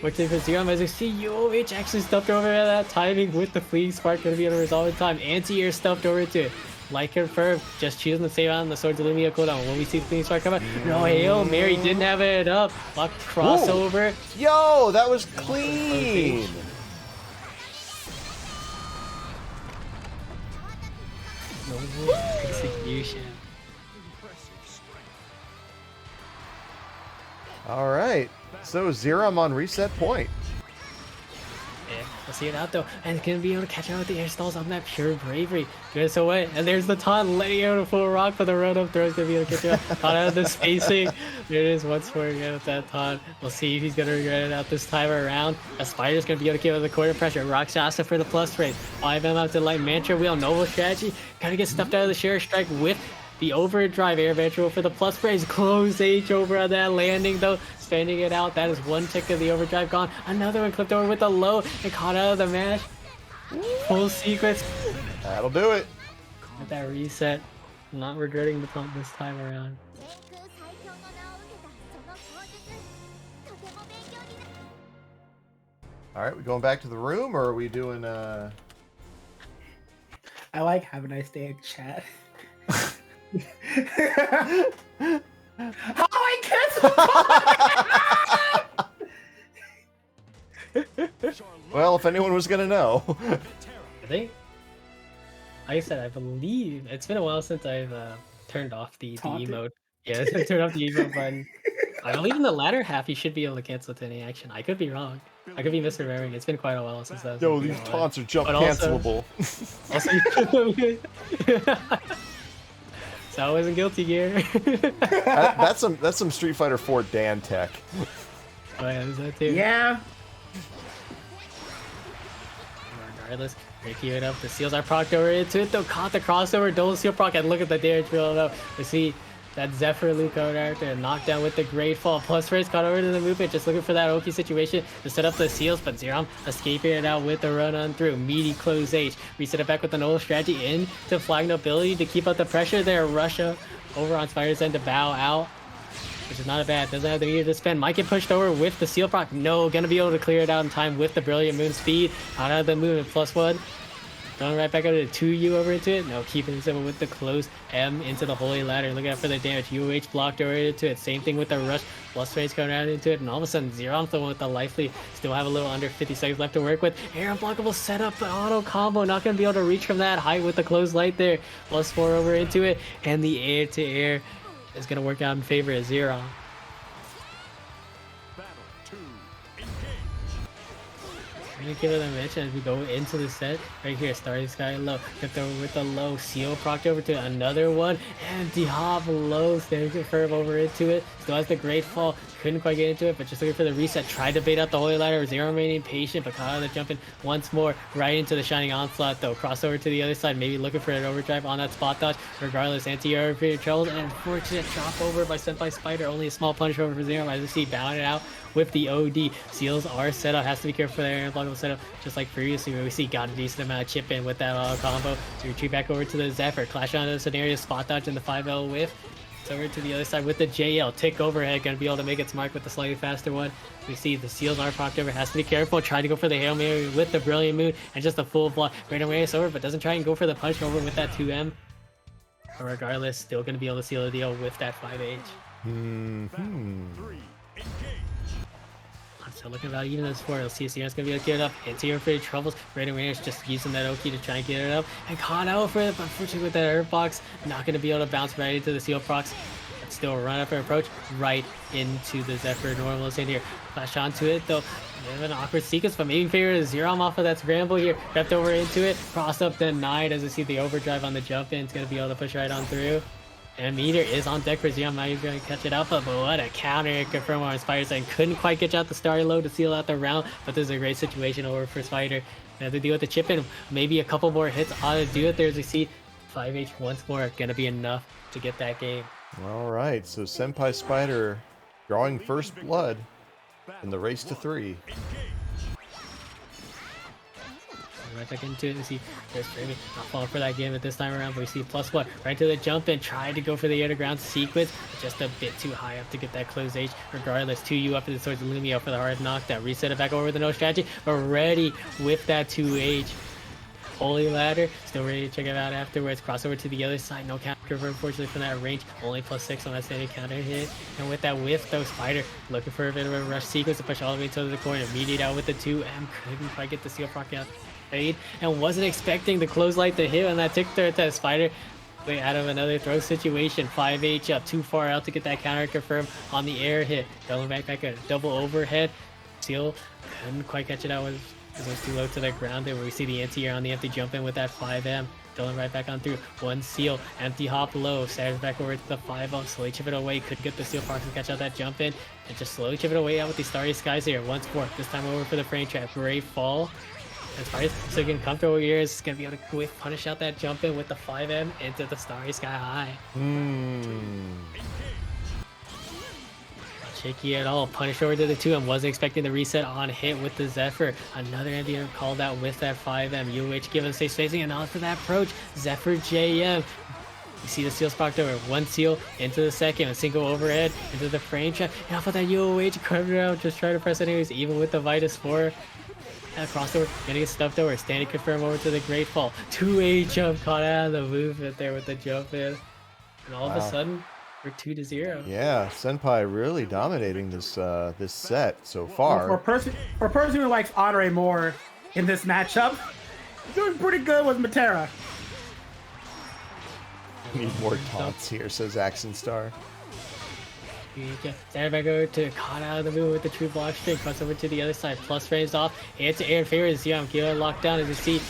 Working for Xerom as we see UOH actually stuffed over at that timing with the Fleeing Spark, going to be able to resolve in time. Anti-air stuffed over to it. Like confirmed, just choosing to save out on the Swords of Lumia cooldown. When we see the Fleeing Spark come out, no, Hail Mary didn't have it up. Lock crossover. Whoa. Yo, that was clean. No execution. All right. So Xerom on reset point. Yeah, we'll see it out though, and it's gonna be able to catch out with the air stalls on that pure bravery. Good away, and there's the taunt letting out a full rock for the run up throw. Is gonna be able to catch out. Caught out of the spacing. There it is once more again with that taunt. We'll see if he's gonna regret it out this time around. A Spider's gonna be able to give it the quarter pressure. Rakshasa for the plus rate. 5M out to light Mantra Wheel. Noble strategy. Gotta get stuffed out of the Sheriff Strike with the overdrive air ventral for the plus phrase. Close H over on that landing though. Spending it out. That is one tick of the overdrive gone. Another one clipped over with the low and caught out of the mash. Full sequence. That'll do it. With that reset. Not regretting the pump this time around. All right, we going back to the room, or are we doing? I like have a nice day in chat. How I kiss? Well, if anyone was gonna know. I think, like I said, I believe it's been a while since I've turned off the emote. Yeah, I turned off the emote button. I believe in the latter half you should be able to cancel to any action. I could be wrong. I could be misremembering. It's been quite a while since that. Yo, these taunts are jump cancelable. So I wasn't guilty here. That's some Street Fighter 4 Dan tech. Oh yeah, is that too? Yeah. Regardless, Keep it up. The seals are procced over into it though. Caught the crossover. Double seal proc. And look at the damage build up. We see that Zephyr Luke out there knocked down with the Great Fall. Plus Race caught over to the movement. Just looking for that Oki situation to set up the seals. But Xerom escaping it out with the run on through. Meaty close H. Reset it back with the Nola strategy into flag ability to keep up the pressure there. Russia over on Spyder's end to bow out, which is not bad. Doesn't have the meter to spend. Might get pushed over with the seal proc. No, gonna be able to clear it out in time with the Brilliant Moon speed. Out of the movement. +1. Going right back over to 2U over into it. No, keeping it simple with the close M into the Holy Ladder. Looking out for the damage. UH blocked over into it. Same thing with the rush. Plus Race coming out into it. And all of a sudden, Xerom's the one with the life lead. Still have a little under 50 seconds left to work with. Air unblockable setup. The auto combo. Not going to be able to reach from that height with the close light there. +4 over into it. And the air to air is going to work out in favor of Xerom. I'm gonna give it a mention as we go into the set. Right here, Starry Sky low. Kept over with the low. Seal procced over to another one. And the hop low. Standing confirm over into it. Still has the Great Fall. Couldn't quite get into it, but just looking for the reset. Tried to bait out the Holy Ladder. Xerom remaining patient, but caught out of the jumping once more. Right into the Shining Onslaught though. Crossover to the other side. Maybe looking for an overdrive on that spot dodge. Regardless, anti-air for troubles. And unfortunate drop over by SenpaiSpyder. Only a small punish over for Xerom as we see bowing it out with the OD. Seals are set up. Has to be careful for their unblockable setup, just like previously where we see got a decent amount of chip in with that auto combo. So retreat back over to the Zephyr. Clash onto the scenario. Spot dodge in the 5L whiff. It's over to the other side with the JL. Tick overhead. Going to be able to make its mark with the slightly faster one. We see the seals are procced over. Has to be careful. Try to go for the Hail Mary with the Brilliant Moon and just a full block. Right away it's over, but doesn't try and go for the punch over with that 2M. But regardless, still going to be able to seal the deal with that 5H. So looking about even as 4, you'll see Siero's gonna be able to get it up. Anti-air for troubles. Raiden Raiders just using that Oki to try and get it up. And caught out for it, but unfortunately with that Earth Box, not gonna be able to bounce right into the Seal procs. But still a run up and approach right into the Zephyr normals in here. Flash onto it though. Bit of an awkward sequence, but maybe favor Xerom off of that scramble here. Crept over into it. Cross up denied as we see the overdrive on the jump in. It's gonna be able to push right on through. And Meter is on deck for Xerom. Now he's going to catch it up, but what a counter confirm on Spyder and couldn't quite get out the Starry Low to seal out the round, but this is a great situation over for Spyder. They have to deal with the chip in. Maybe a couple more hits ought to do it there as we see 5H once more. Going to be enough to get that game. All right, so SenpaiSpyder drawing first blood in the race to 3. Right back into it. We see there's Framing not falling for that game at this time around, but we see +1 right to the jump and tried to go for the air to ground sequence, just a bit too high up to get that close H. Regardless, 2U up into towards Lumio for the hard knockdown. Reset it back over with the no strategy, but ready with that 2H. Holy Ladder, still ready to check it out afterwards. Crossover to the other side, no counter unfortunately from that range. Only +6 on that standing counter hit. And with that whiff though, Spyder looking for a bit of a rush sequence to push all the way to the corner. Immediate out with the 2M, couldn't quite get the seal proc out. And wasn't expecting the close light to hit on that tick there to Spyder. Way out of another throw situation. 5H up too far out to get that counter confirmed on the air hit. Going back a double overhead. Seal couldn't quite catch it out with it was too low to the ground there where we see the anti-air on the empty jump in with that 5M. Going right back on through. One seal, empty hop low, Saturn back over to the 5-0, slowly chip it away, could get the seal procs and catch out that jump in, and just slowly chip it away out with these Starry Skies here. Once more, this time over for the frame trap. Great fall. As far as so getting comfortable here, is going to be able to whiff punish out that jump in with the 5M into the Starry Sky High. Shaky at all. Punish over to the 2M. Wasn't expecting the reset on hit with the Zephyr. Another NDM called out with that 5M. UH given safe spacing and on for that approach. Zephyr JM. You see the seals procced over. One seal into the second. A single overhead into the frame trap. And off of that UOH covered out. Just trying to press it anyways. Even with the Vitus 4. And crossover. Gonna get stuffed over. Standing confirm over to the Great Fall. 2A jump caught out of the movement there with the jump in. And all of a sudden, we're 2-0. Yeah, Senpai really dominating this this set so far. For a person who likes Andre more in this matchup, doing pretty good with Metera. Need more taunts here, says Action Star. Stand back over to caught out of the movement with the true block string. Cross over to the other side. Plus frames off. Air to air in favor of Xerom. Get it locked down as you see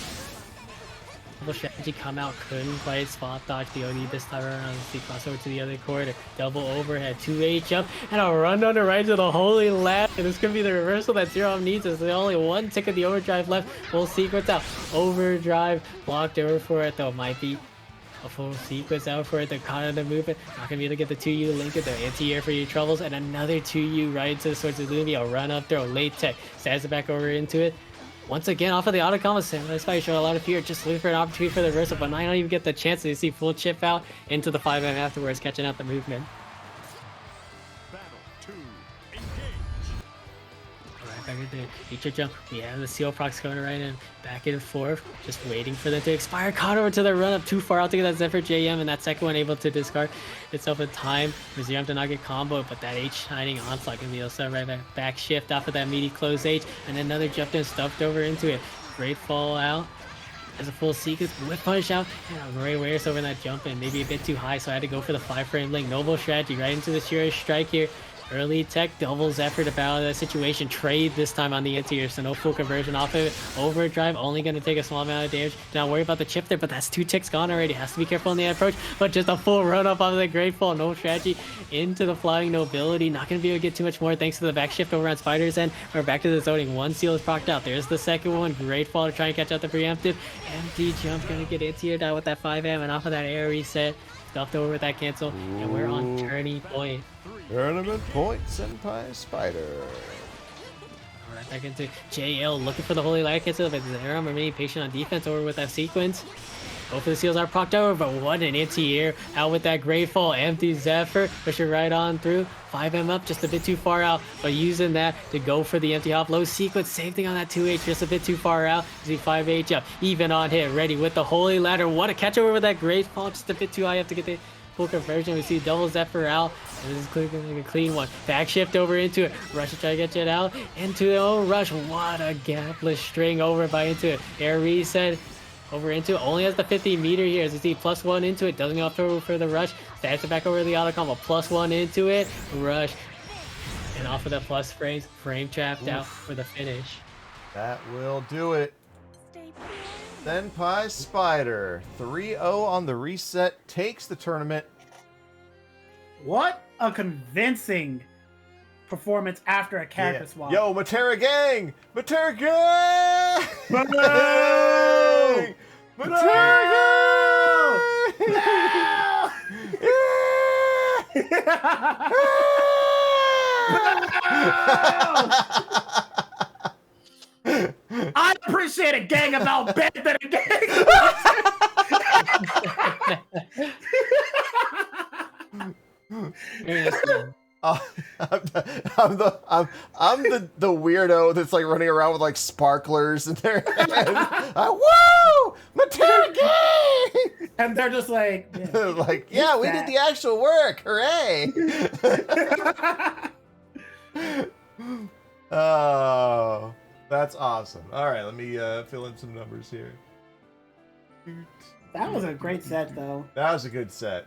double strategy come out, couldn't quite spot dodge the OD this time around. See cross over to the other corner, double overhead, 2H up, and a run on the right to the holy ladder. This could be the reversal that Xerom needs. There's only one tick of the overdrive left. Full sequence out, overdrive blocked over for it though. Might be a full sequence out for it. They're caught in the movement. Not gonna be able to get the 2U link it. They're anti-air for your troubles, and another 2U right into the Swords of Lumi. A run up throw, late tech, stabs it back over into it. Once again, off of the auto combo, SenpaiSpyder showing a lot of fear, just looking for an opportunity for the reversal, but I don't even get the chance to see full chip out into the 5M afterwards, catching out the movement. Battle 2. Engage. Alright, back into feature jump. We have the seal procs coming right in, back and forth, just waiting for them to expire. Caught over to the run up too far out to get that Zephyr JM, and that second one able to discard itself in time. Xerom did not get combo, but that H shining onslaught can be able to right back shift off of that meaty close H, and another jump in stuffed over into it. Great fall out. As a full sequence, whip punish out, and a great awareness over that jump in, maybe a bit too high, so I had to go for the 5-frame link. Noble strategy right into the Siero strike here. Early tech, doubles effort to battle that situation. Trade this time on the interior, so no full conversion off of it. Overdrive, only going to take a small amount of damage. Do not worry about the chip there, but that's 2 ticks gone already. Has to be careful in the approach, but just a full run up on the great fall. No strategy into the flying nobility. Not going to be able to get too much more thanks to the back shift over on Spider's end. We're back to the zoning. One seal is procced out. There's the second one. Great fall to try and catch out the preemptive. Empty jump, going to get anti-aired out with that 5M, and off of that air reset. Stuffed over with that cancel, and we're on turning point. Tournament point, SenpaiSpyder. Alright, back into JL, looking for the holy light cancel, but Xerom remaining patient on defense over with that sequence. Both of the seals are procced over, but what an anti-air out with that great fall. Empty Zephyr, push it right on through. 5M up, just a bit too far out, but using that to go for the empty hop. Low sequence, same thing on that 2H, just a bit too far out. See 5H up, even on hit, ready with the holy ladder. What a catch over with that great fall, just a bit too high up to get the full conversion. We see double Zephyr out, and this is a clean one. Back shift over into it, rush to try to get it out, into the own rush. What a gapless string over by into it. Air reset. Over into it, only has the 50-meter here as you see +1 into it, doesn't go up for the rush, stabs it back over the auto combo, +1 into it, rush, and off of the plus frames, frame trapped out for the finish. That will do it. SenpaiSpyder, 3-0 on the reset, takes the tournament. What a convincing performance after a character swap. Yo, Metera gang! Metera gang! No! Metera gang! I appreciate a gang about better than a gang. I'm the weirdo that's like running around with like sparklers in their hands. Woo! Metera gang! And they're just like, like, yeah, we did the actual work. Hooray! Oh, that's awesome. All right, let me fill in some numbers here. That was a great set, though. That was a good set.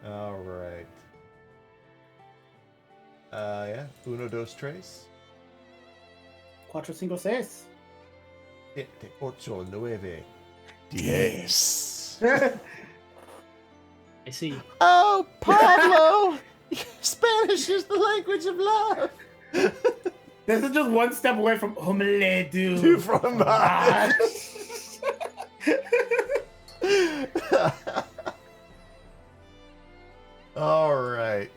All right. Yeah. Uno, dos, tres. Cuatro, cinco, seis. Siete, ocho, nueve, diez. I see. Oh, Pablo! Spanish is the language of love. This is just one step away from omelette du Two fromage. All right.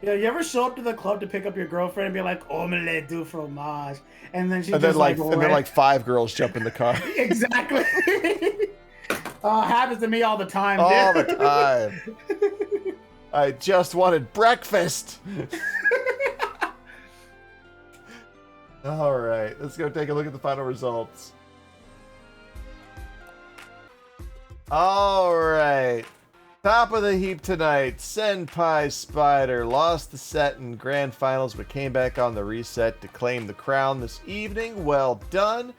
Yeah, you ever show up to the club to pick up your girlfriend and be like, omelette du fromage, and then she And just then like 5 girls jump in the car. Exactly. Happens to me all the time. All dude. the time. I just wanted breakfast. All right, let's go take a look at the final results. All right. Top of the heap tonight, SenpaiSpyder lost the set in grand finals, but came back on the reset to claim the crown this evening. Well done.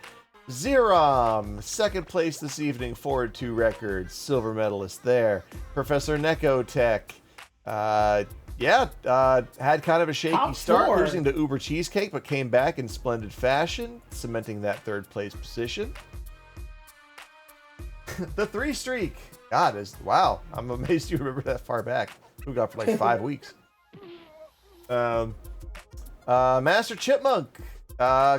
Xerom, second place this evening, 4-2 record, silver medalist there. ProfNekotech, Yeah, had kind of a shaky Top start, 4. losing to UbercheeseCake, but came back in splendid fashion, cementing that third place position. The 3 streak. God, wow. I'm amazed you remember that far back. We got for like 5 weeks. MasterChipMonk.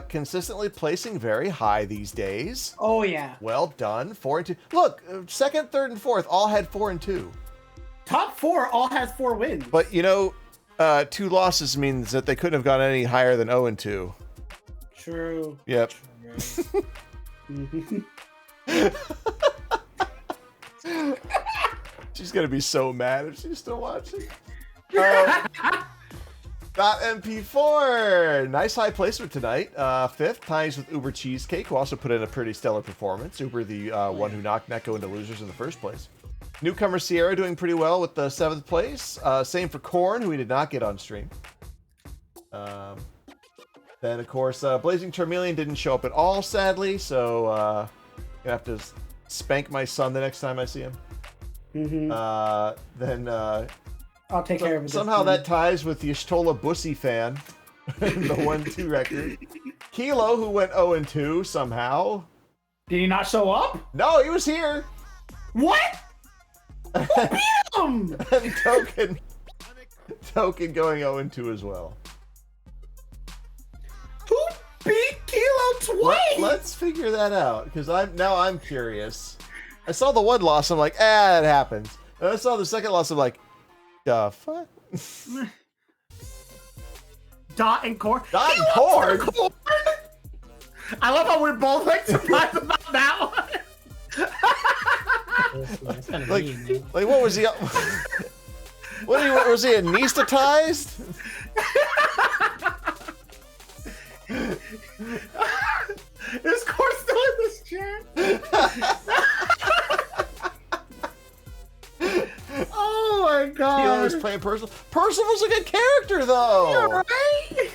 Consistently placing very high these days. Oh, yeah. Well done. 4 and 2. Look, second, third, and fourth all had 4 and 2. Top 4 all has 4 wins. But you know, 2 losses means that they couldn't have gone any higher than 0 and 2. True. Yep. She's gonna be so mad if she's still watching. .mp4, nice high placement tonight. 5th, ties with UbercheeseCake, who also put in a pretty stellar performance. Uber, the one who knocked Neko into losers in the first place. Newcomer Siero doing pretty well with the 7th place. Same for Korn, who we did not get on stream. Then, of course, Blazing Charmeleon didn't show up at all, sadly, so gonna have to spank my son the next time I see him. Then I'll take care of it. Somehow that ties with the Y'shtola Bussy fan, the 1-2 record. Kilo, who went 0 and 2 somehow. Did he not show up? No, he was here. What? Who beat him? And Token going 0 and 2 as well. Who beat Kilo twice? Let's figure that out, because I'm curious. I saw the one loss, I'm like, it happens. And I saw the second loss, I'm like, the fuck? Dot and Korn. Dot and Korn? I love how we're both like surprised about that one. That's kind of Like, mean, man. like what was he? Was he anesthetized? Is Korn still in this chat? Oh my god. He was playing Percival. Percival's a good character, though. You're right.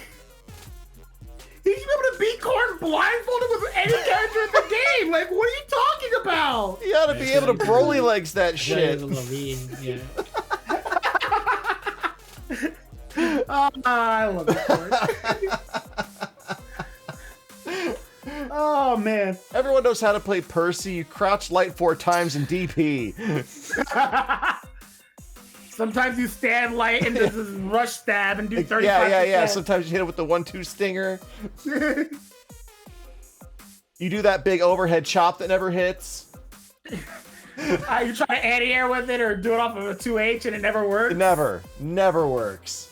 He should be able to beat Korn blindfolded with any character in the game. Like, what are you talking about? You ought to be able to Broly legs that Yeah, shit. it's a little mean, yeah. I love it, Korn. Oh man. Everyone knows how to play Percy. You crouch light 4 times in DP. Sometimes you stand light and just rush stab and do 35%. Yeah. Sometimes you hit it with the 1-2 stinger. You do that big overhead chop that never hits. You try to anti-air with it or do it off of a 2H and it never works? It never works.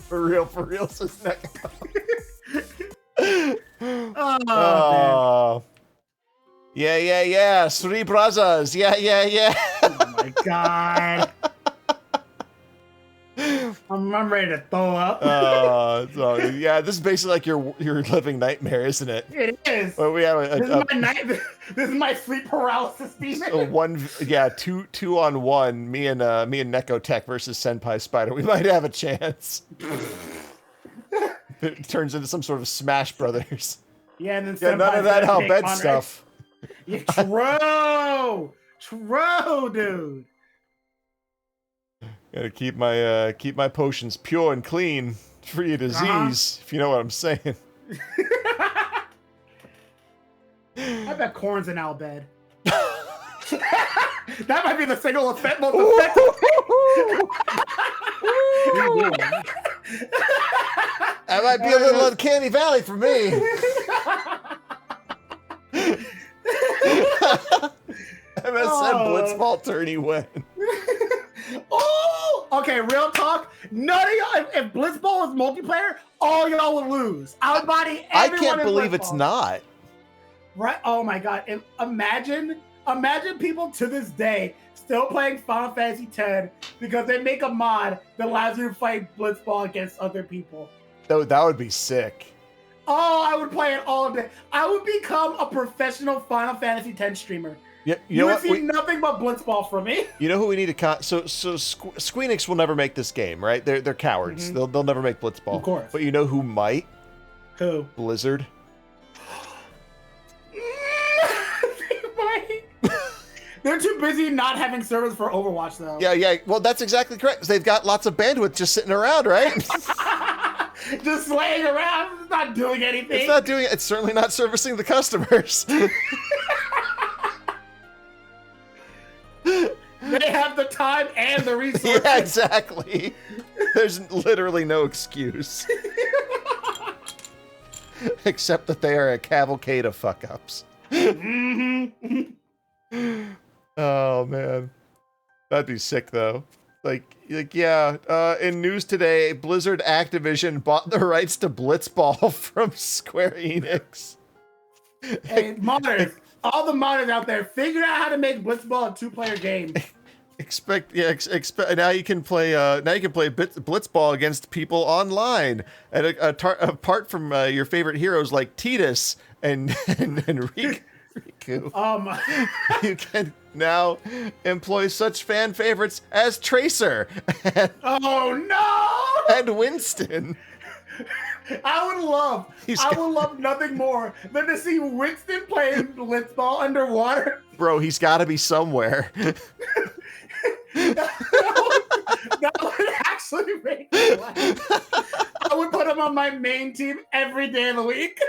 For real, says Neko. Oh, Yeah. 3 brothers. Yeah. oh my god. I'm ready to throw up. Yeah, this is basically like your living nightmare, isn't it? It is. Well, we have This is my sleep paralysis demon. two on one. Me and Nekotech versus SenpaiSpyder. We might have a chance. It turns into some sort of Smash Brothers. Yeah, and then Yeah, none of that Albhed stuff. Yeah, true, dude. Gotta keep my potions pure and clean, free of disease. If you know what I'm saying. I bet Korn's an Albhed. That might be the single effect most effective. That might be a little uncanny valley for me. MSM Blitzball tourney win. Oh, okay. Real talk. None of y'all. If Blitzball is multiplayer, all y'all would lose. Outbody everyone. I can't in believe Blitzball. it's not. Right? Oh my god! Imagine people to this day still playing Final Fantasy X because they make a mod that allows you to fight Blitzball against other people. That would be sick. Oh, I would play it all day. I would become a professional Final Fantasy X streamer. Yeah, You would see nothing but Blitzball from me. You know who we need to so Squeenix will never make this game, right? They're cowards. Mm-hmm. They'll never make Blitzball. Of course. But you know who might? Who? Blizzard. They're too busy not having servers for Overwatch, though. Yeah. Well, that's exactly correct. They've got lots of bandwidth just sitting around, right? Just laying around, it's not doing anything. It's not doing it. It's certainly not servicing the customers. They have the time and the resources. Yeah, exactly. There's literally no excuse. Except that they are a cavalcade of fuck-ups. Oh, man. That'd be sick, though. In news today, Blizzard Activision bought the rights to Blitzball from Square Enix. Hey, modders, all the modders out there, figure out how to make Blitzball a 2-player game. Now you can play Blitzball against people online, and apart from your favorite heroes like Tidus and Riku. You can now employ such fan favorites as Tracer and, and Winston. I would love nothing more than to see Winston playing Blitzball underwater. Bro, he's got to be somewhere. That would actually make me laugh. I would put him on my main team every day of the week.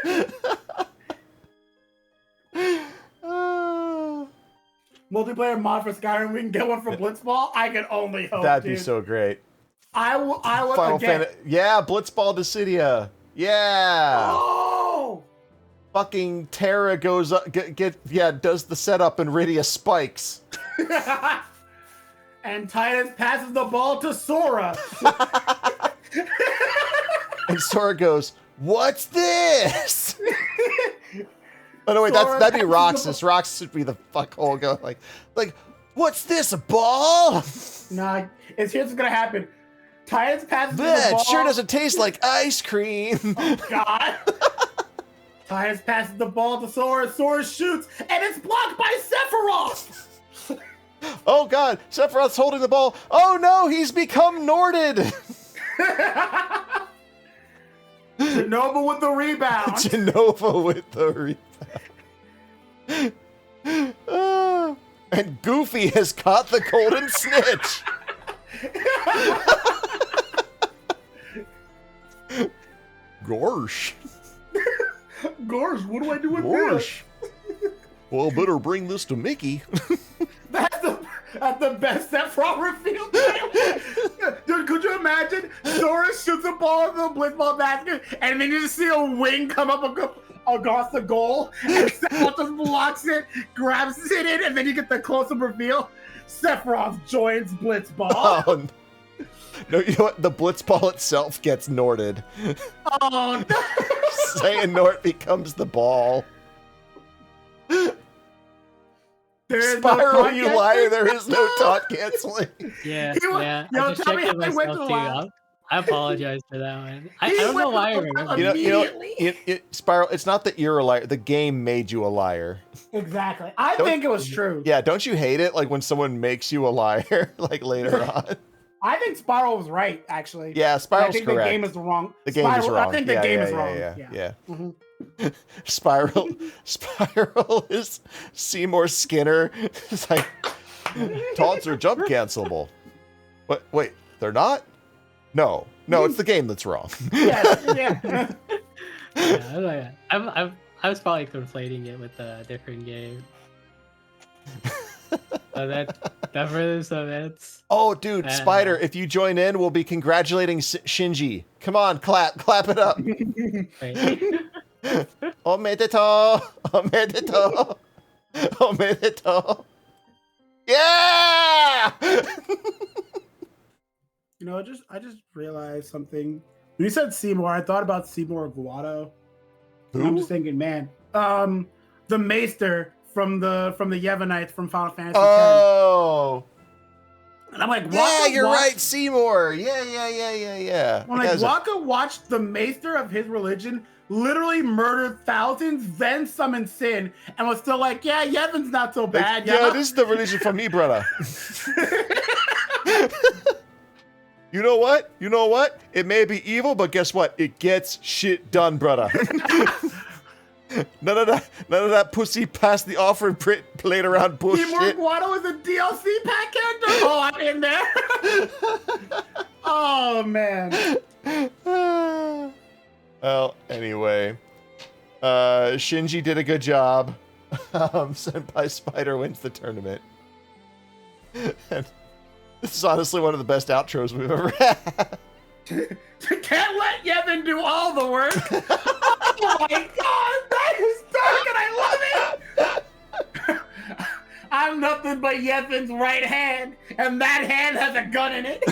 Multiplayer mod for Skyrim, we can get one for Blitzball. I can only hope. That'd be so great. I will Final Fantasy. Yeah, Blitzball Dissidia. Yeah. Oh! Fucking Terra goes up, does the setup and Rydia spikes. And Titus passes the ball to Sora. And Sora goes, "What's this?" Oh no, wait, that'd be Roxas. Roxas would be the fuckhole go like, "What's this, a ball?" Nah, here's what's gonna happen. Titus passes the ball. It sure doesn't taste like ice cream. Oh God. Titus passes the ball to Sora. Sora shoots, and it's blocked by Sephiroth. Oh God, Sephiroth's holding the ball. Oh no, he's become Norded. Genova with the rebound. Genova with the rebound. And Goofy has caught the golden snitch. Gorsh. Gorsh, what do I do with this? Well, better bring this to Mickey. That's the best Sephiroth reveal. Dude, could you imagine? Sora shoots a ball in the Blitzball basket, and then you just see a wing come up across the goal, and Sephiroth just blocks it, grabs it in, and then you get the close-up reveal. Sephiroth joins Blitzball. Oh, no, you know what? The Blitzball itself gets Norded. Oh, no. Xehanort becomes the ball. Spyro, you liar, there is no taunt canceling. Yeah. Yo, tell me how he went to the lab. I apologize for that one. I don't know why I remember. Spyro, it's not that you're a liar. The game made you a liar. Exactly. I think it was true. Yeah, don't you hate it? Like when someone makes you a liar, like later on. I think Spyro was right, actually. Yeah, Spyro's correct. I think the game is wrong. The game is wrong. I think the game is wrong. Yeah. Mm-hmm. Spiral is Seymour Skinner. It's like taunts are jump cancelable. What? Wait, they're not? No, it's the game that's wrong. Yeah. I was probably conflating it with a different game. That's. Oh, dude, Spider! If you join in, we'll be congratulating Shinji. Come on, clap it up. Omedeto. Yeah! You know, I just realized something. When you said Seymour, I thought about Seymour Guado. I'm just thinking, man, the Maester from the Yevonites from Final Fantasy X. Oh. And I'm like, yeah, you're right, Seymour. Yeah. I'm like, Waka watched the Maester of his religion literally murdered thousands, then summoned Sin, and was still like, yeah, Yevon's not so bad. Yeah, this is the religion for me, brother. You know what? It may be evil, but guess what? It gets shit done, brother. None of that pussy passed the offer and played around bullshit. Teamwork Guado is a DLC pack character? Oh, I'm in there. Oh, man. Well, anyway. Shinji did a good job. SenpaiSpyder wins the tournament. And this is honestly one of the best outros we've ever had. Can't let Yevon do all the work. Oh my god, that is dark and I love it. I'm nothing but Yevon's right hand, and that hand has a gun in it.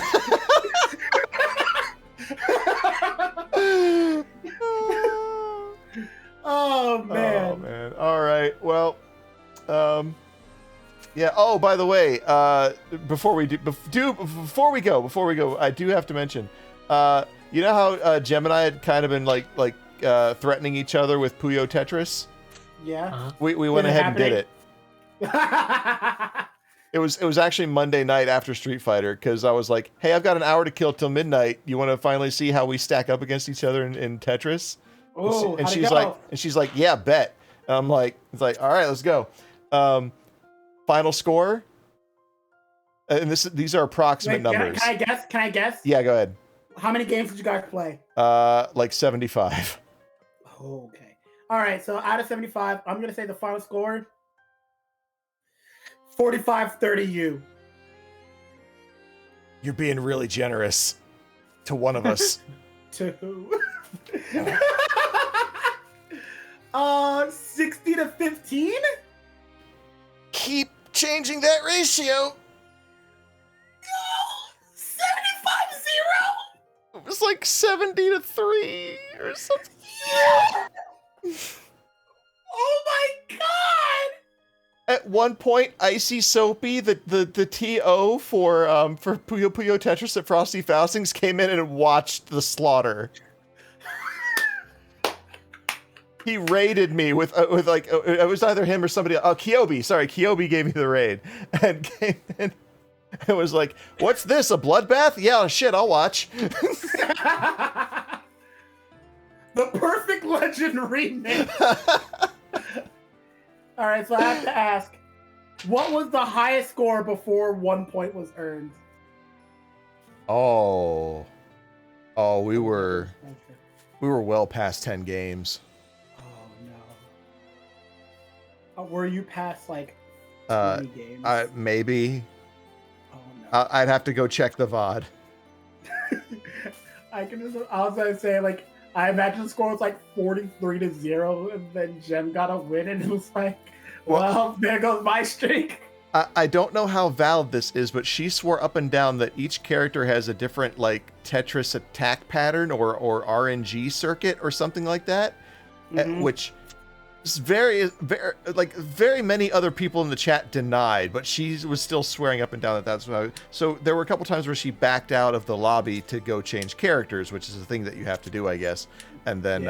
Oh man. Oh man. All right. Well, yeah. Oh, by the way, before we go, I do have to mention, you know how Gemini had kind of been like threatening each other with Puyo Tetris? Yeah. We went ahead and did it. It was actually Monday night after Street Fighter, because I was like, hey, I've got an hour to kill till midnight. You want to finally see how we stack up against each other in Tetris? Oh, and she's like, yeah, bet. And I'm like, all right, let's go. Final score. And these are approximate numbers. Can I guess? Yeah, go ahead. How many games did you guys play? Like 75. Okay. All right. So out of 75, I'm gonna say the final score 45-30 you. You're being really generous to one of us. To who? 60-15. Keep changing that ratio. 75-0. It was like 70-3 or something. Yeah. Oh my god! At one point, Icy Soapy, the TO for Puyo Puyo Tetris at Frosty Faustings, came in and watched the slaughter. He raided me with like it was either him or somebody. Oh, Kyobi, sorry, Kyobi gave me the raid and came in and was like, "What's this? A bloodbath? Yeah, shit, I'll watch." The perfect legend remix. All right, so I have to ask, what was the highest score before 1 point was earned? Oh, we were well past 10 games. Were you past like 20 games? Maybe. Oh no. I'd have to go check the VOD. I was gonna say, like, I imagine the score was like 43-0, and then Jem got a win, and it was like, well, there goes my streak. I don't know how valid this is, but she swore up and down that each character has a different like Tetris attack pattern or RNG circuit or something like that, which is very many other people in the chat denied, but she was still swearing up and down that that's what so there were a couple times where she backed out of the lobby to go change characters, which is a thing that you have to do, I guess. And then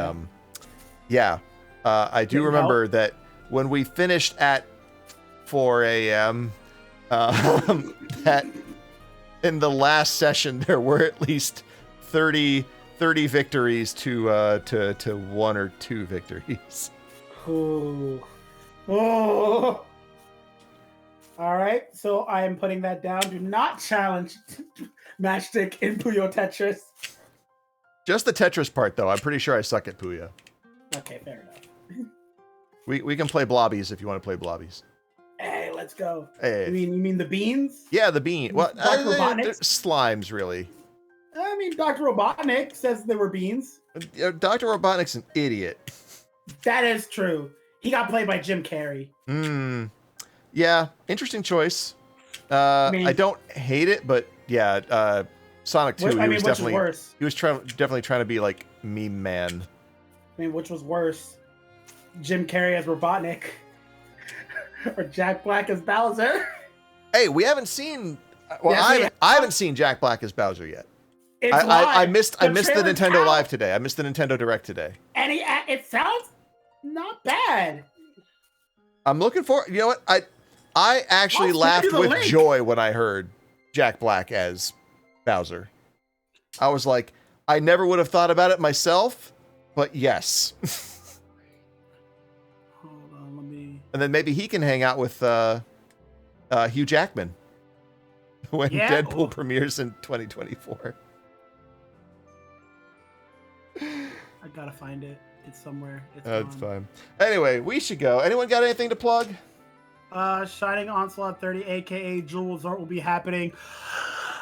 I do remember that when we finished at 4 a.m. That in the last session there were at least 30 victories to 1 or 2 victories. Oh. All right, so I am putting that down. Do not challenge Matchstick in Puyo Tetris. Just the Tetris part, though. I'm pretty sure I suck at Puyo. Okay, fair enough. We can play blobbies if you want to play blobbies. Hey, let's go. Hey. You mean the beans? Yeah, the bean. Well, they're slimes, really. I mean, Dr. Robotnik says they were beans. Dr. Robotnik's an idiot. That is true. He got played by Jim Carrey. Yeah, interesting choice. I don't hate it, but yeah, Sonic 2. He was definitely trying to be like meme man. I mean, which was worse, Jim Carrey as Robotnik, or Jack Black as Bowser? Hey, we haven't seen. Well, I haven't seen Jack Black as Bowser yet. I missed the Nintendo Live today. I missed the Nintendo Direct today. And it sounds not bad. I'm looking for. You know what? I actually laughed with joy when I heard Jack Black as Bowser. I was like, I never would have thought about it myself, but yes. And then maybe he can hang out with Hugh Jackman when Yeah. Deadpool premieres in 2024. I gotta find it. It's somewhere. That's fine. Anyway, we should go. Anyone got anything to plug? Shining Onslaught 30, aka Jewel Resort, will be happening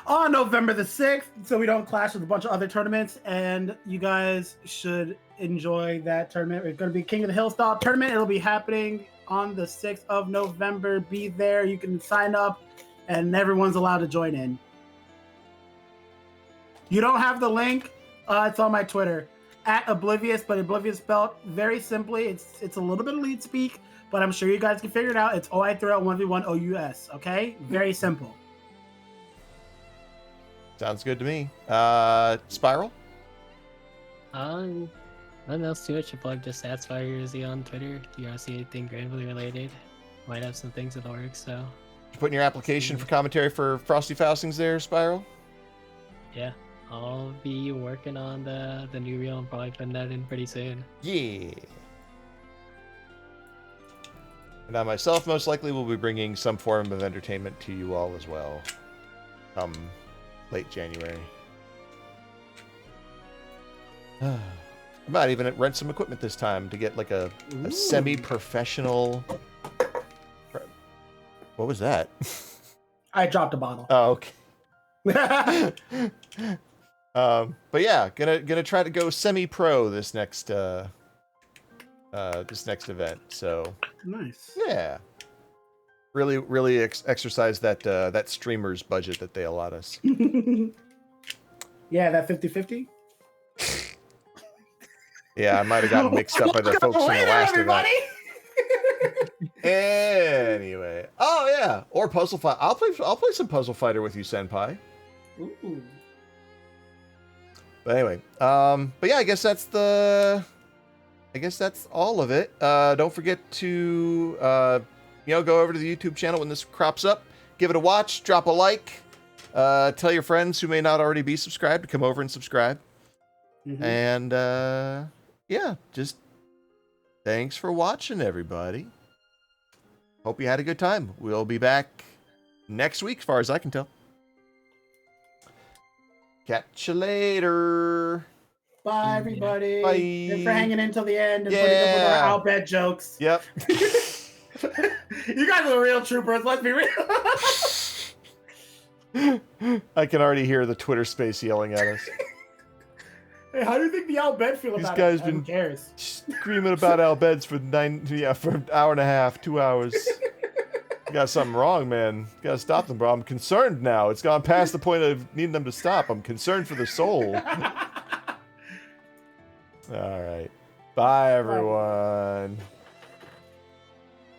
on November the 6th, so we don't clash with a bunch of other tournaments, and you guys should enjoy that tournament. It's going to be King of the Hill style tournament. It'll be happening on the 6th of November. Be there. You can sign up, and everyone's allowed to join in. You don't have the link? It's on my Twitter, @Oblivious, but Oblivious spelled very simply. It's a little bit of lead speak, but I'm sure you guys can figure it out. It's OI3L1v1OUS, okay? Very simple. Sounds good to me. Spiral? Nothing else too much to plug, just SethSeries on Twitter. If you want to see anything Granblue related, might have some things in the works, so. You putting your application for commentary for Frosty Faustings there, Spiral? Yeah, I'll be working on the new reel and probably putting that in pretty soon. Yeah. And I myself most likely will be bringing some form of entertainment to you all as well. Late January. I might even rent some equipment this time to get like a semi-professional... What was that? I dropped a bottle. Oh, okay. But yeah, gonna try to go semi-pro this next event. So Nice. yeah, really exercise that streamer's budget that they allot us. Yeah, that 50-50. Yeah, I might have gotten mixed up by the folks in the last event. Anyway, oh yeah, or Puzzle Fight. I'll play some Puzzle Fighter with you, Senpai. Ooh. But anyway, but yeah, I guess that's all of it. Don't forget to go over to the YouTube channel when this crops up. Give it a watch, drop a like, tell your friends who may not already be subscribed to come over and subscribe. Mm-hmm. And yeah, just thanks for watching, everybody. Hope you had a good time. We'll be back next week, as far as I can tell. Catch you later. Bye, everybody. Bye. Thanks for hanging in till the end and putting up with our Albhed jokes. Yep. You guys are real troopers. Let's be real. I can already hear the Twitter space yelling at us. Hey, how do you think the Albhed feel These about guys it? been Who cares? screaming about Albheds for an hour and a half, 2 hours. You got something wrong, man. You gotta stop them, bro. I'm concerned now. It's gone past the point of needing them to stop. I'm concerned for the soul. All right. Bye, everyone.